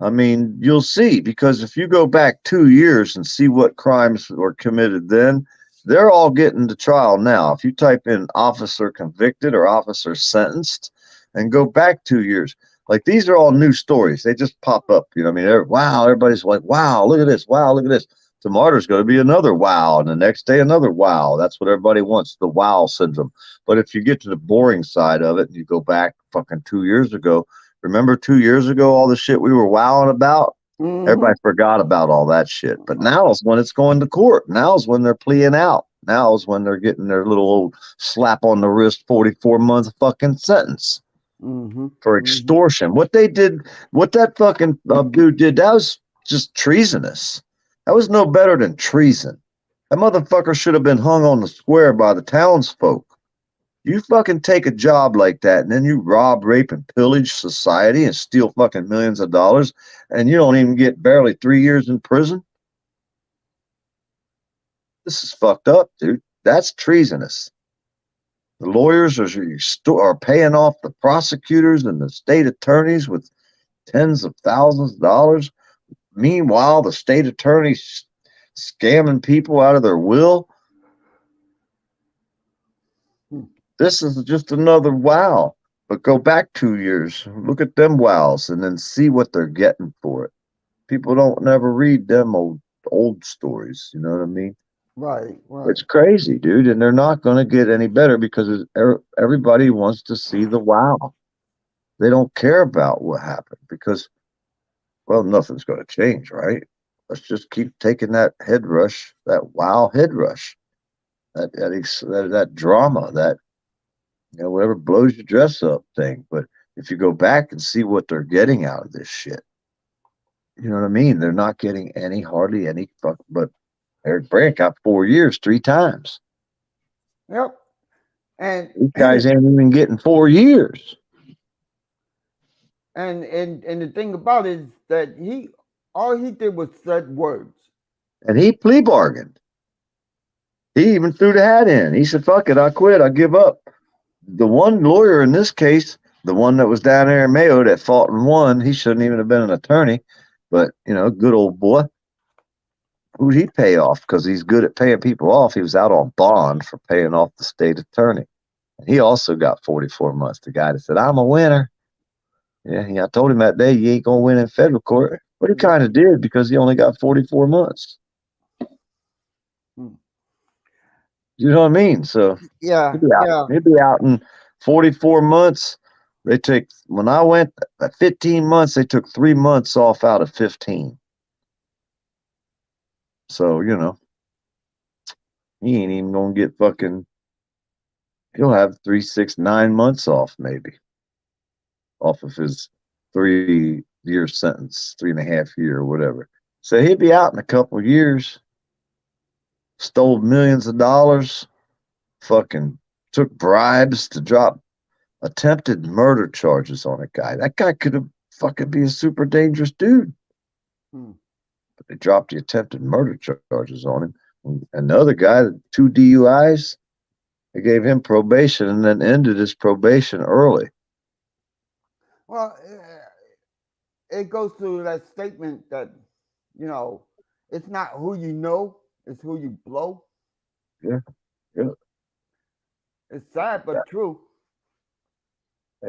I mean, you'll see, because if you go back 2 years and see what crimes were committed then, they're all getting to trial now. If you type in officer convicted or officer sentenced and go back 2 years, like these are all new stories. They just pop up. You know what I mean? Wow, everybody's like, wow, look at this. Wow, look at this. Tomorrow's going to be another wow, and the next day another wow. That's what everybody wants, the wow syndrome. But if you get to the boring side of it and you go back fucking 2 years ago, remember 2 years ago, all the shit we were wowing about? Everybody forgot about all that shit. But now is when it's going to court. Now is when they're pleading out. Now is when they're getting their little old slap on the wrist 44-month fucking sentence. for extortion. What they did, what that fucking dude did, that was just treasonous. That was no better than treason. That motherfucker should have been hung on the square by the townsfolk. You fucking take a job like that and then you rob, rape, and pillage society and steal fucking millions of dollars, and you don't even get barely 3 years in prison. This is fucked up, dude. That's treasonous. The lawyers are paying off the prosecutors and the state attorneys with tens of thousands of dollars. Meanwhile, the state attorney's scamming people out of their will. This is just another wow. But go back 2 years, look at them wows, and then see what they're getting for it. People don't never read them old stories. You know what I mean?
Right.
It's crazy, dude, and they're not going to get any better because everybody wants to see the wow. They don't care about what happened because, well, nothing's going to change, right? Let's just keep taking that head rush, that wow head rush, that drama, that, you know, whatever blows your dress up thing. But if you go back and see what they're getting out of this shit, you know what I mean? They're not getting hardly any fuck, but Eric Brandt got 4 years 3 times.
Yep. And
these guys ain't even getting 4 years.
And the thing about it is that all he did was said words.
And he plea bargained. He even threw the hat in. He said, fuck it, I quit, I give up. The one lawyer in this case, the one that was down there in Mayo that fought and won, he shouldn't even have been an attorney, but, you know, good old boy. Who'd he pay off? Because he's good at paying people off. He was out on bond for paying off the state attorney. And he also got 44 months. The guy that said, I'm a winner. Yeah, I told him that day, you ain't going to win in federal court. But he kind of did because he only got 44 months. You know what I mean? So
yeah,
he'd be out in 44 months. When I went at 15 months, they took 3 months off out of 15. So, you know, he ain't even gonna get he'll have 3, 6, 9 months off, maybe, off of his 3-year sentence, 3.5 year or whatever. So he'd be out in a couple of years, stole millions of dollars, fucking took bribes to drop attempted murder charges on a guy. That guy could have fucking be a super dangerous dude. But they dropped the attempted murder charges on him. And the other guy, 2 DUIs, they gave him probation and then ended his probation early.
Well, it goes to that statement that, you know, it's not who you know, it's who you blow.
Yeah.
It's sad, but true.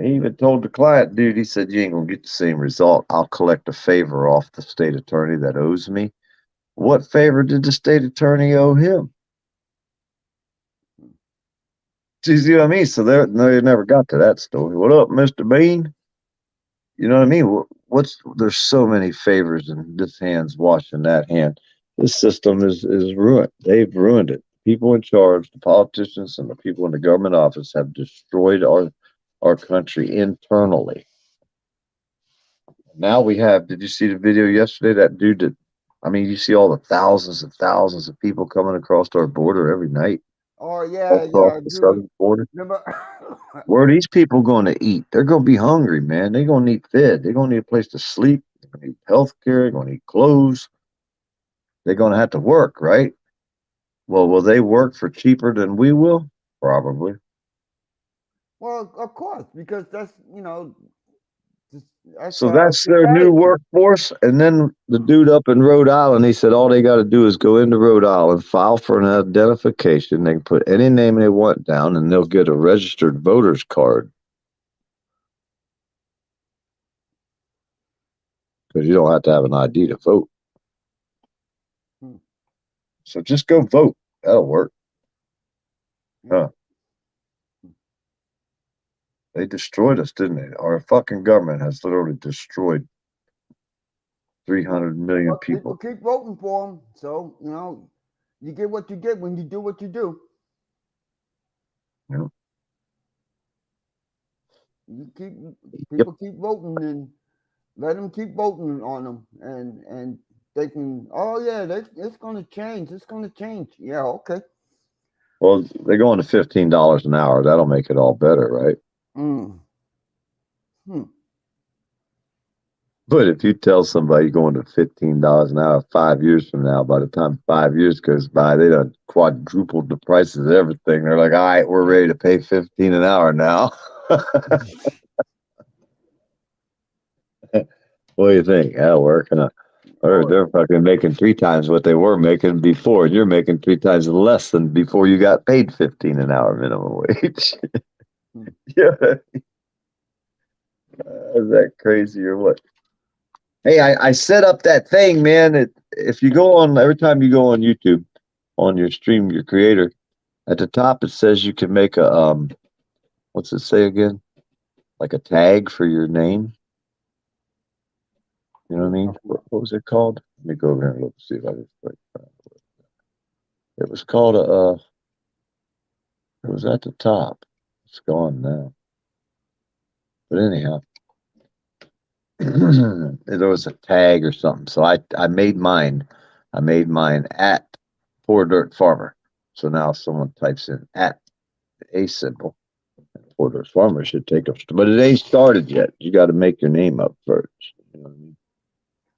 He even told the client, dude, he said, you ain't going to get the same result. I'll collect a favor off the state attorney that owes me. What favor did the state attorney owe him? Do you see what I mean? So they never got to that story. What up, Mr. Bean? You know what I mean? There's so many favors in this hand's washing that hand. This system is ruined. They've ruined it. People in charge, the politicians and the people in the government office have destroyed our country internally. Now we have, did you see the video yesterday? That dude you see all the thousands and thousands of people coming across our border every night.
Oh, yeah.
The southern border.
Remember?
Where are these people going to eat? They're going to be hungry, man. They're going to need fed. They're going to need a place to sleep. They're going to need health care. They're going to need clothes. They're going to have to work, right? Well, will they work for cheaper than we will? Probably.
Well, of course, because that's, you know.
So that's their new workforce. And then the dude up in Rhode Island, he said all they got to do is go into Rhode Island, file for an identification. They can put any name they want down, and they'll get a registered voter's card. Because you don't have to have an ID to vote. So just go vote. That'll work. Huh. They destroyed us, didn't they? Our fucking government has literally destroyed 300 million people.
People keep voting for them. So, you know, you get what you get when you do what you do.
Yeah.
You people keep voting, and let them keep voting on them, and they can. Oh yeah, it's going to change. It's going to change. Yeah, okay.
Well, they're going to $15 an hour. That'll make it all better, right?
Mm.
But if you tell somebody you're going to $15 an hour 5 years from now, by the time 5 years goes by, they done quadrupled the prices of everything. They're like, all right, we're ready to pay $15 an hour now. What do you think? That'll work. Or they're fucking making 3 times what they were making before, and you're making 3 times less than before you got paid $15 an hour minimum wage. Yeah. Is that crazy or what? Hey, I set up that thing, man. If you go on, every time you go on YouTube, on your stream, your creator, at the top it says you can make a what's it say again? Like a tag for your name. You know what I mean? What was it called? Let me go over here and look, see if I can find it. It was called it was at the top. It's gone now. But anyhow, there was a tag or something. So I made mine. I made mine at Poor Dirt Farmer. So now if someone types in at a symbol, Poor Dirt Farmer should take us. But it ain't started yet. You got to make your name up first. You know what I mean?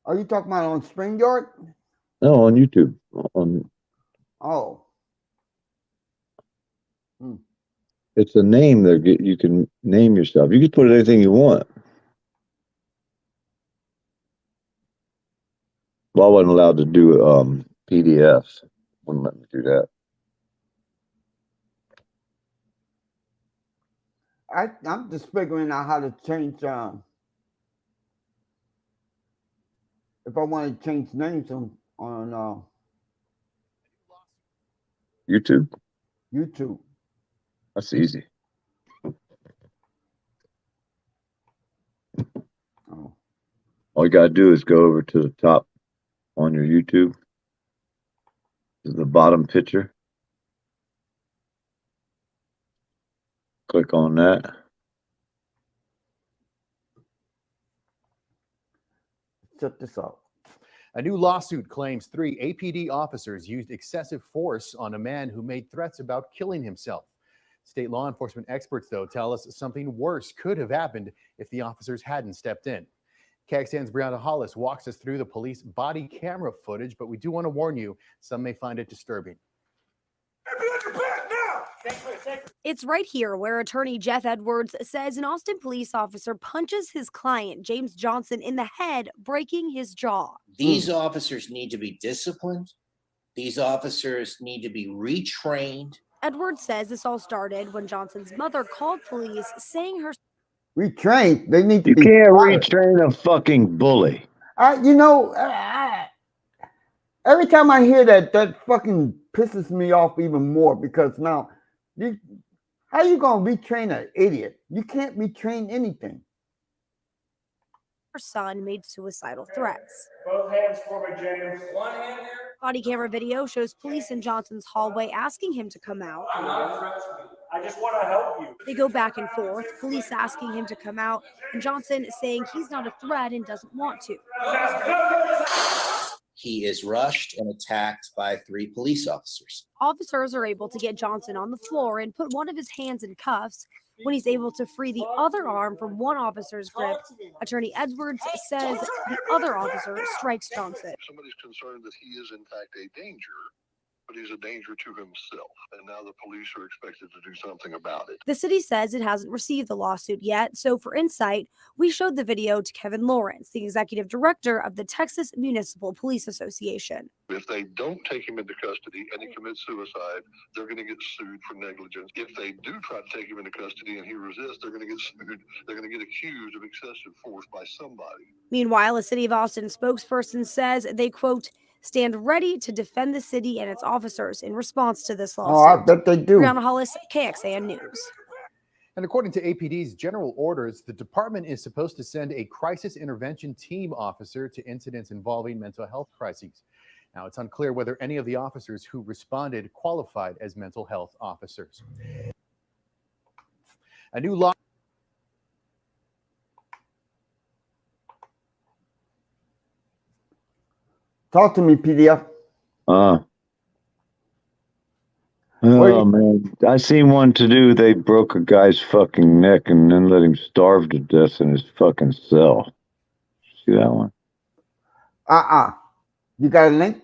Are you talking about on StreamYard?
No, on YouTube.
Oh.
It's a name there. You can name yourself. You can put anything you want. Well, I wasn't allowed to do PDFs. Wouldn't let me do that.
I'm just figuring out how to change. If I want to change names on
YouTube.
YouTube.
That's easy.
Oh.
All you gotta do is go over to the top on your YouTube, to the bottom picture. Click on that.
Check this out.
A new lawsuit claims 3 APD officers used excessive force on a man who made threats about killing himself. State law enforcement experts, though, tell us something worse could have happened if the officers hadn't stepped in. KXAN's Brianna Hollis walks us through the police body camera footage, but we do want to warn you, some may find it disturbing.
It's right here where attorney Jeff Edwards says an Austin police officer punches his client, James Johnson, in the head, breaking his jaw.
These officers need to be disciplined. These officers need to be retrained.
Edwards says this all started when Johnson's mother called police saying her...
Retrained? They need to
You
be
can't
fired.
retrain a fucking bully.
You know, every time I hear that, that fucking pisses me off even more, because now, how you gonna retrain an idiot? You can't retrain anything.
Her son made suicidal threats.
Both hands for me, James. One hand here.
Body camera video shows police in Johnson's hallway asking him to come out.
I'm not a threat to you. I just want to help you.
They go back and forth, police asking him to come out, and Johnson saying he's not a threat and doesn't want to.
He is rushed and attacked by 3 police officers.
Officers are able to get Johnson on the floor and put one of his hands in cuffs. When he's able to free the other arm from one officer's grip, attorney Edwards says the other officer strikes Johnson.
Somebody's concerned that he is in fact a danger, but he's a danger to himself. And now the police are expected to do something about it.
The city says it hasn't received the lawsuit yet, so for insight, we showed the video to Kevin Lawrence, the executive director of the Texas Municipal Police Association.
If they don't take him into custody and he commits suicide, they're going to get sued for negligence. If they do try to take him into custody and he resists, they're going to get sued. They're going to get accused of excessive force by somebody.
Meanwhile, a City of Austin spokesperson says they, quote, stand ready to defend the city and its officers in response to this lawsuit.
Oh, I bet they do.
Brianna Hollis, KXAN News.
And according to APD's general orders, the department is supposed to send a crisis intervention team officer to incidents involving mental health crises. Now, it's unclear whether any of the officers who responded qualified as mental health officers. A new law.
Talk to me, PDF.
Oh man, I seen one to do. They broke a guy's fucking neck and then let him starve to death in his fucking cell. See that one?
You got a link?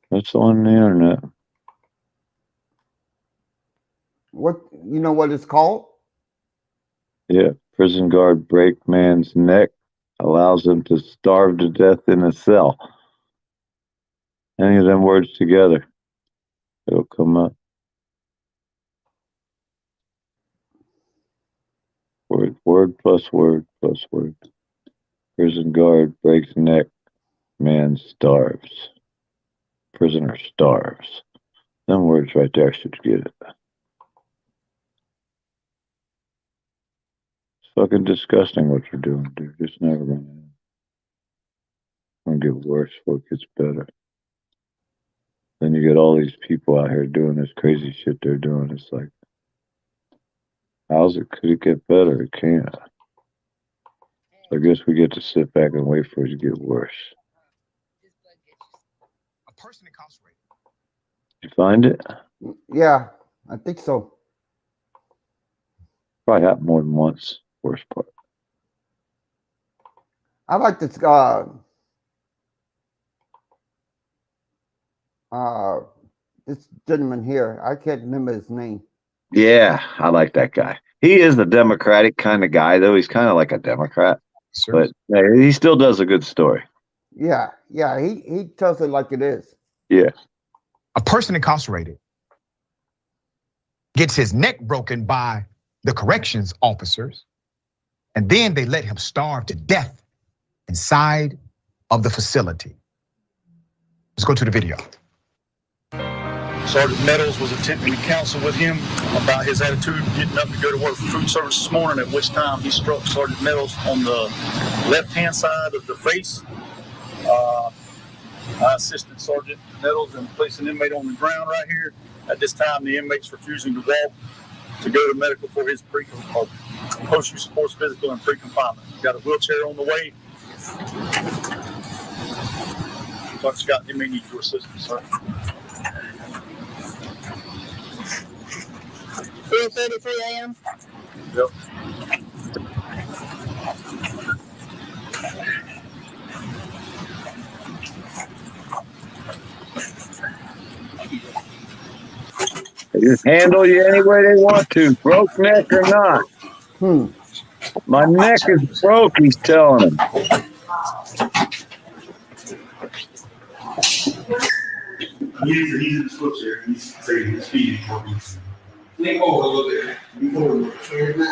That's on the internet.
What, you know what it's called?
Yeah, prison guard break man's neck, allows him to starve to death in a cell. Any of them words together, it'll come up. Word plus word plus word. Prison guard breaks neck, man starves. Prisoner starves. Them words right there should get it. It's fucking disgusting what you're doing, dude. It's never gonna end. It's gonna get worse before it gets better. Then you get all these people out here doing this crazy shit they're doing. It's like, could it get better? It can't. So I guess we get to sit back and wait for it to get worse.
A person incarcerated.
You find it?
Yeah, I think so.
Probably happened more than once. Worst part.
I like this this gentleman here. I can't remember his name.
Yeah, I like that guy. He is a Democratic kind of guy, though. He's kind of like a Democrat, but he still does a good story.
Yeah, he tells it like it is.
Yeah.
A person incarcerated gets his neck broken by the corrections officers, and then they let him starve to death inside of the facility. Let's go to the video.
Sergeant Meadows was attempting to counsel with him about his attitude getting up to go to work for food service this morning, at which time he struck Sergeant Meadows on the left-hand side of the face. I assisted Sergeant Meadows in placing an inmate on the ground right here. At this time, the inmate's refusing to walk to go to medical for his post-use force physical and pre-confinement. Got a wheelchair on the way. Dr. Scott, you may need your assistance, sir.
3:33 a.m.
Yep.
They just handle you any way they want to, broke neck or not. My neck is broke, he's telling him.
He's in his wheelchair. He's saying his feet is working. Lean over a little bit. Lean forward a little bit.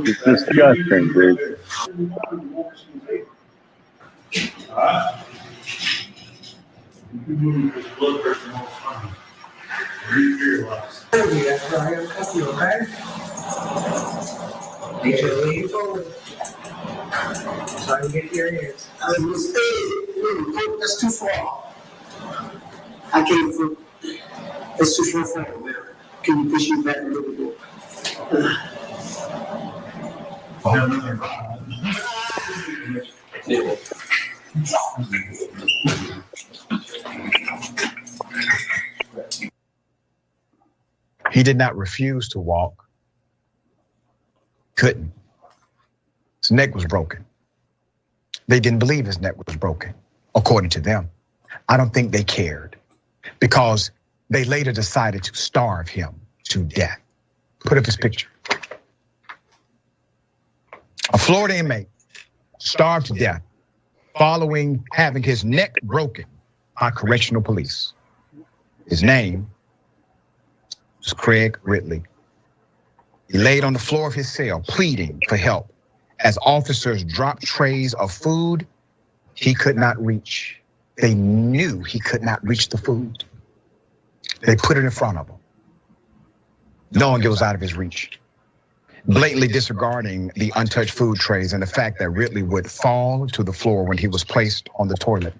It's disgusting, dude.
Blood pressure all the time. That's right.
Make sure to lean forward. So I can get your ears.
That's too far.
I can't. It's too far. Can you push me back a little bit?
He did not refuse to walk. Couldn't. His neck was broken. They didn't believe his neck was broken, according to them. I don't think they cared because they later decided to starve him to death. Put up his picture. A Florida inmate starved to death following having his neck broken by correctional police. His name was Craig Ridley. He laid on the floor of his cell pleading for help as officers dropped trays of food he could not reach. They knew he could not reach the food. They put it in front of him, knowing it was out of his reach, blatantly disregarding the untouched food trays and the fact that Ridley would fall to the floor when he was placed on the toilet.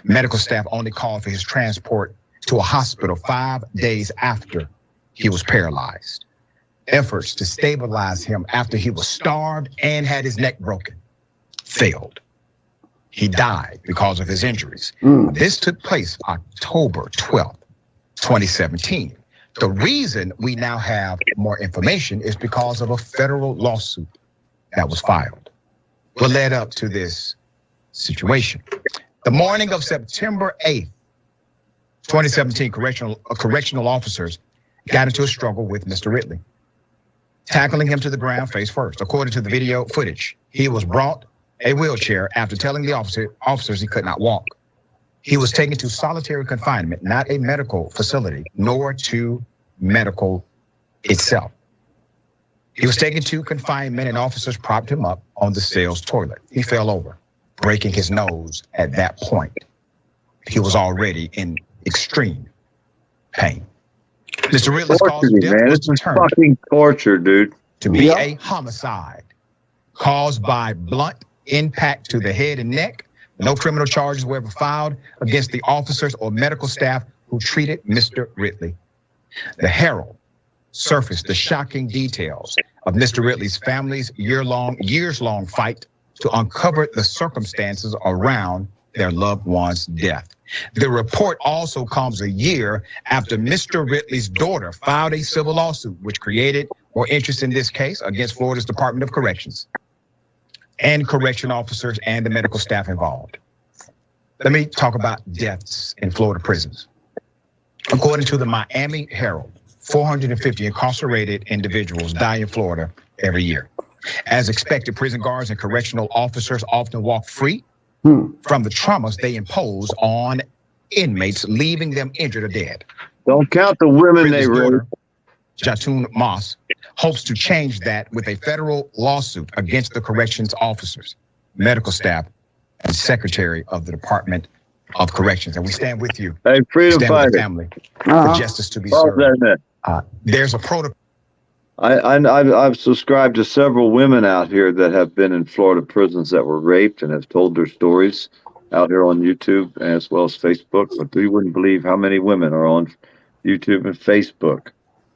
Medical staff only called for his transport to a hospital 5 days after he was paralyzed. efforts to stabilize him after he was starved and had his neck broken failed. He died because of his injuries. This took place October 12th, 2017. The reason we now have more information is because of a federal lawsuit that was filed. What led up to this situation? The morning of September 8th, 2017, correctional officers got into a struggle with Mr. Ridley, tackling him to the ground face first. According to the video footage, he was brought a wheelchair after telling the officers he could not walk. He was taken to solitary confinement, not a medical facility, nor to medical itself. He was taken to confinement and officers propped him up on the cell's toilet. He fell over, breaking his nose at that point. He was already in extreme pain. Mr. Ridley's cause of death was determined
fucking torture, dude.
to be a homicide caused by blunt impact to the head and neck. No criminal charges were ever filed against the officers or medical staff who treated Mr. Ridley. The Herald surfaced the shocking details of Mr. Ridley's family's years-long fight to uncover the circumstances around their loved one's death. The report also comes a year after Mr. Ridley's daughter filed a civil lawsuit, which created more interest in this case against Florida's Department of Corrections and correction officers and the medical staff involved. Let me talk about deaths in Florida prisons. According to the Miami Herald, 450 incarcerated individuals die in Florida every year. As expected, prison guards and correctional officers often walk free from the traumas they impose on inmates, leaving them injured or dead.
Don't count the women they
rape. Jatun Moss hopes to change that with a federal lawsuit against the corrections officers, medical staff, and secretary of the Department of Corrections. And we stand with you.
Hey, freedom
stand with
fighter.
the family for justice to be served. There's a protocol.
I've subscribed to several women out here that have been in Florida prisons that were raped and have told their stories out here on YouTube as well as Facebook. But you wouldn't believe how many women are on YouTube and Facebook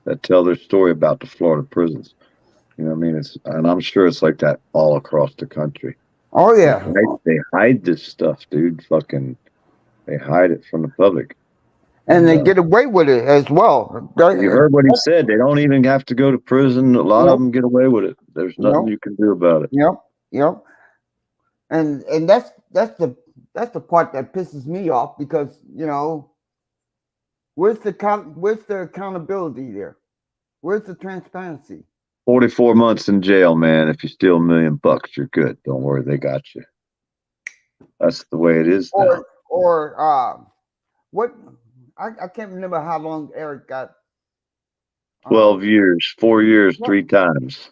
that tell their story about the Florida prisons. You know what I mean? And I'm sure it's like that all across the country.
Oh yeah.
They hide this stuff, dude. They hide it from the public.
And they get away with it as well.
You heard what he said. They don't even have to go to prison. A lot of them get away with it. There's nothing you can do about it.
Yep. And that's the part that pisses me off because, you know, where's the accountability there? Where's the transparency?
44 months in jail, man. If you steal $1 million, you're good. Don't worry, they got you. That's the way it is now.
Or what? I can't remember how long Eric got.
12 years, 4 years, 3 times.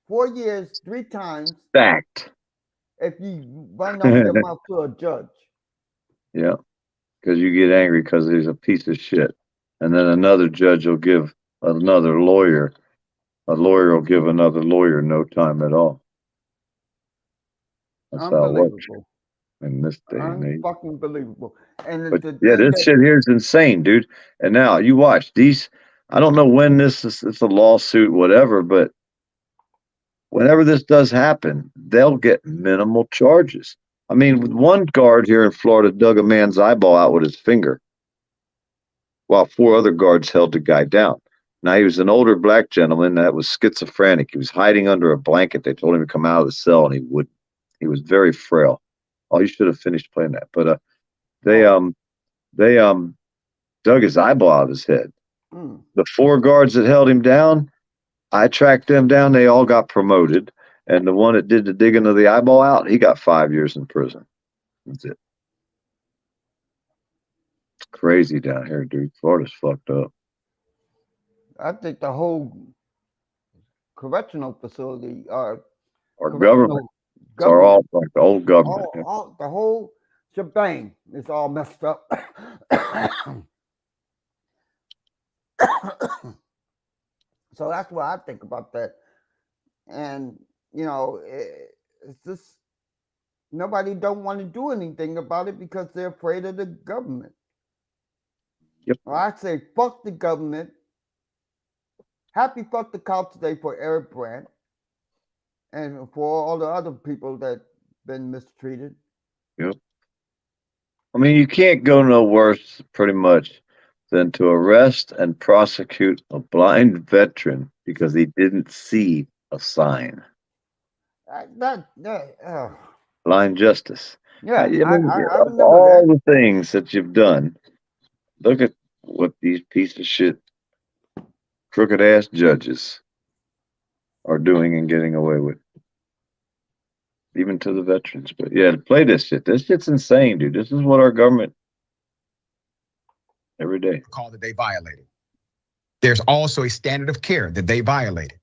4 years, 3 times.
Fact.
If you run off your mouth to a judge.
Yeah, because you get angry because he's a piece of shit. And then another judge will give another lawyer. A lawyer will give another lawyer no time at all. That's how it works in this day and age.
Fucking believable. And
But yeah, this shit here is insane, dude. And now you watch these. I don't know when this is. It's a lawsuit, whatever. But whenever this does happen, they'll get minimal charges. I mean, with one guard here in Florida dug a man's eyeball out with his finger, while 4 other guards held the guy down. Now, he was an older black gentleman that was schizophrenic. He was hiding under a blanket. They told him to come out of the cell, and he wouldn't. He was very frail. Oh, you should have finished playing that. But they dug his eyeball out of his head. The 4 guards that held him down, I tracked them down. They all got promoted. And the one that did the digging of the eyeball out, he got 5 years in prison. That's it. It's crazy down here, dude. Florida's fucked up.
I think the whole correctional facility,
our government, it's all like the old government.
The whole shebang is all messed up. So that's what I think about that. And you know, it's just nobody don't want to do anything about it because they're afraid of the government.
Yep.
Well, I say fuck the government. happy fuck the cops day for Eric Brandt and for all the other people that been mistreated.
Yep. I mean, you can't go no worse, pretty much, than to arrest and prosecute a blind veteran because he didn't see a sign. Blind justice.
Yeah,
I mean,
I
of
remember
all
that.
the things that you've done, look at what these piece of shit, crooked ass judges are doing and getting away with. Even to the veterans. But yeah, to play this shit. This shit's insane, dude. This is what our government every day.
Call that they violated. There's also a standard of care that they violated.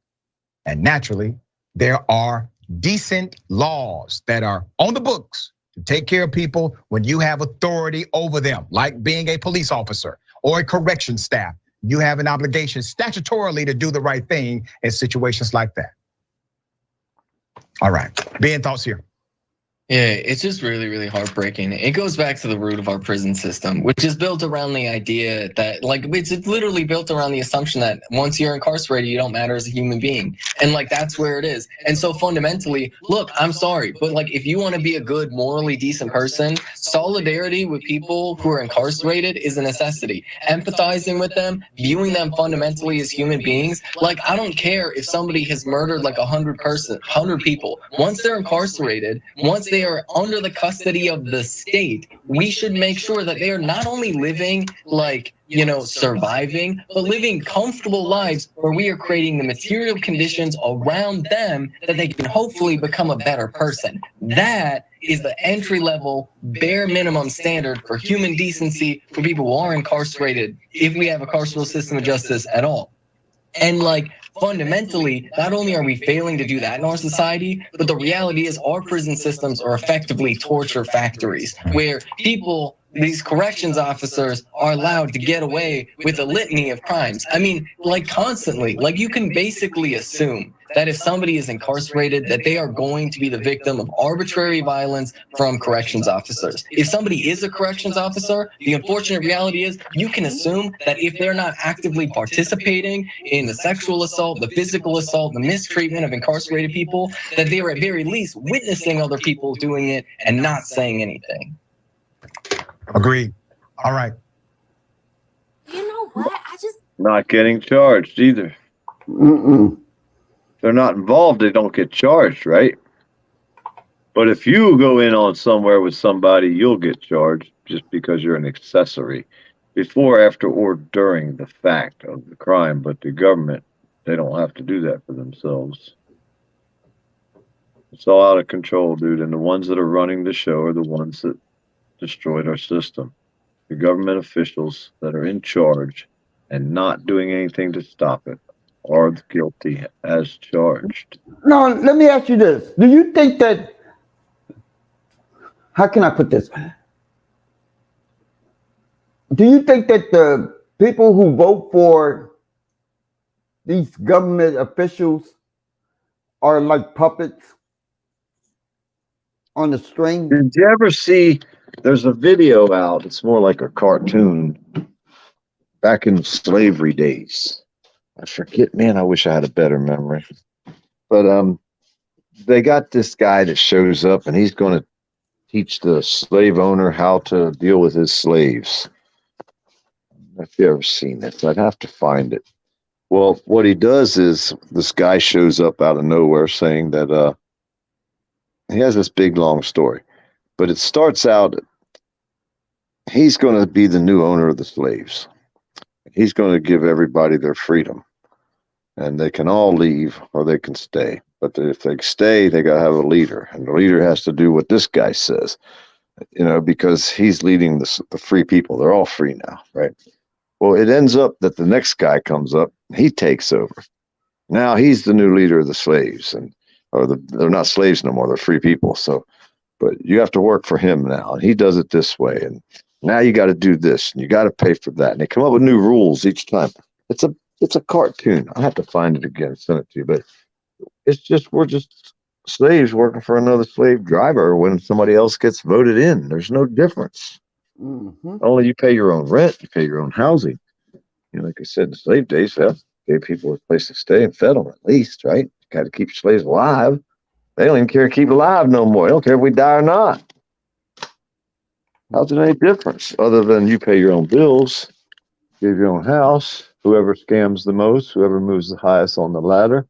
And naturally, there are decent laws that are on the books to take care of people when you have authority over them, like being a police officer or a correction staff. You have an obligation statutorily to do the right thing in situations like that. All right, Ben, thoughts here.
Yeah, it's just really, really heartbreaking. It goes back to the root of our prison system, which is built around the idea that, like, it's literally built around the assumption that once you're incarcerated, you don't matter as a human being. And, like, that's where it is. And so fundamentally, look, I'm sorry, but, like, if you want to be a good, morally decent person, solidarity with people who are incarcerated is a necessity. Empathizing with them, viewing them fundamentally as human beings. Like, I don't care if somebody has murdered, like, 100 people. Once they're incarcerated, once they are under the custody of the state, we should make sure that they are not only living, like, you know, surviving, but living comfortable lives where we are creating the material conditions around them that they can hopefully become a better person. That is the entry level, bare minimum standard for human decency for people who are incarcerated, if we have a carceral system of justice at all. And, like, fundamentally, not only are we failing to do that in our society, but the reality is our prison systems are effectively torture factories where people, these corrections officers, are allowed to get away with a litany of crimes. I mean, like, constantly. Like, you can basically assume that if somebody is incarcerated, that they are going to be the victim of arbitrary violence from corrections officers. If somebody is a corrections officer, the unfortunate reality is you can assume that if they're not actively participating in the sexual assault, the physical assault, the mistreatment of incarcerated people, that they are at very least witnessing other people doing it and not saying anything.
Agreed. All right.
You know what? I just
Not getting charged either. If they're not involved, they don't get charged, right? But if you go in on somewhere with somebody, you'll get charged just because you're an accessory before, after, or during the fact of the crime. But the government, they don't have to do that for themselves. It's all out of control, dude. And the ones that are running the show are the ones that destroyed our system. The government officials that are in charge and not doing anything to stop it are guilty as charged.
Now, let me ask you this. Do you think that, how can I put this? Do you think that the people who vote for these government officials are like puppets on the string?
Did you ever see, there's a video out, it's more like a cartoon, back in slavery days. I forget, man, I wish I had a better memory. But they got this guy that shows up and he's going to teach the slave owner how to deal with his slaves. If you ever seen this, I'd have to find it. Well, what he does is this guy shows up out of nowhere saying that he has this big long story, but it starts out, he's going to be the new owner of the slaves. He's going to give everybody their freedom, and they can all leave or they can stay. But if they stay, they got to have a leader, and the leader has to do what this guy says, you know, because he's leading the free people. They're all free now, right? Well, it ends up that the next guy comes up, he takes over. Now he's the new leader of the slaves, they're not slaves no more, they're free people. So, but you have to work for him now, and he does it this way, and now you got to do this, and you got to pay for that, and they come up with new rules each time. It's a cartoon. I'll have to find it again and send it to you, but it's just, we're just slaves working for another slave driver when somebody else gets voted in. There's no difference. Only you pay your own rent, you pay your own housing. You know, like I said, in the slave days, well, Gave people a place to stay and fed them at least, right? Got to keep slaves alive. They don't even care to keep alive no more. They don't care if we die or not. How's it any difference other than you pay your own bills, give your own house, whoever scams the most, whoever moves the highest on the ladder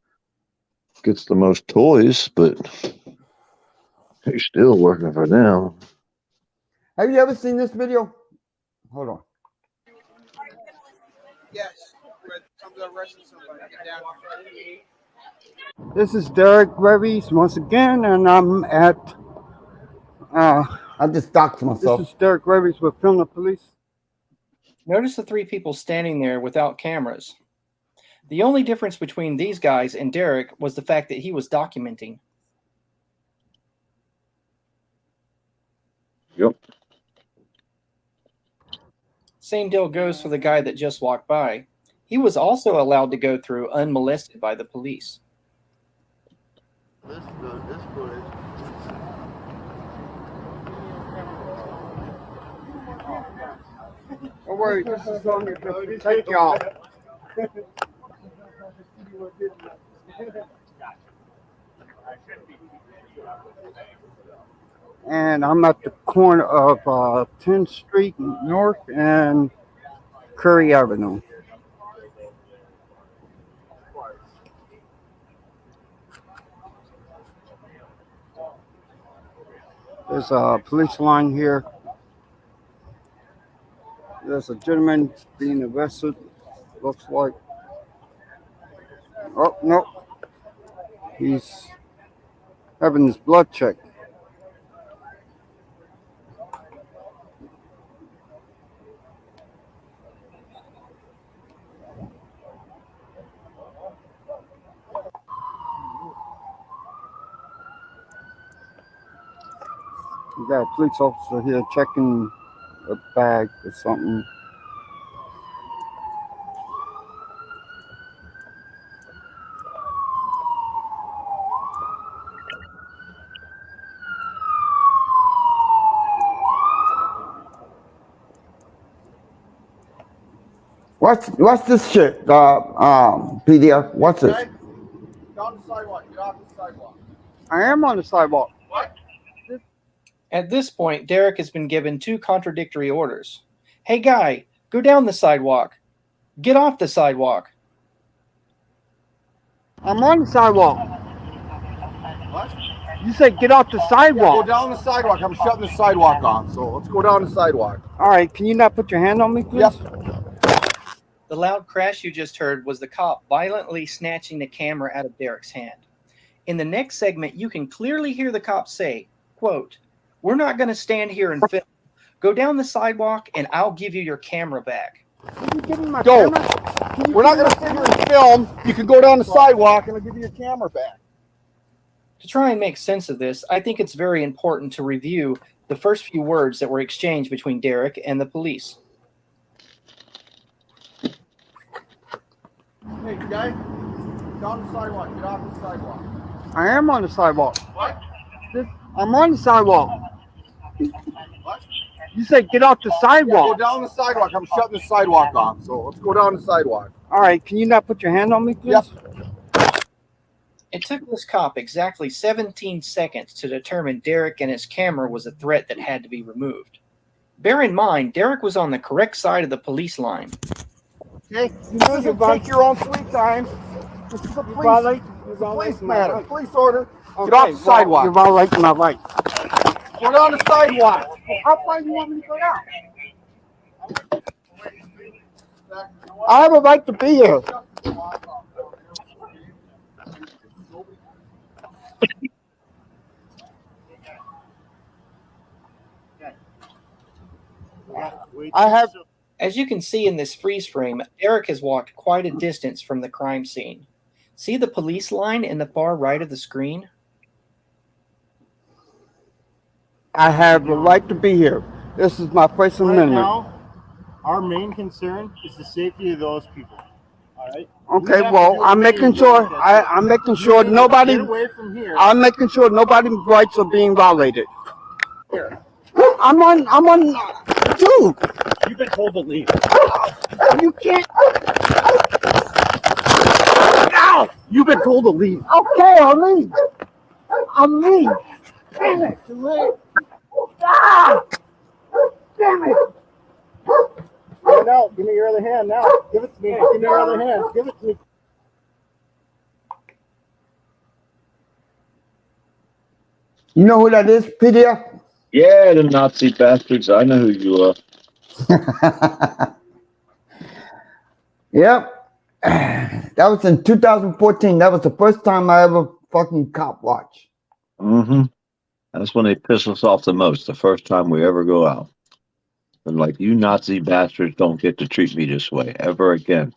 gets the most toys, but you're still working for them.
Have you ever seen this video? Hold on.
Yes. Arresting somebody. Get down.
This is Derek Revis once again, and I'm at.
I just doxed myself.
This is Derek Revis with Film the Police.
Notice the three people standing there without cameras. The only difference between these guys and Derek was the fact that he was documenting.
Yep.
Same deal goes for the guy that just walked by. He was also allowed to go through unmolested by the police.
This footage.
Don't worry, this is on your computer. Take y'all. And I'm at the corner of 10th Street North and Curry Avenue. There's a police line here. There's a gentleman being arrested, looks like. Oh, no. He's having his blood checked. We got a police officer here checking a bag or something.
What's this shit? PDF. What's this?
Get on the sidewalk. Get off the sidewalk.
I am on the sidewalk.
What?
At this point, Derek has been given two contradictory orders. Hey guy, go down the sidewalk. Get off the sidewalk.
I'm on the sidewalk.
What?
You said get off the sidewalk.
Go down the sidewalk. I'm shutting the sidewalk off. So let's go down the sidewalk.
All right, can you not put your hand on me, please?
Yes.
The loud crash you just heard was the cop violently snatching the camera out of Derek's hand. In the next segment, you can clearly hear the cop say, quote, "We're not going to stand here and film. Go down the sidewalk and I'll give you your camera back."
Go. We're not going to sit here and film. You can go down the sidewalk and I'll give you your camera back.
To try and make sense of this, I think it's very important to review the first few words that were exchanged between Derek and the police.
Hey, guy. Down the sidewalk. Get off the sidewalk.
I am on the sidewalk.
What?
I'm on the sidewalk.
What?
You said get off the
Go
sidewalk.
down the sidewalk. I'm shutting the sidewalk off. So let's go down the sidewalk.
All right, can you not put your hand on me, please?
Yes.
It took this cop exactly 17 seconds to determine Derek and his camera was a threat that had to be removed. Bear in mind, Derek was on the correct side of the police line.
Okay. You take your own sweet time. This is a police matter. Police order. Get off the sidewalk.
You're violating my rights.
Go down the sidewalk. How far do you want me to go down?
I have a right to be here. I have.
As you can see in this freeze frame, Derek has walked quite a distance from the crime scene. See the police line in the far right of the screen?
I have the right to be here. This is my First Amendment.
Now, our main concern is the safety of those people. All right.
Okay, well, I'm making sure. I'm making sure nobody.
Get away from here.
I'm making sure nobody's rights are being violated.
Here.
I'm on. Dude,
You've been told to leave.
you can't.
Ow! You've been told to leave. Okay, I'll leave. I'll leave. Damn it. Ah! Damn it. No, give me your other hand now. Give it to me. Give me your other hand. Give it to me.
You know who that is, PDF?
Yeah, the Nazi bastards. I know who you are.
Yep. That was in 2014. That was the first time I ever fucking cop watched.
Mm-hmm. That's when they piss us off the most, the first time we ever go out. And like, you Nazi bastards don't get to treat me this way ever again.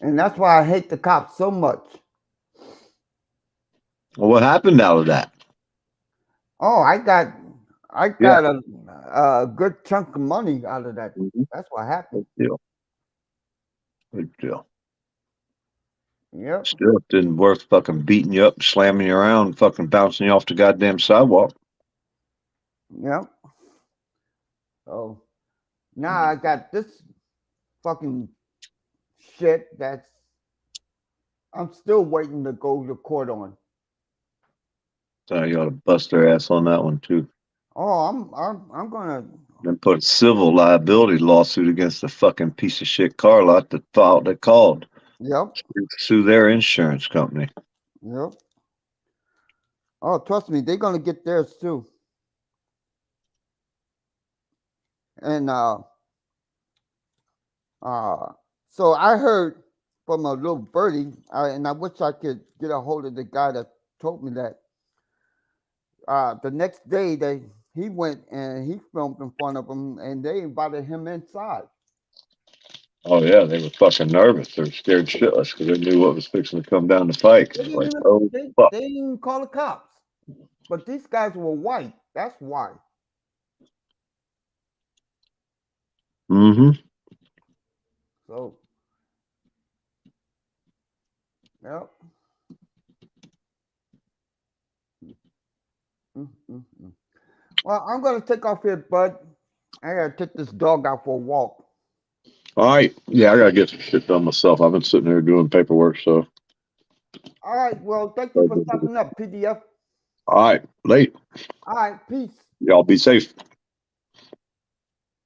And that's why I hate the cops so much.
Well, what happened out of that?
Oh, I got a good chunk of money out of that. That's what happened.
Good deal. Good deal.
Yep.
Still didn't worth fucking beating you up, slamming you around, fucking bouncing you off the goddamn sidewalk.
Yep. So now I got this fucking shit that's I'm still waiting to go to court on.
So you ought to bust their ass on that one too.
Oh, I'm gonna
Then put a civil liability lawsuit against the fucking piece of shit car lot that called.
Yep.
Sue their insurance company.
Yep. Oh, trust me, they're gonna get theirs too. And so I heard from a little birdie, and I wish I could get a hold of the guy that told me that. The next day he went and he filmed in front of them, and they invited him inside.
Oh yeah, they were fucking nervous. They were scared shitless because they knew what was fixing to come down the pike. Like, oh fuck.
They didn't even call the cops, but these guys were white. That's why.
Mm-hmm.
So, yep. Well, I'm gonna take off here, bud. I gotta take this dog out for a walk.
All right. Yeah, I gotta get some shit done myself. I've been sitting here doing paperwork, so.
All right. Well, thank you for stopping up, PDF.
All right. Late.
All right. Peace.
Y'all be safe.